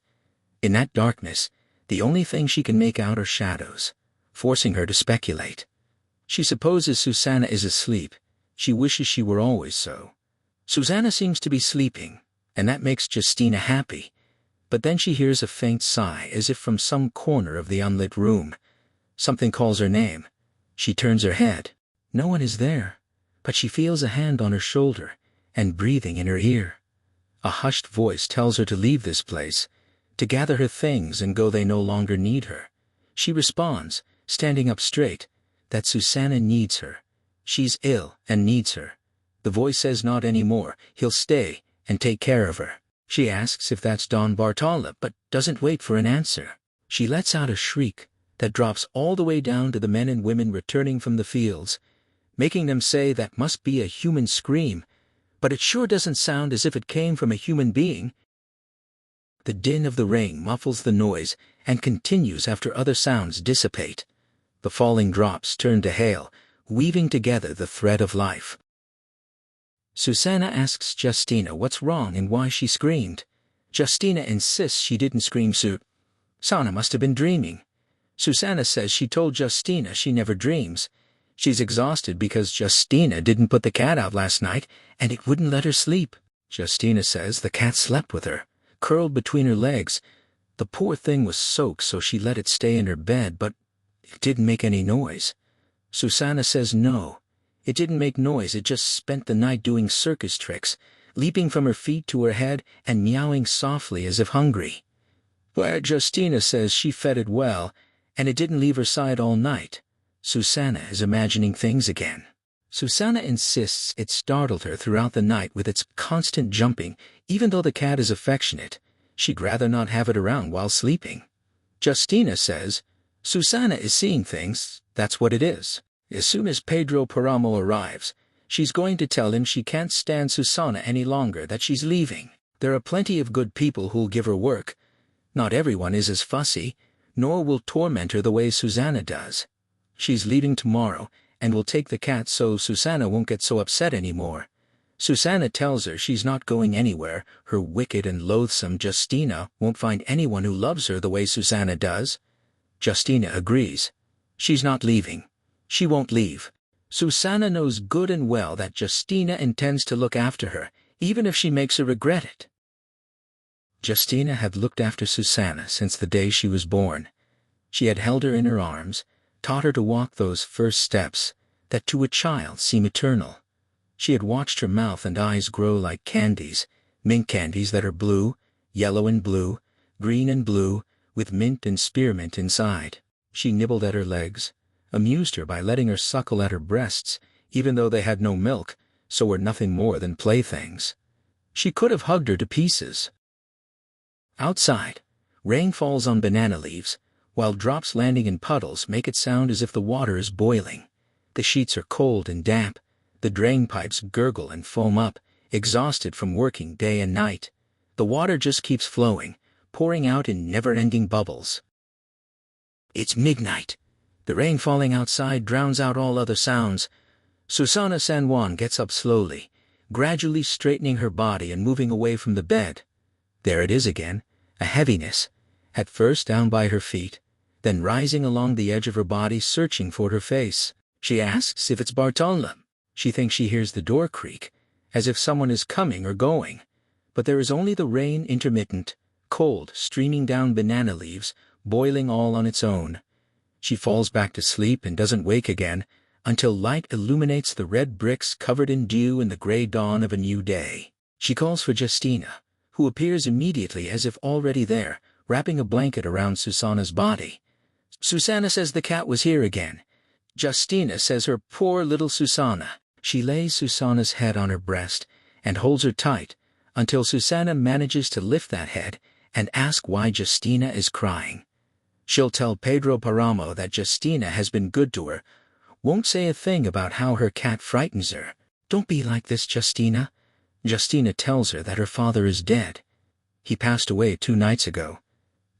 In that darkness, the only thing she can make out are shadows, forcing her to speculate. She supposes Susana is asleep. She wishes she were always so. Susana seems to be sleeping, and that makes Justina happy. But then she hears a faint sigh as if from some corner of the unlit room. Something calls her name. She turns her head. No one is there, but she feels a hand on her shoulder and breathing in her ear. A hushed voice tells her to leave this place, to gather her things and go they no longer need her. She responds, standing up straight, that Susana needs her. She's ill and needs her. The voice says not anymore, he'll stay and take care of her. She asks if that's Don Bartola, but doesn't wait for an answer. She lets out a shriek that drops all the way down to the men and women returning from the fields, making them say that must be a human scream, but it sure doesn't sound as if it came from a human being. The din of the rain muffles the noise and continues after other sounds dissipate. The falling drops turn to hail, weaving together the thread of life. Susana asks Justina what's wrong and why she screamed. Justina insists she didn't scream. Susana must have been dreaming. Susana says she told Justina she never dreams. She's exhausted because Justina didn't put the cat out last night and it wouldn't let her sleep. Justina says the cat slept with her, curled between her legs. The poor thing was soaked, so she let it stay in her bed, but it didn't make any noise. Susana says no. It didn't make noise, it just spent the night doing circus tricks, leaping from her feet to her head and meowing softly as if hungry. But Justina says she fed it well, and it didn't leave her side all night. Susana is imagining things again. Susana insists it startled her throughout the night with its constant jumping. Even though the cat is affectionate, she'd rather not have it around while sleeping. Justina says, Susana is seeing things, that's what it is. As soon as Pedro Páramo arrives, she's going to tell him she can't stand Susana any longer, that she's leaving. There are plenty of good people who'll give her work. Not everyone is as fussy, nor will torment her the way Susana does. She's leaving tomorrow, and will take the cat so Susana won't get so upset anymore. Susana tells her she's not going anywhere. Her wicked and loathsome Justina won't find anyone who loves her the way Susana does. Justina agrees. She's not leaving. She won't leave. Susana knows good and well that Justina intends to look after her, even if she makes her regret it. Justina had looked after Susana since the day she was born. She had held her in her arms, taught her to walk those first steps that to a child seem eternal. She had watched her mouth and eyes grow like candies, mint candies that are blue, yellow and blue, green and blue, with mint and spearmint inside. She nibbled at her legs, amused her by letting her suckle at her breasts, even though they had no milk, so were nothing more than playthings. She could have hugged her to pieces. Outside, rain falls on banana leaves, while drops landing in puddles make it sound as if the water is boiling. The sheets are cold and damp, the drain pipes gurgle and foam up, exhausted from working day and night. The water just keeps flowing, pouring out in never-ending bubbles. It's midnight. The rain falling outside drowns out all other sounds. Susana San Juan gets up slowly, gradually straightening her body and moving away from the bed. There it is again, a heaviness, at first down by her feet, then rising along the edge of her body, searching for her face. She asks if it's Bartolomé. She thinks she hears the door creak, as if someone is coming or going. But there is only the rain, intermittent, cold, streaming down banana leaves, boiling all on its own. She falls back to sleep and doesn't wake again until light illuminates the red bricks covered in dew in the gray dawn of a new day. She calls for Justina, who appears immediately as if already there, wrapping a blanket around Susana's body. Susana says the cat was here again. Justina says her poor little Susana. She lays Susana's head on her breast and holds her tight until Susana manages to lift that head and ask why Justina is crying. She'll tell Pedro Páramo that Justina has been good to her, won't say a thing about how her cat frightens her. Don't be like this, Justina. Justina tells her that her father is dead. He passed away 2 nights ago.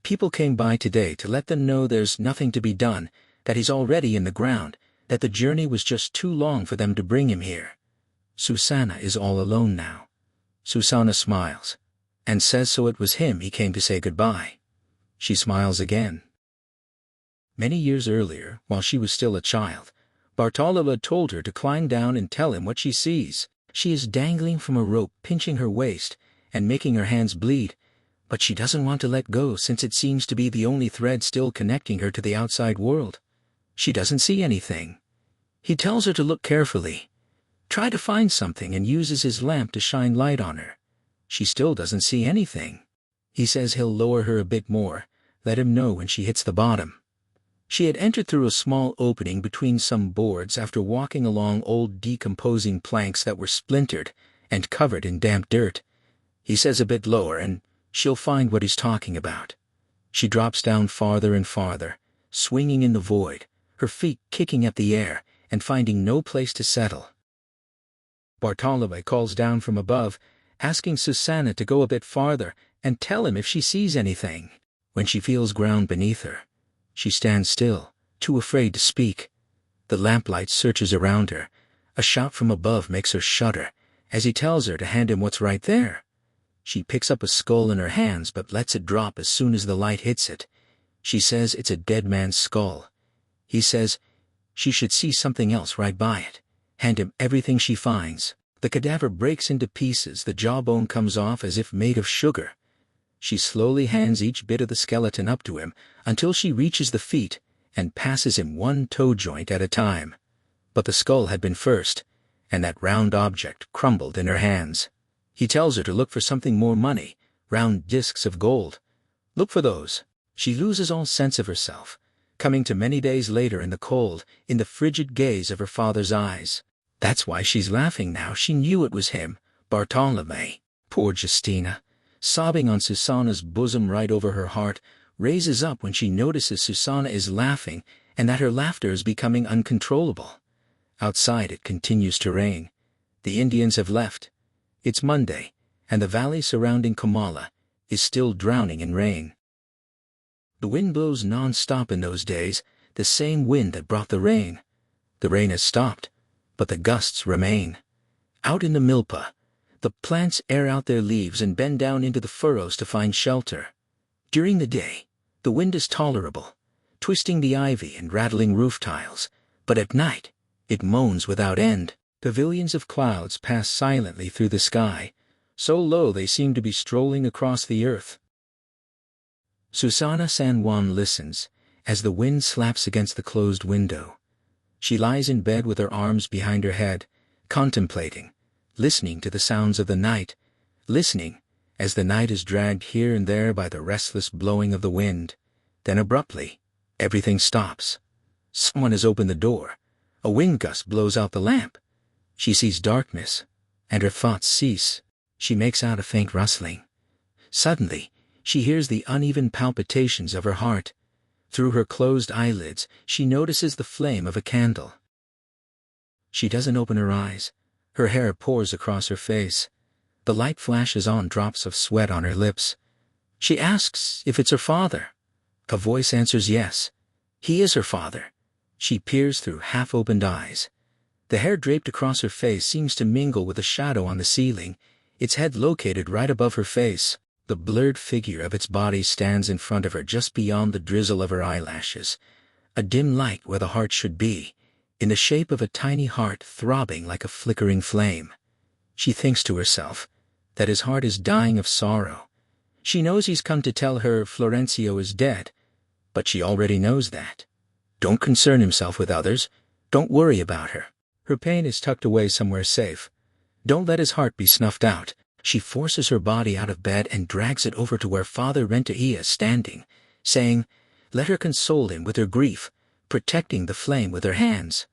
People came by today to let them know there's nothing to be done, that he's already in the ground, that the journey was just too long for them to bring him here. Susana is all alone now. Susana smiles, and says so it was him he came to say goodbye. She smiles again. Many years earlier, while she was still a child, Bartolomé told her to climb down and tell him what she sees. She is dangling from a rope, pinching her waist and making her hands bleed, but she doesn't want to let go since it seems to be the only thread still connecting her to the outside world. She doesn't see anything. He tells her to look carefully, try to find something, and uses his lamp to shine light on her. She still doesn't see anything. He says he'll lower her a bit more, let him know when she hits the bottom. She had entered through a small opening between some boards after walking along old decomposing planks that were splintered and covered in damp dirt. He says a bit lower and she'll find what he's talking about. She drops down farther and farther, swinging in the void, her feet kicking at the air and finding no place to settle. Bartolomé calls down from above, asking Susana to go a bit farther and tell him if she sees anything. When she feels ground beneath her, she stands still, too afraid to speak. The lamplight searches around her. A shout from above makes her shudder, as he tells her to hand him what's right there. She picks up a skull in her hands but lets it drop as soon as the light hits it. She says it's a dead man's skull. He says she should see something else right by it. Hand him everything she finds. The cadaver breaks into pieces, the jawbone comes off as if made of sugar. She slowly hands each bit of the skeleton up to him until she reaches the feet and passes him one toe joint at a time. But the skull had been first, and that round object crumbled in her hands. He tells her to look for something more money, round discs of gold. Look for those. She loses all sense of herself, coming to many days later in the cold, in the frigid gaze of her father's eyes. That's why she's laughing now. She knew it was him, Bartolomé. Poor Justina, sobbing on Susana's bosom right over her heart, raises up when she notices Susana is laughing and that her laughter is becoming uncontrollable. Outside it continues to rain. The Indians have left. It's Monday, and the valley surrounding Comala is still drowning in rain. The wind blows non-stop in those days, the same wind that brought the rain. The rain has stopped, but the gusts remain. Out in the milpa, the plants air out their leaves and bend down into the furrows to find shelter. During the day, the wind is tolerable, twisting the ivy and rattling roof tiles, but at night, it moans without end. Pavilions of clouds pass silently through the sky, so low they seem to be strolling across the earth. Susana San Juan listens as the wind slaps against the closed window. She lies in bed with her arms behind her head, contemplating, listening to the sounds of the night, listening as the night is dragged here and there by the restless blowing of the wind. Then abruptly, Everything stops. Someone has opened the door. A wind gust blows out the lamp. She sees darkness, and her thoughts cease. She makes out a faint rustling. Suddenly, she hears the uneven palpitations of her heart. Through her closed eyelids, she notices the flame of a candle. She doesn't open her eyes. Her hair pours across her face. The light flashes on drops of sweat on her lips. She asks if it's her father. A voice answers yes. He is her father. She peers through half-opened eyes. The hair draped across her face seems to mingle with a shadow on the ceiling, its head located right above her face. The blurred figure of its body stands in front of her just beyond the drizzle of her eyelashes. A dim light where the heart should be, in the shape of a tiny heart throbbing like a flickering flame. She thinks to herself that his heart is dying of sorrow. She knows he's come to tell her Florencio is dead, but she already knows that. Don't concern himself with others. Don't worry about her. Her pain is tucked away somewhere safe. Don't let his heart be snuffed out. She forces her body out of bed and drags it over to where Father Renteria is standing, saying, let her console him with her grief, protecting the flame with her hands.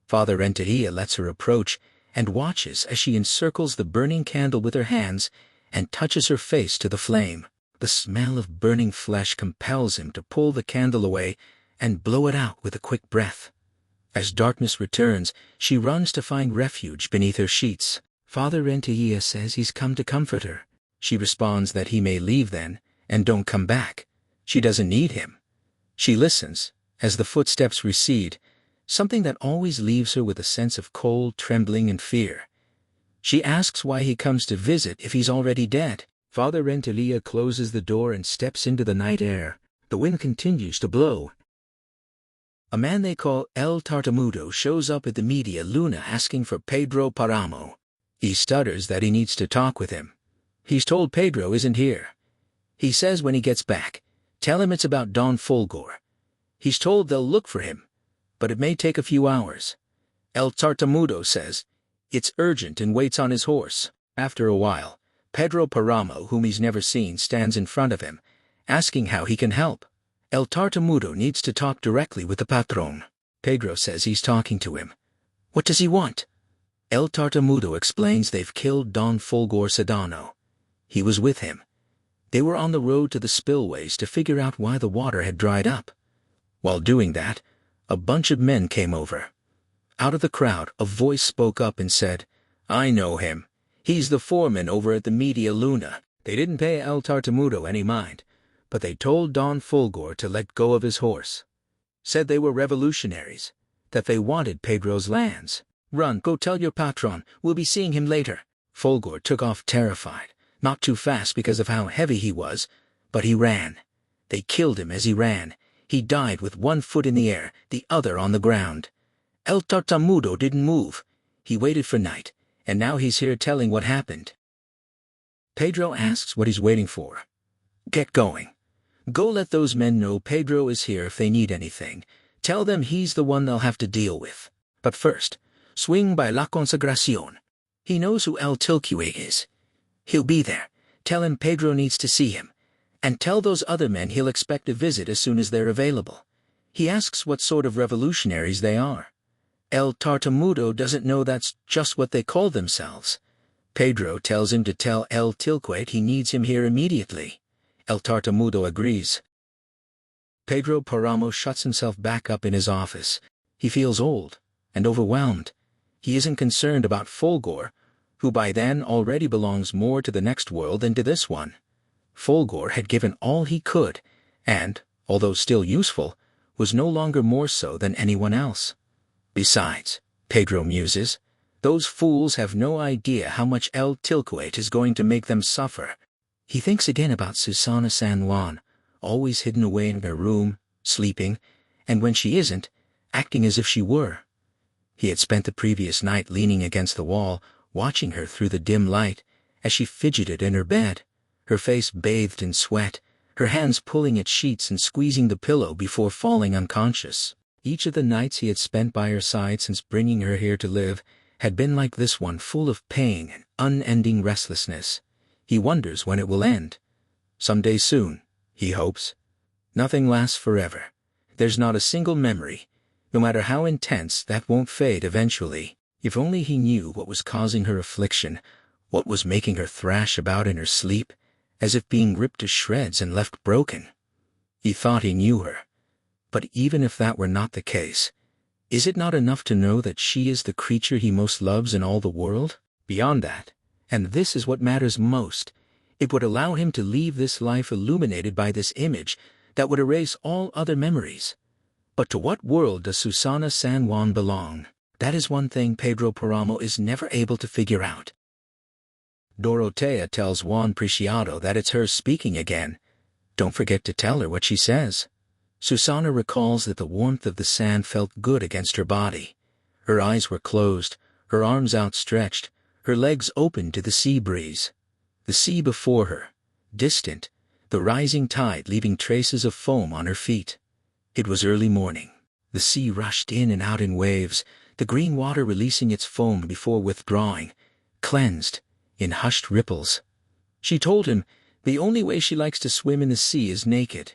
Father Renteria lets her approach and watches as she encircles the burning candle with her hands and touches her face to the flame. The smell of burning flesh compels him to pull the candle away and blow it out with a quick breath. As darkness returns, she runs to find refuge beneath her sheets. Father Renteria says he's come to comfort her. She responds that he may leave then, and don't come back. She doesn't need him. She listens, as the footsteps recede, something that always leaves her with a sense of cold trembling and fear. She asks why he comes to visit if he's already dead. Father Renteria closes the door and steps into the night air. The wind continues to blow. A man they call El Tartamudo shows up at the Media Luna asking for Pedro Páramo. He stutters that he needs to talk with him. He's told Pedro isn't here. He says when he gets back, tell him it's about Don Fulgor. He's told they'll look for him, but it may take a few hours. El Tartamudo says it's urgent and waits on his horse. After a while, Pedro Páramo, whom he's never seen, stands in front of him, asking how he can help. El Tartamudo needs to talk directly with the patron. Pedro says he's talking to him. What does he want? El Tartamudo explains they've killed Don Fulgor Sedano. He was with him. They were on the road to the spillways to figure out why the water had dried up. While doing that, a bunch of men came over. Out of the crowd, a voice spoke up and said, I know him. He's the foreman over at the Media Luna. They didn't pay El Tartamudo any mind, but they told Don Fulgor to let go of his horse. Said they were revolutionaries, that they wanted Pedro's lands. Run, go tell your patron, we'll be seeing him later. Fulgor took off terrified, not too fast because of how heavy he was, but he ran. They killed him as he ran. He died with one foot in the air, the other on the ground. El Tartamudo didn't move. He waited for night, and now he's here telling what happened. Pedro asks what he's waiting for. Get going. Go let those men know Pedro is here if they need anything. Tell them he's the one they'll have to deal with. But first, swing by La Consagracion. He knows who El Tilque is. He'll be there. Tell him Pedro needs to see him. And tell those other men he'll expect a visit as soon as they're available. He asks what sort of revolutionaries they are. El Tartamudo doesn't know that's just what they call themselves. Pedro tells him to tell El Tilque he needs him here immediately. El Tartamudo agrees. Pedro Páramo shuts himself back up in his office. He feels old and overwhelmed. He isn't concerned about Fulgor, who by then already belongs more to the next world than to this one. Fulgor had given all he could, and, although still useful, was no longer more so than anyone else. Besides, Pedro muses, those fools have no idea how much El Tilque is going to make them suffer. He thinks again about Susana San Juan, always hidden away in her room, sleeping, and when she isn't, acting as if she were. He had spent the previous night leaning against the wall, watching her through the dim light, as she fidgeted in her bed, her face bathed in sweat, her hands pulling at sheets and squeezing the pillow before falling unconscious. Each of the nights he had spent by her side since bringing her here to live had been like this one, full of pain and unending restlessness. He wonders when it will end. Someday soon, he hopes. Nothing lasts forever. There's not a single memory, no matter how intense, that won't fade eventually. If only he knew what was causing her affliction, what was making her thrash about in her sleep, as if being ripped to shreds and left broken. He thought he knew her. But even if that were not the case, is it not enough to know that she is the creature he most loves in all the world? Beyond that, and this is what matters most, it would allow him to leave this life illuminated by this image that would erase all other memories. But to what world does Susana San Juan belong? That is one thing Pedro Páramo is never able to figure out. Dorotea tells Juan Preciado that it's her speaking again. Don't forget to tell her what she says. Susana recalls that the warmth of the sand felt good against her body. Her eyes were closed, her arms outstretched, her legs open to the sea breeze. The sea before her, distant, the rising tide leaving traces of foam on her feet. It was early morning. The sea rushed in and out in waves, the green water releasing its foam before withdrawing, cleansed, in hushed ripples. She told him the only way she likes to swim in the sea is naked.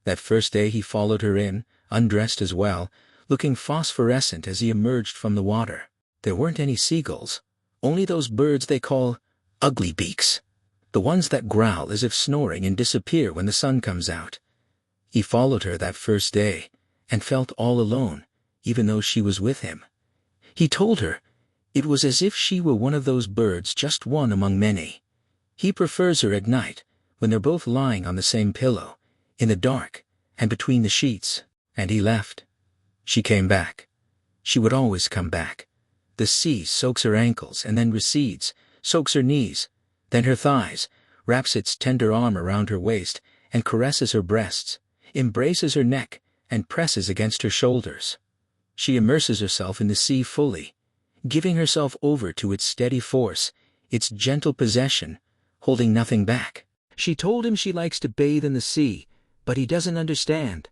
That first day he followed her in, undressed as well, looking phosphorescent as he emerged from the water. There weren't any seagulls, only those birds they call ugly beaks, the ones that growl as if snoring and disappear when the sun comes out. He followed her that first day, and felt all alone, even though she was with him. He told her it was as if she were one of those birds, just one among many. He prefers her at night, when they're both lying on the same pillow, in the dark, and between the sheets. And he left. She came back. She would always come back. The sea soaks her ankles and then recedes, soaks her knees, then her thighs, wraps its tender arm around her waist, and caresses her breasts, embraces her neck, and presses against her shoulders. She immerses herself in the sea fully, giving herself over to its steady force, its gentle possession, holding nothing back. She told him she likes to bathe in the sea, but he doesn't understand.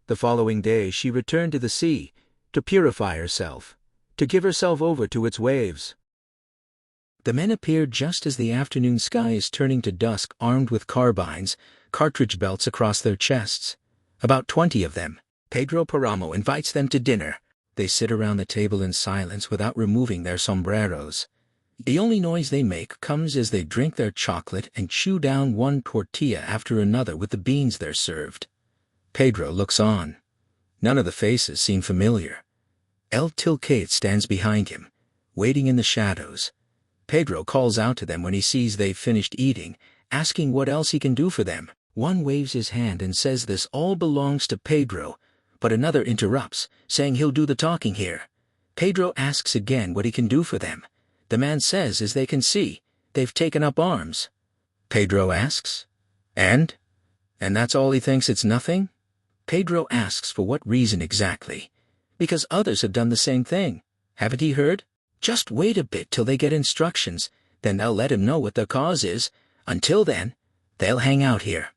The following day she returned to the sea, to purify herself, to give herself over to its waves. The men appeared just as the afternoon sky is turning to dusk, armed with carbines, cartridge belts across their chests. About 20 of them. Pedro Páramo invites them to dinner. They sit around the table in silence without removing their sombreros. The only noise they make comes as they drink their chocolate and chew down one tortilla after another with the beans they're served. Pedro looks on. None of the faces seem familiar. El Tilcate stands behind him, waiting in the shadows. Pedro calls out to them when he sees they've finished eating, asking what else he can do for them. One waves his hand and says this all belongs to Pedro, but another interrupts, saying he'll do the talking here. Pedro asks again what he can do for them. The man says, as they can see, they've taken up arms. Pedro asks, And that's all? He thinks it's nothing? Pedro asks for what reason exactly. Because others have done the same thing. Haven't he heard? Just wait a bit till they get instructions, then they'll let him know what their cause is. Until then, they'll hang out here.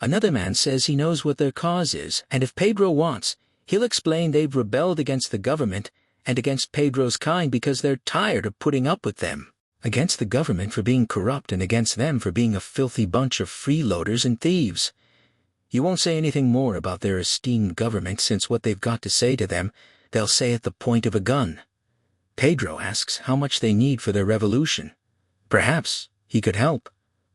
Another man says he knows what their cause is, and if Pedro wants, he'll explain they've rebelled against the government and against Pedro's kind because they're tired of putting up with them. Against the government for being corrupt and against them for being a filthy bunch of freeloaders and thieves. He won't say anything more about their esteemed government, since what they've got to say to them, they'll say at the point of a gun. Pedro asks how much they need for their revolution. Perhaps he could help.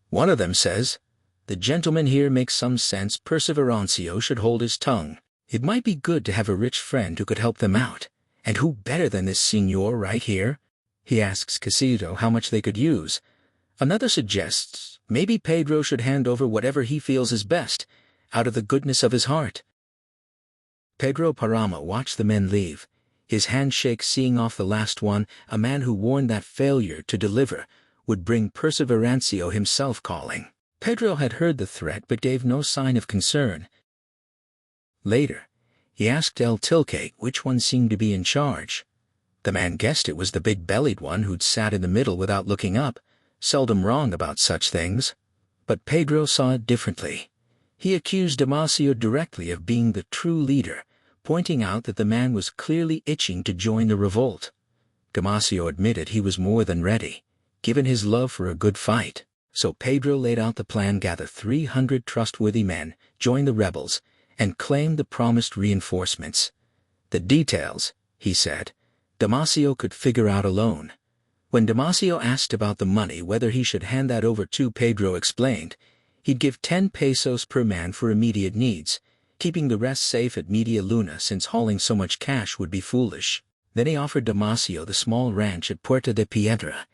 One of them says, "The gentleman here makes some sense. Perseverancio should hold his tongue. It might be good to have a rich friend who could help them out. And who better than this señor right here?" He asks Casito how much they could use. Another suggests maybe Pedro should hand over whatever he feels is best, out of the goodness of his heart. Pedro Páramo watched the men leave, his handshake seeing off the last one, a man who warned that failure to deliver would bring Perseverancio himself calling. Pedro had heard the threat but gave no sign of concern. Later, he asked El Tilcate which one seemed to be in charge. The man guessed it was the big-bellied one who'd sat in the middle without looking up, seldom wrong about such things. But Pedro saw it differently. He accused Damasio directly of being the true leader, pointing out that the man was clearly itching to join the revolt. Damasio admitted he was more than ready, given his love for a good fight. So Pedro laid out the plan: gather 300 trustworthy men, join the rebels, and claimed the promised reinforcements. The details, he said, Damasio could figure out alone. When Damasio asked about the money, whether he should hand that over to, Pedro explained he'd give 10 pesos per man for immediate needs, keeping the rest safe at Media Luna since hauling so much cash would be foolish. Then he offered Damasio the small ranch at Puerta de Piedra,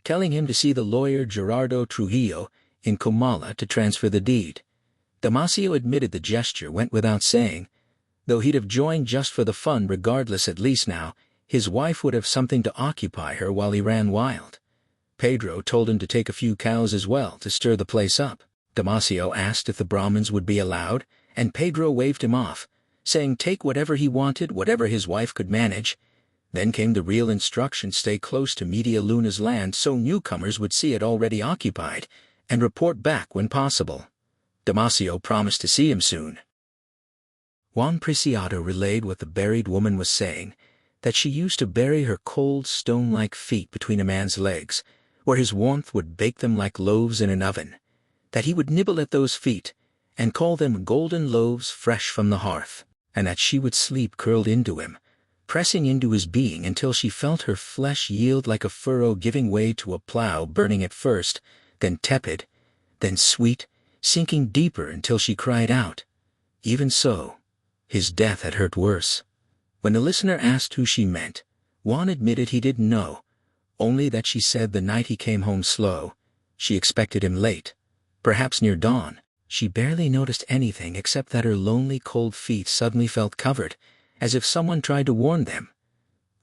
telling him to see the lawyer Gerardo Trujillo in Comala to transfer the deed. Damasio admitted the gesture went without saying, though he'd have joined just for the fun regardless. At least now, his wife would have something to occupy her while he ran wild. Pedro told him to take a few cows as well to stir the place up. Damasio asked if the Brahmins would be allowed, and Pedro waved him off, saying take whatever he wanted, whatever his wife could manage. Then came the real instruction: stay close to Media Luna's land so newcomers would see it already occupied, and report back when possible. Damasio promised to see him soon. Juan Preciado relayed what the buried woman was saying, that she used to bury her cold stone-like feet between a man's legs, where his warmth would bake them like loaves in an oven, that he would nibble at those feet, and call them golden loaves fresh from the hearth, and that she would sleep curled into him, pressing into his being until she felt her flesh yield like a furrow giving way to a plow, burning at first, then tepid, then sweet, sinking deeper until she cried out. Even so, his death had hurt worse. When the listener asked who she meant, Juan admitted he didn't know, only that she said the night he came home slow, she expected him late, perhaps near dawn. She barely noticed anything except that her lonely cold feet suddenly felt covered, as if someone tried to warn them.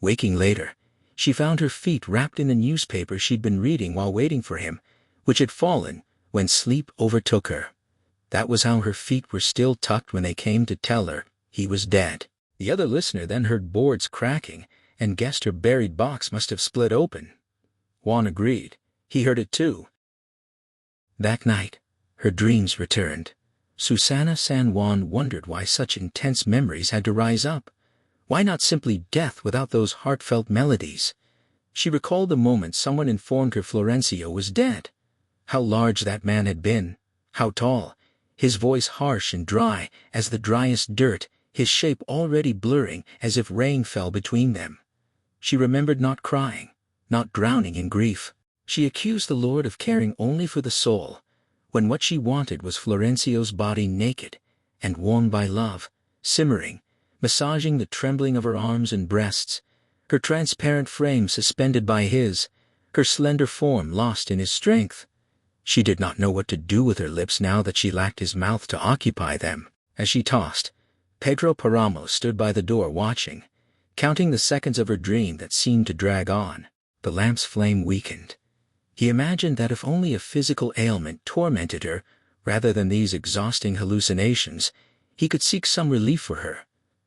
Waking later, she found her feet wrapped in the newspaper she'd been reading while waiting for him, which had fallen when sleep overtook her. That was how her feet were still tucked when they came to tell her he was dead. The other listener then heard boards cracking and guessed her buried box must have split open. Juan agreed. He heard it too. That night, her dreams returned. Susana San Juan wondered why such intense memories had to rise up. Why not simply death without those heartfelt melodies? She recalled the moment someone informed her Florencio was dead. How large that man had been, how tall, his voice harsh and dry as the driest dirt, his shape already blurring as if rain fell between them. She remembered not crying, not drowning in grief. She accused the Lord of caring only for the soul, when what she wanted was Florencio's body naked and warmed by love, simmering, massaging the trembling of her arms and breasts, her transparent frame suspended by his, her slender form lost in his strength. She did not know what to do with her lips now that she lacked his mouth to occupy them. As she tossed, Pedro Páramo stood by the door watching, counting the seconds of her dream that seemed to drag on. The lamp's flame weakened. He imagined that if only a physical ailment tormented her, rather than these exhausting hallucinations, he could seek some relief for her.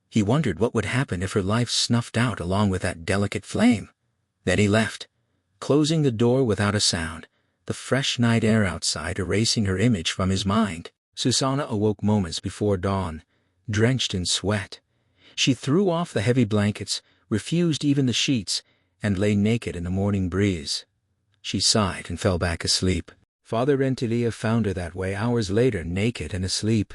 He wondered what would happen if her life snuffed out along with that delicate flame. Then he left, closing the door without a sound, the fresh night air outside erasing her image from his mind. Susana awoke moments before dawn, drenched in sweat. She threw off the heavy blankets, refused even the sheets, and lay naked in the morning breeze. She sighed and fell back asleep. Father Renteria found her that way hours later, naked and asleep.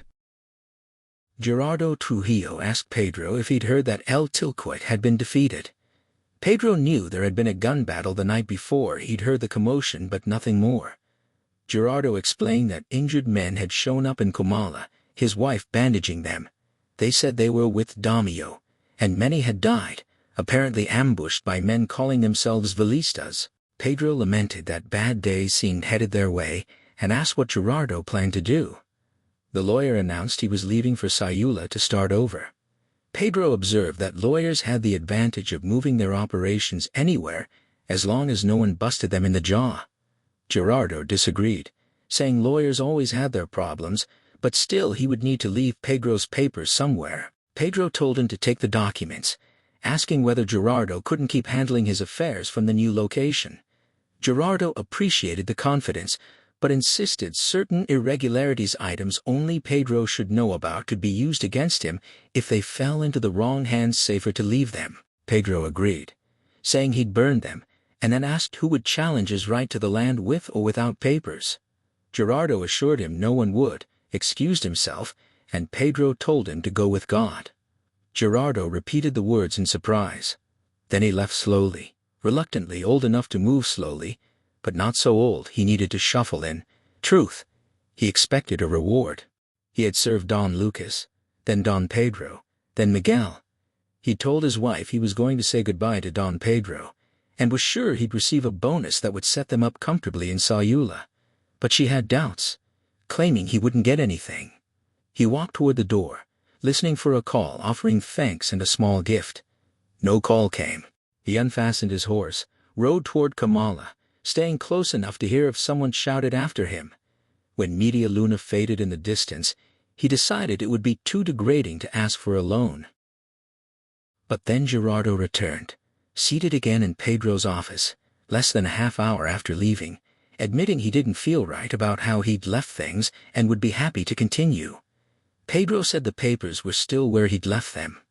Gerardo Trujillo asked Pedro if he'd heard that El Tilcoit had been defeated. Pedro knew there had been a gun battle the night before. He'd heard the commotion but nothing more. Gerardo explained that injured men had shown up in Comala, his wife bandaging them. They said they were with Damasio, and many had died, apparently ambushed by men calling themselves Villistas. Pedro lamented that bad days seemed headed their way and asked what Gerardo planned to do. The lawyer announced he was leaving for Sayula to start over. Pedro observed that lawyers had the advantage of moving their operations anywhere as long as no one busted them in the jaw. Gerardo disagreed, saying lawyers always had their problems, but still he would need to leave Pedro's papers somewhere. Pedro told him to take the documents, asking whether Gerardo couldn't keep handling his affairs from the new location. Gerardo appreciated the confidence, but insisted certain irregularities, items only Pedro should know about, could be used against him if they fell into the wrong hands. Safer to leave them. Pedro agreed, saying he'd burn them, and then asked who would challenge his right to the land with or without papers. Gerardo assured him no one would, excused himself, and Pedro told him to go with God. Gerardo repeated the words in surprise. Then he left slowly, reluctantly, old enough to move slowly, but not so old he needed to shuffle in. Truth. He expected a reward. He had served Don Lucas, then Don Pedro, then Miguel. He told his wife he was going to say goodbye to Don Pedro, and was sure he'd receive a bonus that would set them up comfortably in Sayula. But she had doubts, claiming he wouldn't get anything. He walked toward the door, listening for a call offering thanks and a small gift. No call came. He unfastened his horse, rode toward Comala, staying close enough to hear if someone shouted after him. When Media Luna faded in the distance, he decided it would be too degrading to ask for a loan. But then Gerardo returned, seated again in Pedro's office, less than a half hour after leaving, admitting he didn't feel right about how he'd left things and would be happy to continue. Pedro said the papers were still where he'd left them.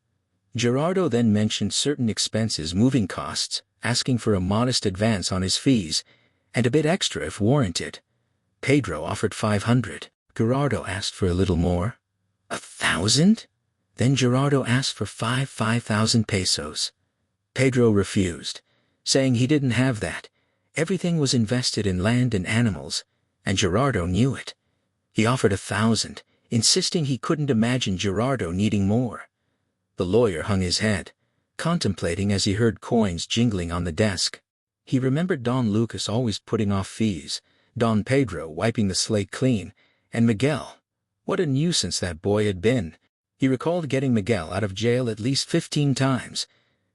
Gerardo then mentioned certain expenses, moving costs, asking for a modest advance on his fees, and a bit extra if warranted. Pedro offered 500. Gerardo asked for a little more. 1,000? Then Gerardo asked for 5,000 pesos. Pedro refused, saying he didn't have that. Everything was invested in land and animals, and Gerardo knew it. He offered 1,000, insisting he couldn't imagine Gerardo needing more. The lawyer hung his head, contemplating as he heard coins jingling on the desk. He remembered Don Lucas always putting off fees, Don Pedro wiping the slate clean, and Miguel. What a nuisance that boy had been. He recalled getting Miguel out of jail at least 15 times.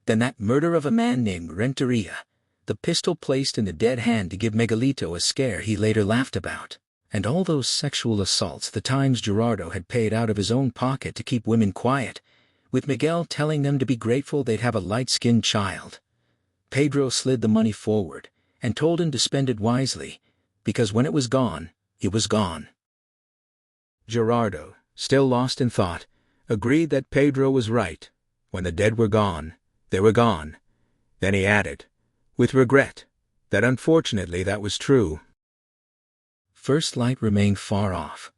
Then that murder of a man named Renteria, the pistol placed in the dead hand to give Miguelito a scare he later laughed about, and all those sexual assaults, the times Gerardo had paid out of his own pocket to keep women quiet, with Miguel telling them to be grateful they'd have a light-skinned child. Pedro slid the money forward and told him to spend it wisely, because when it was gone, it was gone. Gerardo, still lost in thought, agreed that Pedro was right. When the dead were gone, they were gone. Then he added, with regret, that unfortunately that was true. First light remained far off.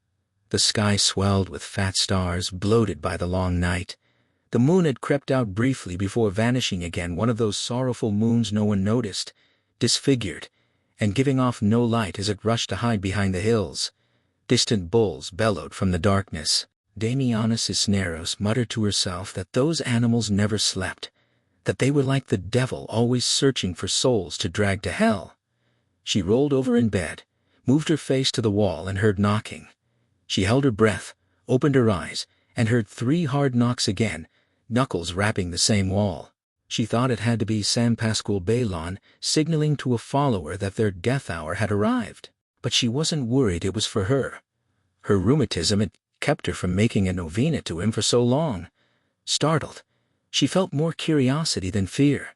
The sky swelled with fat stars bloated by the long night. The moon had crept out briefly before vanishing again, one of those sorrowful moons no one noticed, disfigured, and giving off no light as it rushed to hide behind the hills. Distant bulls bellowed from the darkness. Damiana Cisneros muttered to herself that those animals never slept, that they were like the devil always searching for souls to drag to hell. She rolled over in bed, moved her face to the wall and heard knocking. She held her breath, opened her eyes, and heard 3 hard knocks again, knuckles rapping the same wall. She thought it had to be San Pascual Bailon signaling to a follower that their death hour had arrived. But she wasn't worried it was for her. Her rheumatism had kept her from making a novena to him for so long. Startled, she felt more curiosity than fear.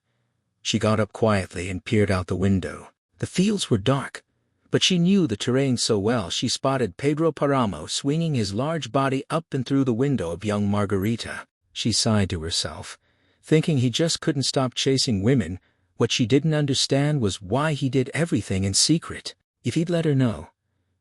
She got up quietly and peered out the window. The fields were dark, but she knew the terrain so well she spotted Pedro Páramo swinging his large body up and through the window of young Margarita. She sighed to herself, thinking he just couldn't stop chasing women. What she didn't understand was why he did everything in secret. If he'd let her know,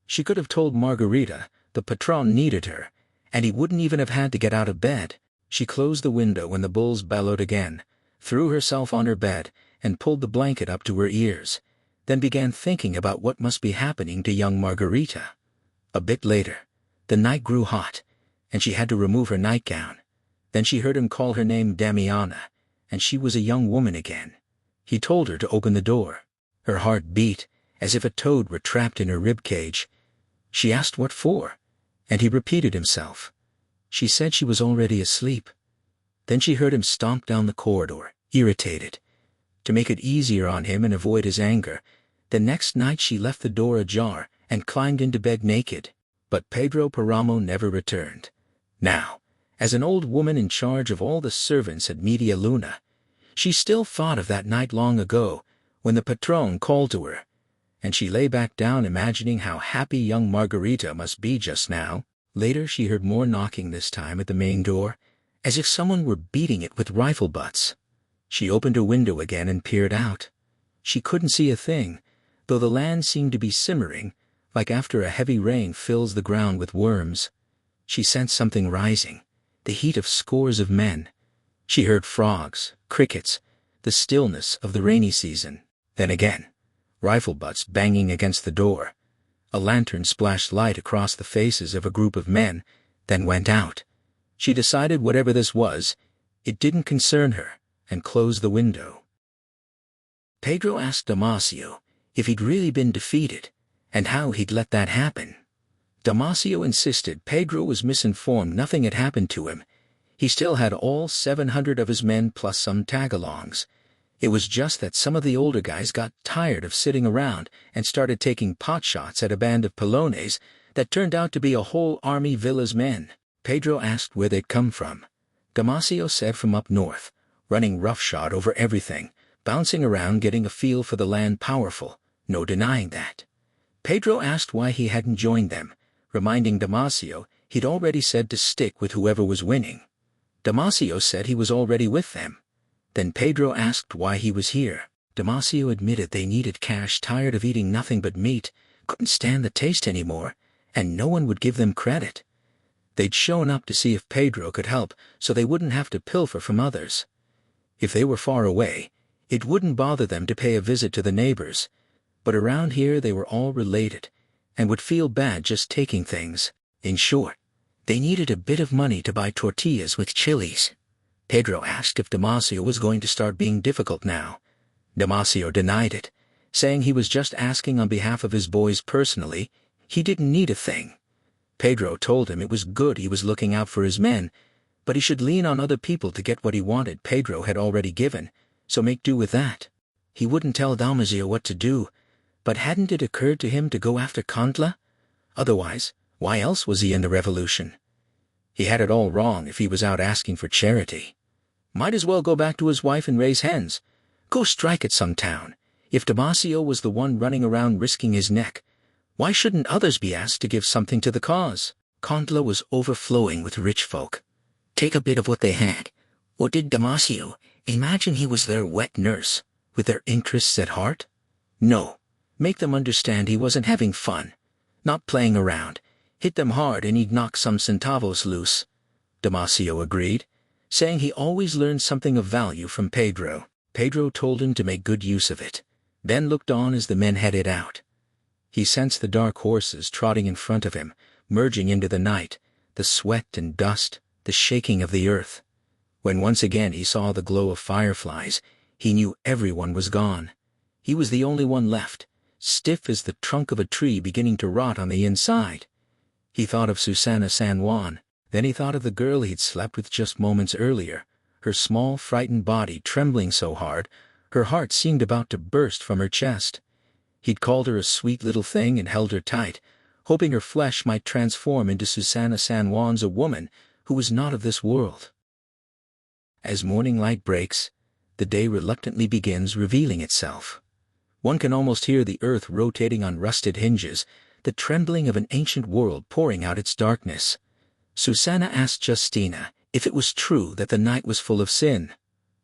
she could have told Margarita the patron needed her, and he wouldn't even have had to get out of bed. She closed the window when the bulls bellowed again, threw herself on her bed, and pulled the blanket up to her ears, then began thinking about what must be happening to young Margarita. A bit later, the night grew hot, and she had to remove her nightgown. Then she heard him call her name Damiana, and she was a young woman again. He told her to open the door. Her heart beat, as if a toad were trapped in her ribcage. She asked what for, and he repeated himself. She said she was already asleep. Then she heard him stomp down the corridor, irritated. To make it easier on him and avoid his anger, the next night she left the door ajar and climbed into bed naked. But Pedro Páramo never returned. Now, as an old woman in charge of all the servants at Media Luna, she still thought of that night long ago when the patron called to her, and she lay back down imagining how happy young Margarita must be just now. Later she heard more knocking, this time at the main door, as if someone were beating it with rifle butts. She opened her window again and peered out. She couldn't see a thing, though the land seemed to be simmering, like after a heavy rain fills the ground with worms. She sensed something rising, the heat of scores of men. She heard frogs, crickets, the stillness of the rainy season. Then again, rifle butts banging against the door. A lantern splashed light across the faces of a group of men, then went out. She decided whatever this was, it didn't concern her, and closed the window. Pedro asked Damasio if he'd really been defeated, and how he'd let that happen. Damasio insisted Pedro was misinformed. Nothing had happened to him. He still had all 700 of his men plus some tagalongs. It was just that some of the older guys got tired of sitting around and started taking potshots at a band of Pelones that turned out to be a whole army Villa's men. Pedro asked where they'd come from. Damasio said from up north, running roughshod over everything, bouncing around getting a feel for the land. Powerful, no denying that. Pedro asked why he hadn't joined them, reminding Damasio he'd already said to stick with whoever was winning. Damasio said he was already with them. Then Pedro asked why he was here. Damasio admitted they needed cash, tired of eating nothing but meat, couldn't stand the taste anymore, and no one would give them credit. They'd shown up to see if Pedro could help so they wouldn't have to pilfer from others. If they were far away, it wouldn't bother them to pay a visit to the neighbors, but around here they were all related, and would feel bad just taking things. In short, they needed a bit of money to buy tortillas with chilies. Pedro asked if Damasio was going to start being difficult now. Damasio denied it, saying he was just asking on behalf of his boys personally. He didn't need a thing. Pedro told him it was good he was looking out for his men, but he should lean on other people to get what he wanted. Pedro had already given, so make do with that. He wouldn't tell Damasio what to do, but hadn't it occurred to him to go after Contla? Otherwise, why else was he in the revolution? He had it all wrong if he was out asking for charity. Might as well go back to his wife and raise hens. Go strike at some town. If Damasio was the one running around risking his neck, why shouldn't others be asked to give something to the cause? Contla was overflowing with rich folk. Take a bit of what they had. Or did Damasio imagine he was their wet nurse, with their interests at heart? No. Make them understand he wasn't having fun, not playing around. Hit them hard and he'd knock some centavos loose. Damasio agreed, saying he always learned something of value from Pedro. Pedro told him to make good use of it, then looked on as the men headed out. He sensed the dark horses trotting in front of him, merging into the night, the sweat and dust, the shaking of the earth. When once again he saw the glow of fireflies, he knew everyone was gone. He was the only one left, stiff as the trunk of a tree beginning to rot on the inside. He thought of Susana San Juan, then he thought of the girl he'd slept with just moments earlier, her small, frightened body trembling so hard, her heart seemed about to burst from her chest. He'd called her a sweet little thing and held her tight, hoping her flesh might transform into Susana San Juan's, a woman who was not of this world. As morning light breaks, the day reluctantly begins revealing itself. One can almost hear the earth rotating on rusted hinges, the trembling of an ancient world pouring out its darkness. Susana asked Justina if it was true that the night was full of sin.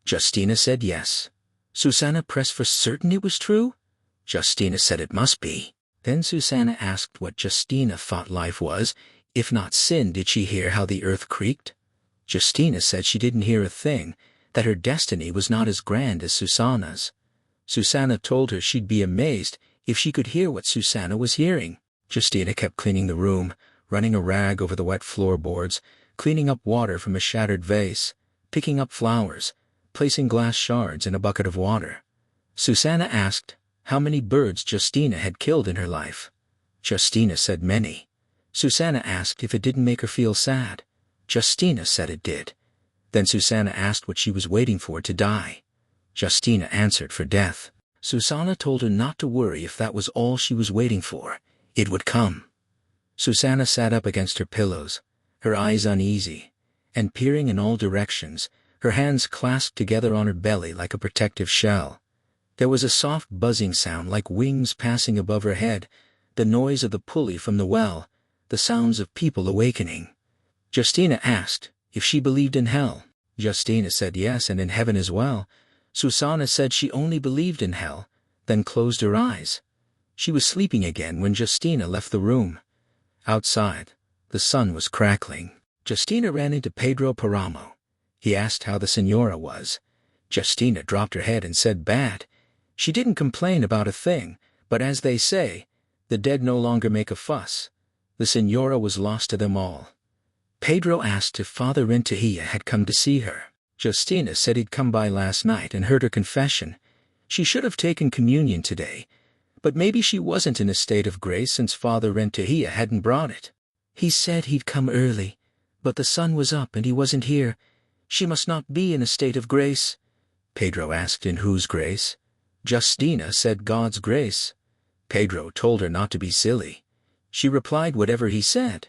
Justina said yes. Susana pressed for certain it was true. Justina said it must be. Then Susana asked what Justina thought life was. If not sin, did she hear how the earth creaked? Justina said she didn't hear a thing, that her destiny was not as grand as Susana's. Susana told her she'd be amazed if she could hear what Susana was hearing. Justina kept cleaning the room, running a rag over the wet floorboards, cleaning up water from a shattered vase, picking up flowers, placing glass shards in a bucket of water. Susana asked how many birds Justina had killed in her life. Justina said many. Susana asked if it didn't make her feel sad. Justina said it did. Then Susana asked what she was waiting for to die. Justina answered for death. Susana told her not to worry if that was all she was waiting for. It would come. Susana sat up against her pillows, her eyes uneasy, and peering in all directions, her hands clasped together on her belly like a protective shell. There was a soft buzzing sound like wings passing above her head, the noise of the pulley from the well, the sounds of people awakening. Justina asked if she believed in hell. Justina said yes, and in heaven as well. Susana said she only believed in hell, then closed her eyes. She was sleeping again when Justina left the room. Outside, The sun was crackling. Justina ran into Pedro Páramo. He asked how the señora was. Justina dropped her head and said bad. She didn't complain about a thing, but as they say, the dead no longer make a fuss. The señora was lost to them all. Pedro asked if Father Renteria had come to see her. Justina said he'd come by last night and heard her confession. She should have taken communion today, but maybe she wasn't in a state of grace since Father Renteria hadn't brought it. He said he'd come early, but the sun was up and he wasn't here. She must not be in a state of grace. Pedro asked in whose grace? Justina said God's grace. Pedro told her not to be silly. She replied whatever he said.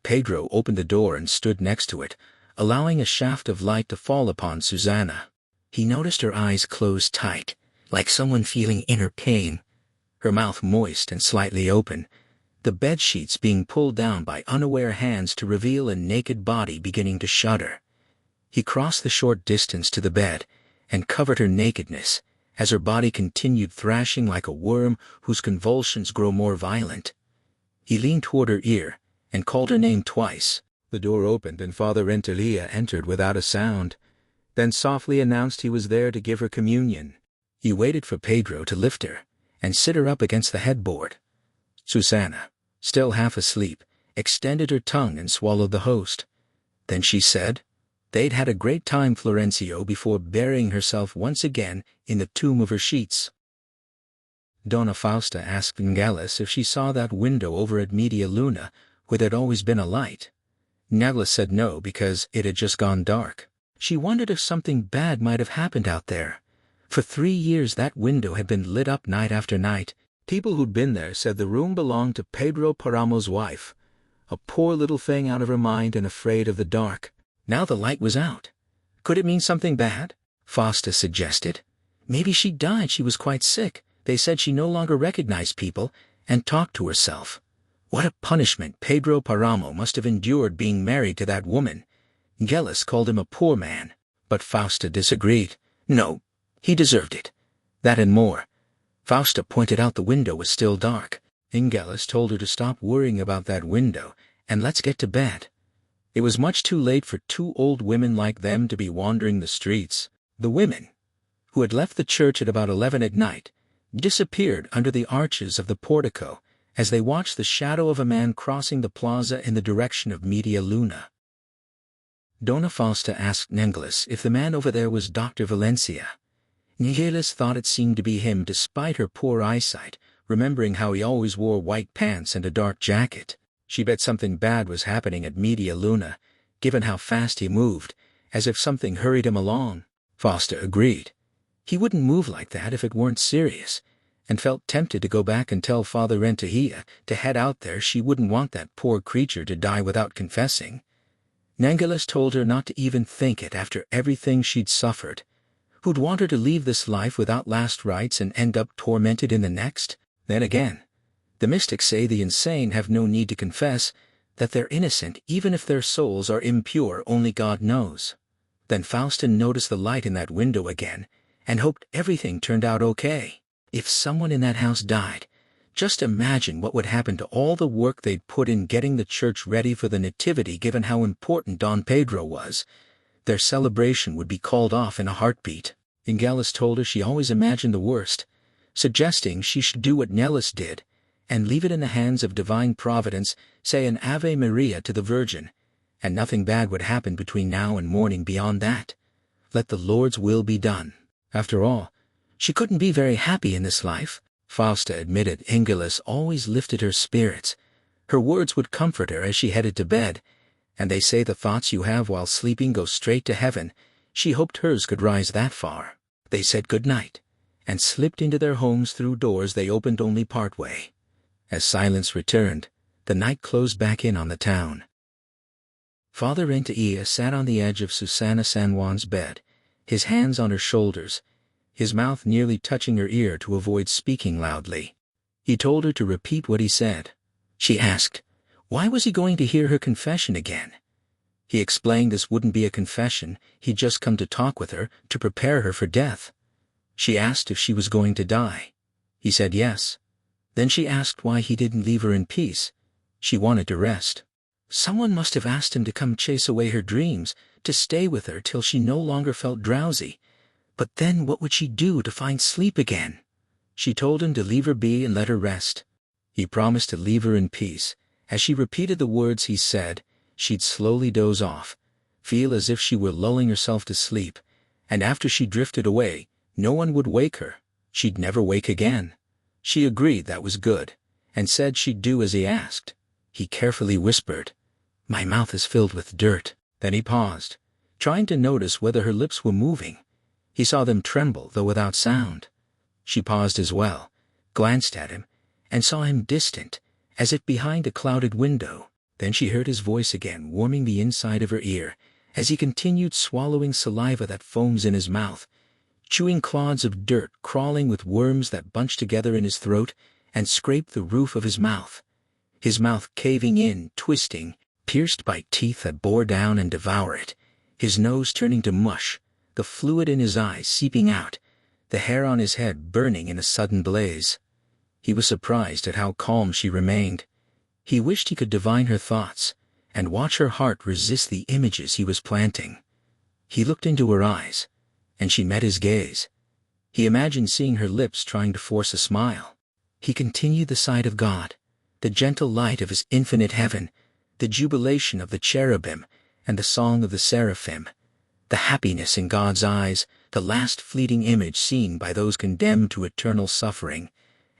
Pedro opened the door and stood next to it, allowing a shaft of light to fall upon Susana. He noticed her eyes closed tight, like someone feeling inner pain, her mouth moist and slightly open, the bedsheets being pulled down by unaware hands to reveal a naked body beginning to shudder. He crossed the short distance to the bed and covered her nakedness, as her body continued thrashing like a worm whose convulsions grow more violent. He leaned toward her ear and called her name twice. The door opened and Father Renteria entered without a sound, then softly announced he was there to give her communion. He waited for Pedro to lift her and sit her up against the headboard. Susana, still half asleep, extended her tongue and swallowed the host. Then she said, they'd had a great time, Florencio, before burying herself once again in the tomb of her sheets. Dona Fausta asked Ngelis if she saw that window over at Media Luna where there'd always been a light. Ngelis said no because it had just gone dark. She wondered if something bad might have happened out there. For 3 years that window had been lit up night after night. People who'd been there said the room belonged to Pedro Páramo's wife, a poor little thing out of her mind and afraid of the dark. Now the light was out. Could it mean something bad? Fausta suggested. Maybe she died. She was quite sick. They said she no longer recognized people and talked to herself. What a punishment Pedro Páramo must have endured being married to that woman. Ngelis called him a poor man, but Fausta disagreed. No, he deserved it. That and more. Fausta pointed out the window was still dark. Ngelis told her to stop worrying about that window and let's get to bed. It was much too late for 2 old women like them to be wandering the streets. The women, who had left the church at about 11 at night, disappeared under the arches of the portico as they watched the shadow of a man crossing the plaza in the direction of Media Luna. Dona Fausta asked Ngelis if the man over there was Dr. Valencia. Ngelis thought it seemed to be him despite her poor eyesight, remembering how he always wore white pants and a dark jacket. She bet something bad was happening at Media Luna, given how fast he moved, as if something hurried him along. Fausta agreed. He wouldn't move like that if it weren't serious, and felt tempted to go back and tell Father Renteria to head out there. She wouldn't want that poor creature to die without confessing. Ngelis told her not to even think it after everything she'd suffered. Who'd want her to leave this life without last rites and end up tormented in the next? Then again, the mystics say the insane have no need to confess, that they're innocent even if their souls are impure. Only God knows. Then Fausta noticed the light in that window again and hoped everything turned out okay. If someone in that house died, just imagine what would happen to all the work they'd put in getting the church ready for the Nativity. Given how important Don Pedro was, their celebration would be called off in a heartbeat. Ngelis told her she always imagined the worst, suggesting she should do what Ngelis did and leave it in the hands of divine providence, say an Ave Maria to the Virgin, and nothing bad would happen between now and morning beyond that. Let the Lord's will be done. After all, she couldn't be very happy in this life. Fausta admitted Ngelis always lifted her spirits. Her words would comfort her as she headed to bed, and they say the thoughts you have while sleeping go straight to heaven. She hoped hers could rise that far. They said good night, and slipped into their homes through doors they opened only part way. As silence returned, the night closed back in on the town. Father Renteria sat on the edge of Susana San Juan's bed, his hands on her shoulders, his mouth nearly touching her ear to avoid speaking loudly. He told her to repeat what he said. She asked, why was he going to hear her confession again? He explained this wouldn't be a confession, he'd just come to talk with her, to prepare her for death. She asked if she was going to die. He said yes. Then she asked why he didn't leave her in peace. She wanted to rest. Someone must have asked him to come chase away her dreams, to stay with her till she no longer felt drowsy. But then what would she do to find sleep again? She told him to leave her be and let her rest. He promised to leave her in peace. As she repeated the words he said, she'd slowly doze off, feel as if she were lulling herself to sleep, and after she drifted away, no one would wake her. She'd never wake again. She agreed that was good, and said she'd do as he asked. He carefully whispered, "My mouth is filled with dirt." Then he paused, trying to notice whether her lips were moving. He saw them tremble, though without sound. She paused as well, glanced at him, and saw him distant, as if behind a clouded window. Then she heard his voice again, warming the inside of her ear, as he continued swallowing saliva that foams in his mouth, chewing clods of dirt crawling with worms that bunched together in his throat and scraped the roof of his mouth caving in, twisting, pierced by teeth that bore down and devour it, his nose turning to mush, the fluid in his eyes seeping out, the hair on his head burning in a sudden blaze. He was surprised at how calm she remained. He wished he could divine her thoughts and watch her heart resist the images he was planting. He looked into her eyes, and she met his gaze. He imagined seeing her lips trying to force a smile. He continued the sight of God, the gentle light of his infinite heaven, the jubilation of the cherubim and the song of the seraphim, the happiness in God's eyes, the last fleeting image seen by those condemned to eternal suffering,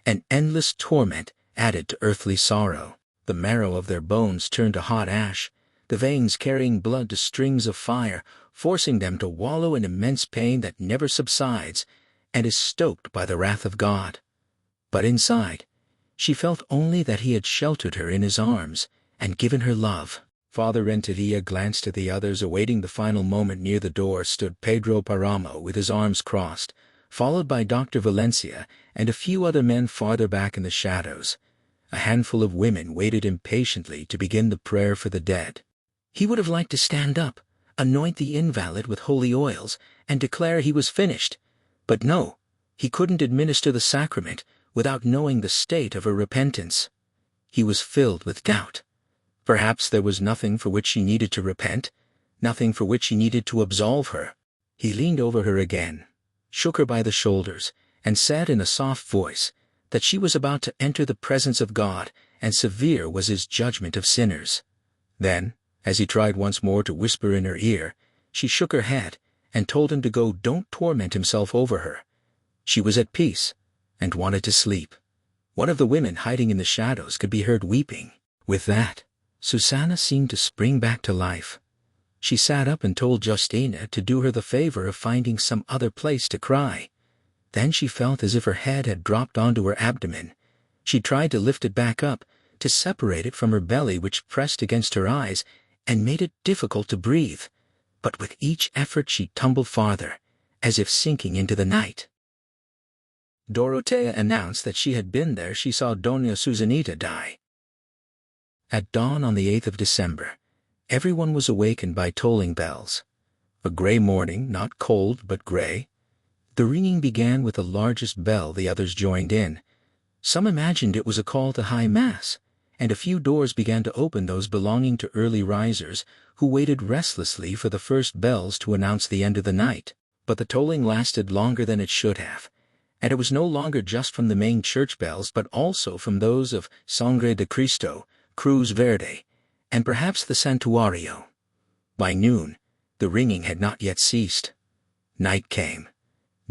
an endless torment added to earthly sorrow. The marrow of their bones turned to hot ash, the veins carrying blood to strings of fire, forcing them to wallow in immense pain that never subsides and is stoked by the wrath of God. But inside, she felt only that he had sheltered her in his arms and given her love. Father Renteria glanced at the others. Awaiting the final moment near the door stood Pedro Páramo with his arms crossed, followed by Dr. Valencia and a few other men farther back in the shadows. A handful of women waited impatiently to begin the prayer for the dead. He would have liked to stand up, anoint the invalid with holy oils, and declare he was finished. But no, he couldn't administer the sacrament without knowing the state of her repentance. He was filled with doubt. Perhaps there was nothing for which she needed to repent, nothing for which he needed to absolve her. He leaned over her again, shook her by the shoulders, and said in a soft voice that she was about to enter the presence of God, and severe was his judgment of sinners. Then, as he tried once more to whisper in her ear, she shook her head and told him to go. Don't torment himself over her. She was at peace and wanted to sleep. One of the women hiding in the shadows could be heard weeping. With that, Susanna seemed to spring back to life. She sat up and told Justina to do her the favor of finding some other place to cry. Then she felt as if her head had dropped onto her abdomen. She tried to lift it back up, to separate it from her belly, which pressed against her eyes and made it difficult to breathe. But with each effort she tumbled farther, as if sinking into the night. Dorotea announced that she had been there. She saw Doña Susanita die. At dawn on the 8th of December, everyone was awakened by tolling bells. A gray morning, not cold but gray. The ringing began with the largest bell. The others joined in. Some imagined it was a call to high mass, and a few doors began to open, those belonging to early risers who waited restlessly for the first bells to announce the end of the night. But the tolling lasted longer than it should have, and it was no longer just from the main church bells but also from those of Sangre de Cristo, Cruz Verde, and perhaps the Santuario. By noon, the ringing had not yet ceased. Night came.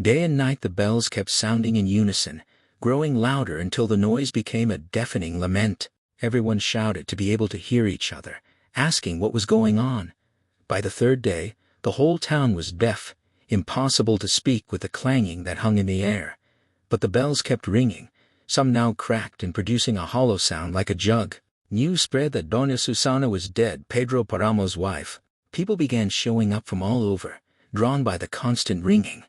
Day and night the bells kept sounding in unison, growing louder until the noise became a deafening lament. Everyone shouted to be able to hear each other, asking what was going on. By the third day, the whole town was deaf, impossible to speak with the clanging that hung in the air. But the bells kept ringing, some now cracked and producing a hollow sound like a jug. News spread that Doña Susana was dead, Pedro Páramo's wife. People began showing up from all over, drawn by the constant ringing.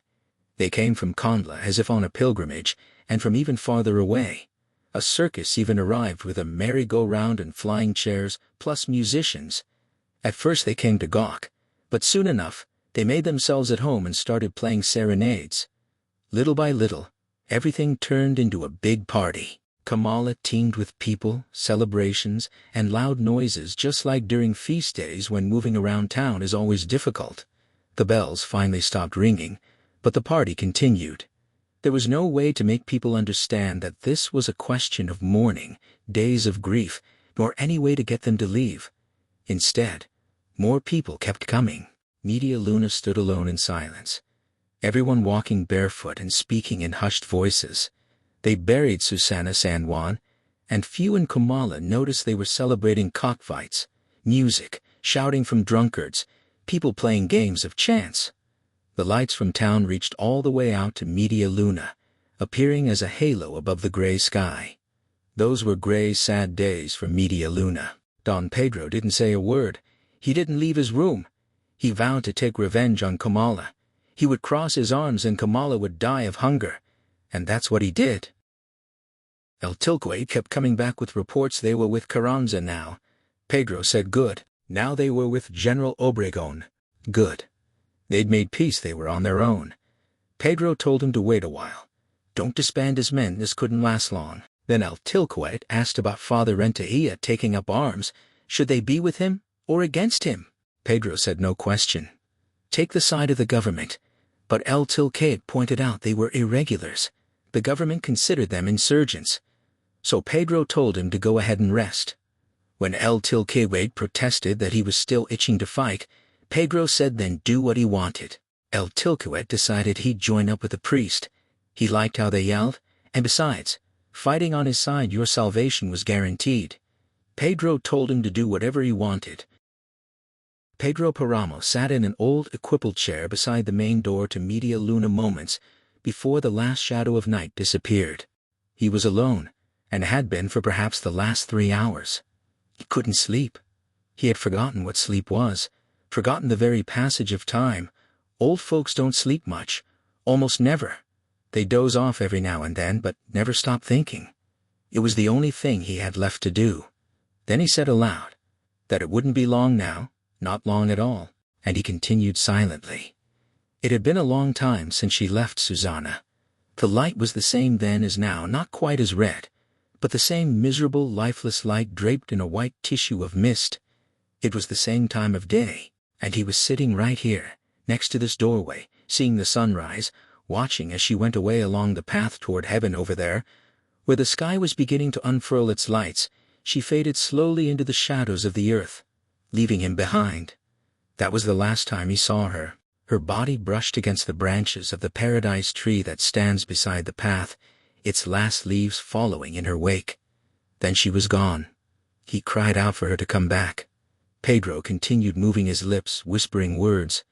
They came from Comala as if on a pilgrimage, and from even farther away. A circus even arrived with a merry-go-round and flying chairs, plus musicians. At first they came to gawk, but soon enough, they made themselves at home and started playing serenades. Little by little, everything turned into a big party. Comala teemed with people, celebrations, and loud noises, just like during feast days when moving around town is always difficult. The bells finally stopped ringing, but the party continued. There was no way to make people understand that this was a question of mourning, days of grief, nor any way to get them to leave. Instead, more people kept coming. Media Luna stood alone in silence. Everyone walking barefoot and speaking in hushed voices. They buried Susana San Juan, and few in Comala noticed they were celebrating cockfights, music, shouting from drunkards, people playing games of chance. The lights from town reached all the way out to Media Luna, appearing as a halo above the gray sky. Those were gray, sad days for Media Luna. Don Pedro didn't say a word. He didn't leave his room. He vowed to take revenge on Comala. He would cross his arms and Comala would die of hunger. And that's what he did. El Tilque kept coming back with reports they were with Carranza now. Pedro said good. Now they were with General Obregon. Good. They'd made peace, they were on their own. Pedro told him to wait a while. Don't disband his men, this couldn't last long. Then El Tilque asked about Father Renteria taking up arms. Should they be with him or against him? Pedro said no question. Take the side of the government. But El Tilque pointed out they were irregulars. The government considered them insurgents. So Pedro told him to go ahead and rest. When El Tilque protested that he was still itching to fight, Pedro said then do what he wanted. El Tilque decided he'd join up with the priest. He liked how they yelled, and besides, fighting on his side your salvation was guaranteed. Pedro told him to do whatever he wanted. Pedro Páramo sat in an old equipal chair beside the main door to Media Luna moments before the last shadow of night disappeared. He was alone, and had been for perhaps the last 3 hours. He couldn't sleep. He had forgotten what sleep was, forgotten the very passage of time. Old folks don't sleep much, almost never. They doze off every now and then, but never stop thinking. It was the only thing he had left to do. Then he said aloud that it wouldn't be long now, not long at all, and he continued silently. It had been a long time since she left Susana. The light was the same then as now, not quite as red, but the same miserable, lifeless light draped in a white tissue of mist. It was the same time of day, and he was sitting right here, next to this doorway, seeing the sunrise, watching as she went away along the path toward heaven over there. Where the sky was beginning to unfurl its lights, she faded slowly into the shadows of the earth, leaving him behind. That was the last time he saw her. Her body brushed against the branches of the paradise tree that stands beside the path, its last leaves following in her wake. Then she was gone. He cried out for her to come back. Pedro continued moving his lips, whispering words.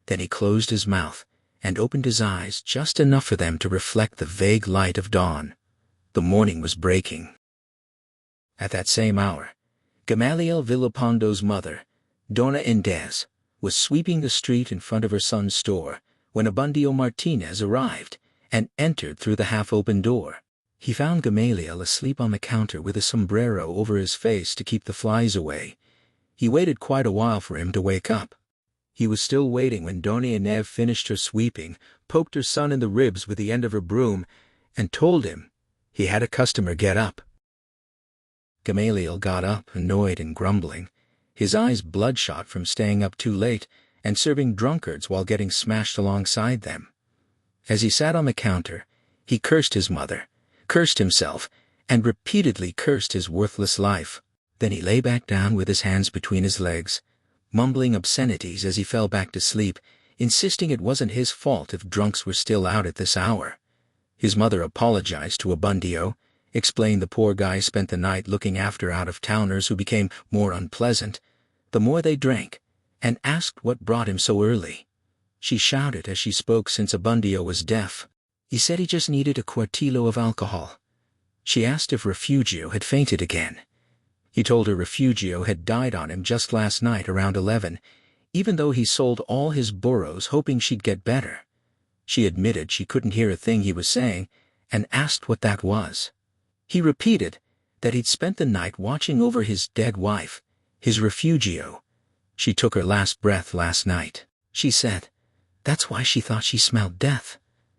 Then he closed his mouth and opened his eyes just enough for them to reflect the vague light of dawn. The morning was breaking. At that same hour, Gamaliel Villalpando's mother, Dona Indes, was sweeping the street in front of her son's store when Abundio Martinez arrived and entered through the half-open door. He found Gamaliel asleep on the counter with a sombrero over his face to keep the flies away. He waited quite a while for him to wake up. He was still waiting when Dona Inez finished her sweeping, poked her son in the ribs with the end of her broom, and told him he had a customer get up. Gamaliel got up, annoyed and grumbling, his eyes bloodshot from staying up too late and serving drunkards while getting smashed alongside them. As he sat on the counter, he cursed his mother, cursed himself, and repeatedly cursed his worthless life. Then he lay back down with his hands between his legs, mumbling obscenities as he fell back to sleep, insisting it wasn't his fault if drunks were still out at this hour. His mother apologized to Abundio, explained the poor guy spent the night looking after out-of-towners who became more unpleasant the more they drank, and asked what brought him so early. She shouted as she spoke since Abundio was deaf. He said he just needed a cuartillo of alcohol. She asked if Refugio had fainted again. He told her Refugio had died on him just last night around 11, even though he sold all his burros hoping she'd get better. She admitted she couldn't hear a thing he was saying, and asked what that was. He repeated that he'd spent the night watching over his dead wife, his Refugio. She took her last breath last night. She said that's why she thought she smelled death.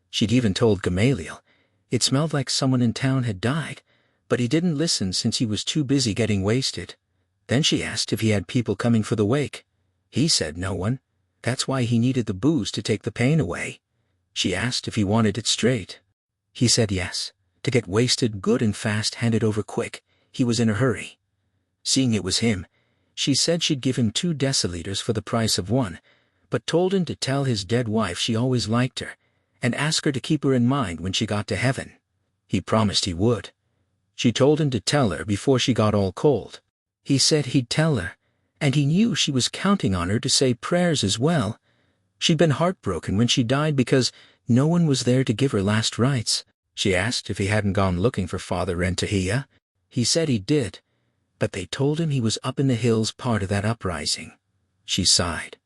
She'd even told Gamaliel it smelled like someone in town had died, but he didn't listen since he was too busy getting wasted. Then she asked if he had people coming for the wake. He said no one. That's why he needed the booze to take the pain away. She asked if he wanted it straight. He said yes, to get wasted good and fast, handed over quick. He was in a hurry. Seeing it was him, she said she'd give him 2 deciliters for the price of 1, but told him to tell his dead wife she always liked her, and ask her to keep her in mind when she got to heaven. He promised he would. She told him to tell her before she got all cold. He said he'd tell her, and he knew she was counting on her to say prayers as well. She'd been heartbroken when she died because no one was there to give her last rites. She asked if he hadn't gone looking for Father Rentahia. He said he did, but they told him he was up in the hills part of that uprising. She sighed,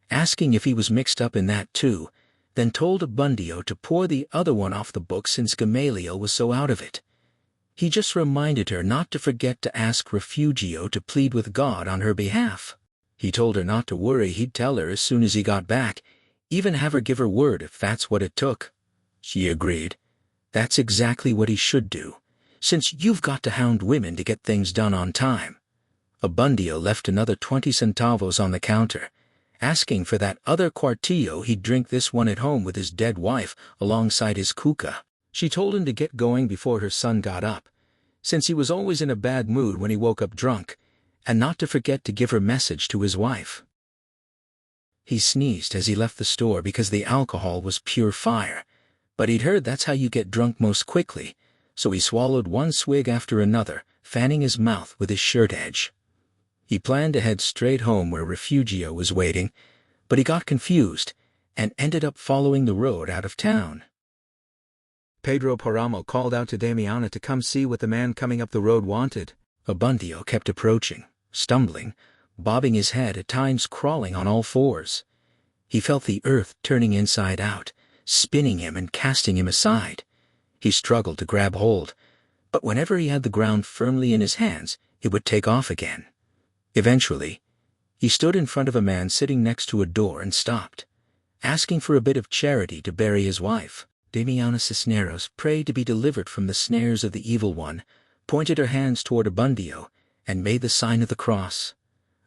asking if he was mixed up in that too, then told Abundio to pour the other one off the book since Gamaliel was so out of it. He just reminded her not to forget to ask Refugio to plead with God on her behalf. He told her not to worry, he'd tell her as soon as he got back, even have her give her word if that's what it took. She agreed. That's exactly what he should do, since you've got to hound women to get things done on time. Abundio left another 20 centavos on the counter, asking for that other cuartillo. He'd drink this one at home with his dead wife alongside his cuca. She told him to get going before her son got up, since he was always in a bad mood when he woke up drunk, and not to forget to give her message to his wife. He sneezed as he left the store because the alcohol was pure fire, but he'd heard that's how you get drunk most quickly, so he swallowed 1 swig after another, fanning his mouth with his shirt edge. He planned to head straight home where Refugio was waiting, but he got confused and ended up following the road out of town. Pedro Páramo called out to Damiana to come see what the man coming up the road wanted. Abundio kept approaching, stumbling, bobbing his head, at times crawling on all 4s. He felt the earth turning inside out, spinning him and casting him aside. He struggled to grab hold, but whenever he had the ground firmly in his hands, it would take off again. Eventually, he stood in front of a man sitting next to a door and stopped, asking for a bit of charity to bury his wife. Damiana Cisneros prayed to be delivered from the snares of the evil one, pointed her hands toward Abundio, and made the sign of the cross.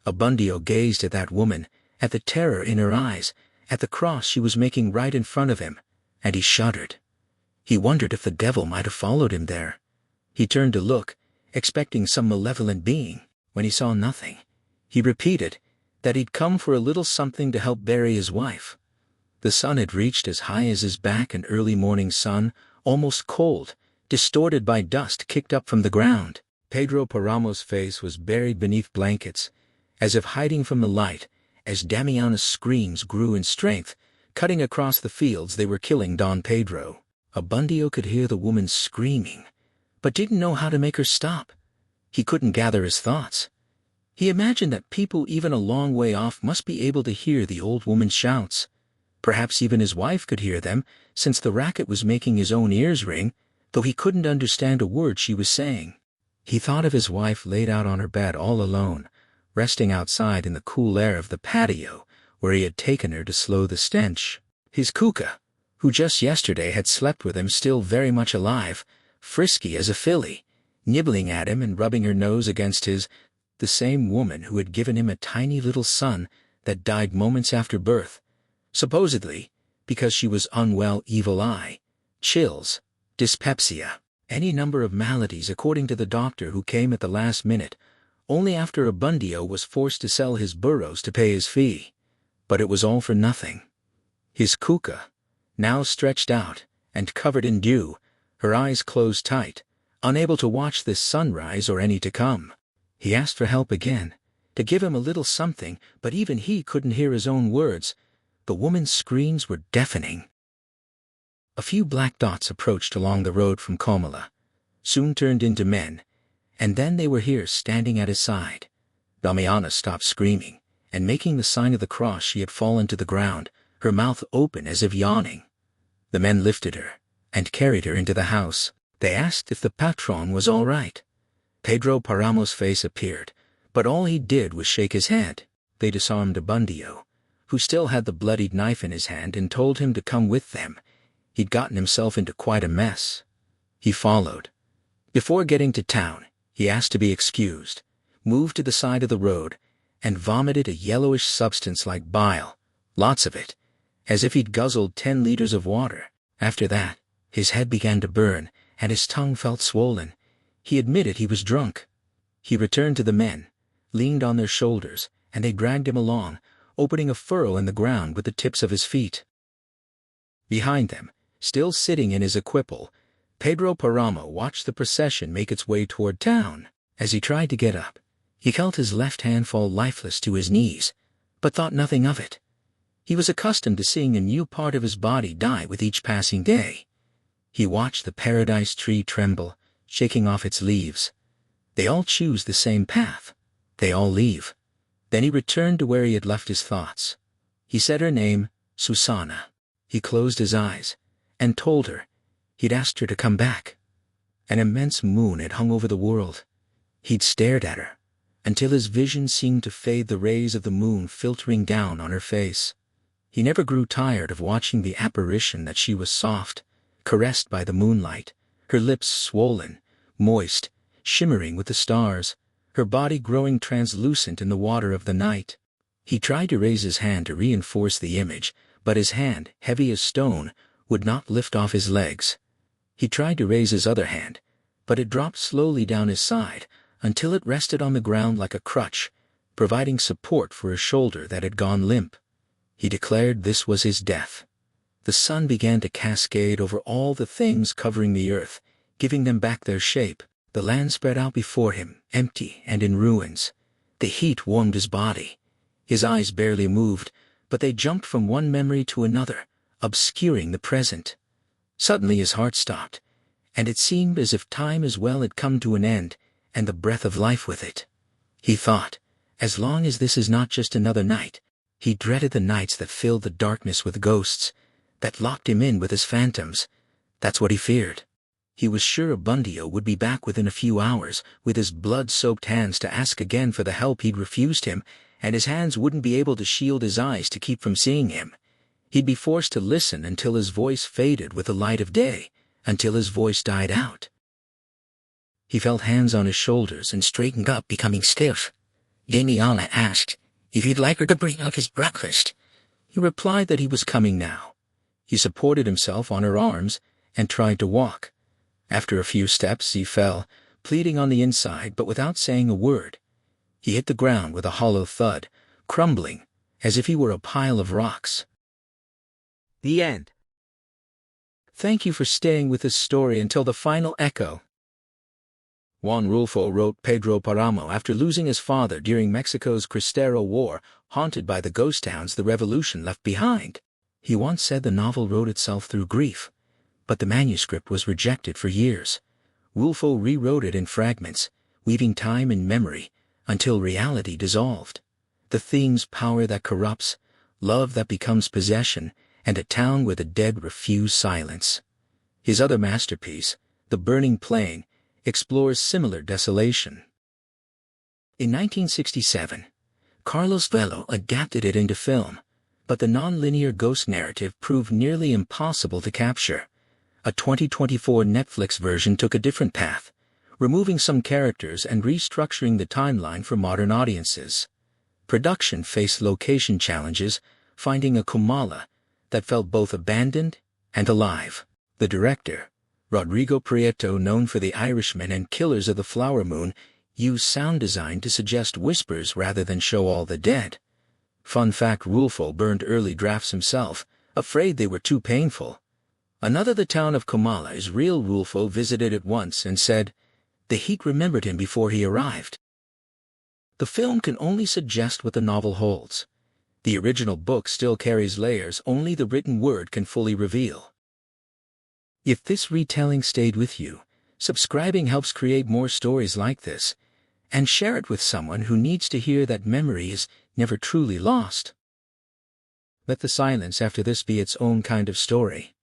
Abundio gazed at that woman, at the terror in her eyes, at the cross she was making right in front of him, and he shuddered. He wondered if the devil might have followed him there. He turned to look, expecting some malevolent being. When he saw nothing, he repeated that he'd come for a little something to help bury his wife. The sun had reached as high as his back, an early morning sun, almost cold, distorted by dust kicked up from the ground. Pedro Páramo's face was buried beneath blankets, as if hiding from the light, as Damiana's screams grew in strength, cutting across the fields they were killing Don Pedro. Abundio could hear the woman screaming, but didn't know how to make her stop. He couldn't gather his thoughts. He imagined that people even a long way off must be able to hear the old woman's shouts. Perhaps even his wife could hear them, since the racket was making his own ears ring, though he couldn't understand a word she was saying. He thought of his wife laid out on her bed all alone, resting outside in the cool air of the patio, where he had taken her to slow the stench. His cuca, who just yesterday had slept with him, still very much alive, frisky as a filly, nibbling at him and rubbing her nose against his, the same woman who had given him a tiny little son that died moments after birth, supposedly because she was unwell, evil eye, chills, dyspepsia, any number of maladies according to the doctor who came at the last minute, only after Abundio was forced to sell his burros to pay his fee. But it was all for nothing. His cuca, now stretched out and covered in dew, her eyes closed tight, unable to watch this sunrise or any to come. He asked for help again, to give him a little something, but even he couldn't hear his own words. The woman's screams were deafening. A few black dots approached along the road from Comala, soon turned into men, and then they were here standing at his side. Damiana stopped screaming, and making the sign of the cross, she had fallen to the ground, her mouth open as if yawning. The men lifted her and carried her into the house. They asked if the patron was all right. Pedro Páramo's face appeared, but all he did was shake his head. They disarmed Abundio, who still had the bloodied knife in his hand, and told him to come with them. He'd gotten himself into quite a mess. He followed. Before getting to town, he asked to be excused, moved to the side of the road, and vomited a yellowish substance like bile, lots of it, as if he'd guzzled 10 liters of water. After that, his head began to burn, and his tongue felt swollen. He admitted he was drunk. He returned to the men, leaned on their shoulders, and they dragged him along, opening a furrow in the ground with the tips of his feet. Behind them, still sitting in his equipal, Pedro Páramo watched the procession make its way toward town. As he tried to get up, he felt his left hand fall lifeless to his knees, but thought nothing of it. He was accustomed to seeing a new part of his body die with each passing day. He watched the paradise tree tremble, shaking off its leaves. They all choose the same path. They all leave. Then he returned to where he had left his thoughts. He said her name, Susanna. He closed his eyes, and told her he'd asked her to come back. An immense moon had hung over the world. He'd stared at her, until his vision seemed to fade, the rays of the moon filtering down on her face. He never grew tired of watching the apparition, that she was soft, caressed by the moonlight, her lips swollen, moist, shimmering with the stars, her body growing translucent in the water of the night. He tried to raise his hand to reinforce the image, but his hand, heavy as stone, would not lift off his legs. He tried to raise his other hand, but it dropped slowly down his side until it rested on the ground like a crutch, providing support for a shoulder that had gone limp. He declared this was his death. The sun began to cascade over all the things covering the earth, giving them back their shape. The land spread out before him, empty and in ruins. The heat warmed his body. His eyes barely moved, but they jumped from one memory to another, obscuring the present. Suddenly his heart stopped, and it seemed as if time as well had come to an end, and the breath of life with it. He thought, as long as this is not just another night. He dreaded the nights that filled the darkness with ghosts, that locked him in with his phantoms. That's what he feared. He was sure Abundio would be back within a few hours, with his blood-soaked hands, to ask again for the help he'd refused him, and his hands wouldn't be able to shield his eyes to keep from seeing him. He'd be forced to listen until his voice faded with the light of day, until his voice died out. He felt hands on his shoulders and straightened up, becoming stiff. Daniela asked if he'd like her to bring out his breakfast. He replied that he was coming now. He supported himself on her arms and tried to walk. After a few steps he fell, pleading on the inside but without saying a word. He hit the ground with a hollow thud, crumbling, as if he were a pile of rocks. The end. Thank you for staying with this story until the final echo. Juan Rulfo wrote Pedro Páramo after losing his father during Mexico's Cristero War, haunted by the ghost towns the revolution left behind. He once said the novel wrote itself through grief, but the manuscript was rejected for years. Rulfo rewrote it in fragments, weaving time and memory, until reality dissolved. The themes: power that corrupts, love that becomes possession, and a town where the dead refuse silence. His other masterpiece, The Burning Plain, explores similar desolation. In 1967, Carlos Velo adapted it into film, but the non-linear ghost narrative proved nearly impossible to capture. A 2024 Netflix version took a different path, removing some characters and restructuring the timeline for modern audiences. Production faced location challenges, finding a Comala that felt both abandoned and alive. The director, Rodrigo Prieto, known for The Irishman and Killers of the Flower Moon, used sound design to suggest whispers rather than show all the dead. Fun fact: Rulfo burned early drafts himself, afraid they were too painful. Another, the town of Comala, is real. Rulfo visited it once and said the heat remembered him before he arrived. The film can only suggest what the novel holds. The original book still carries layers only the written word can fully reveal. If this retelling stayed with you, subscribing helps create more stories like this, and share it with someone who needs to hear that memory is never truly lost. Let the silence after this be its own kind of story.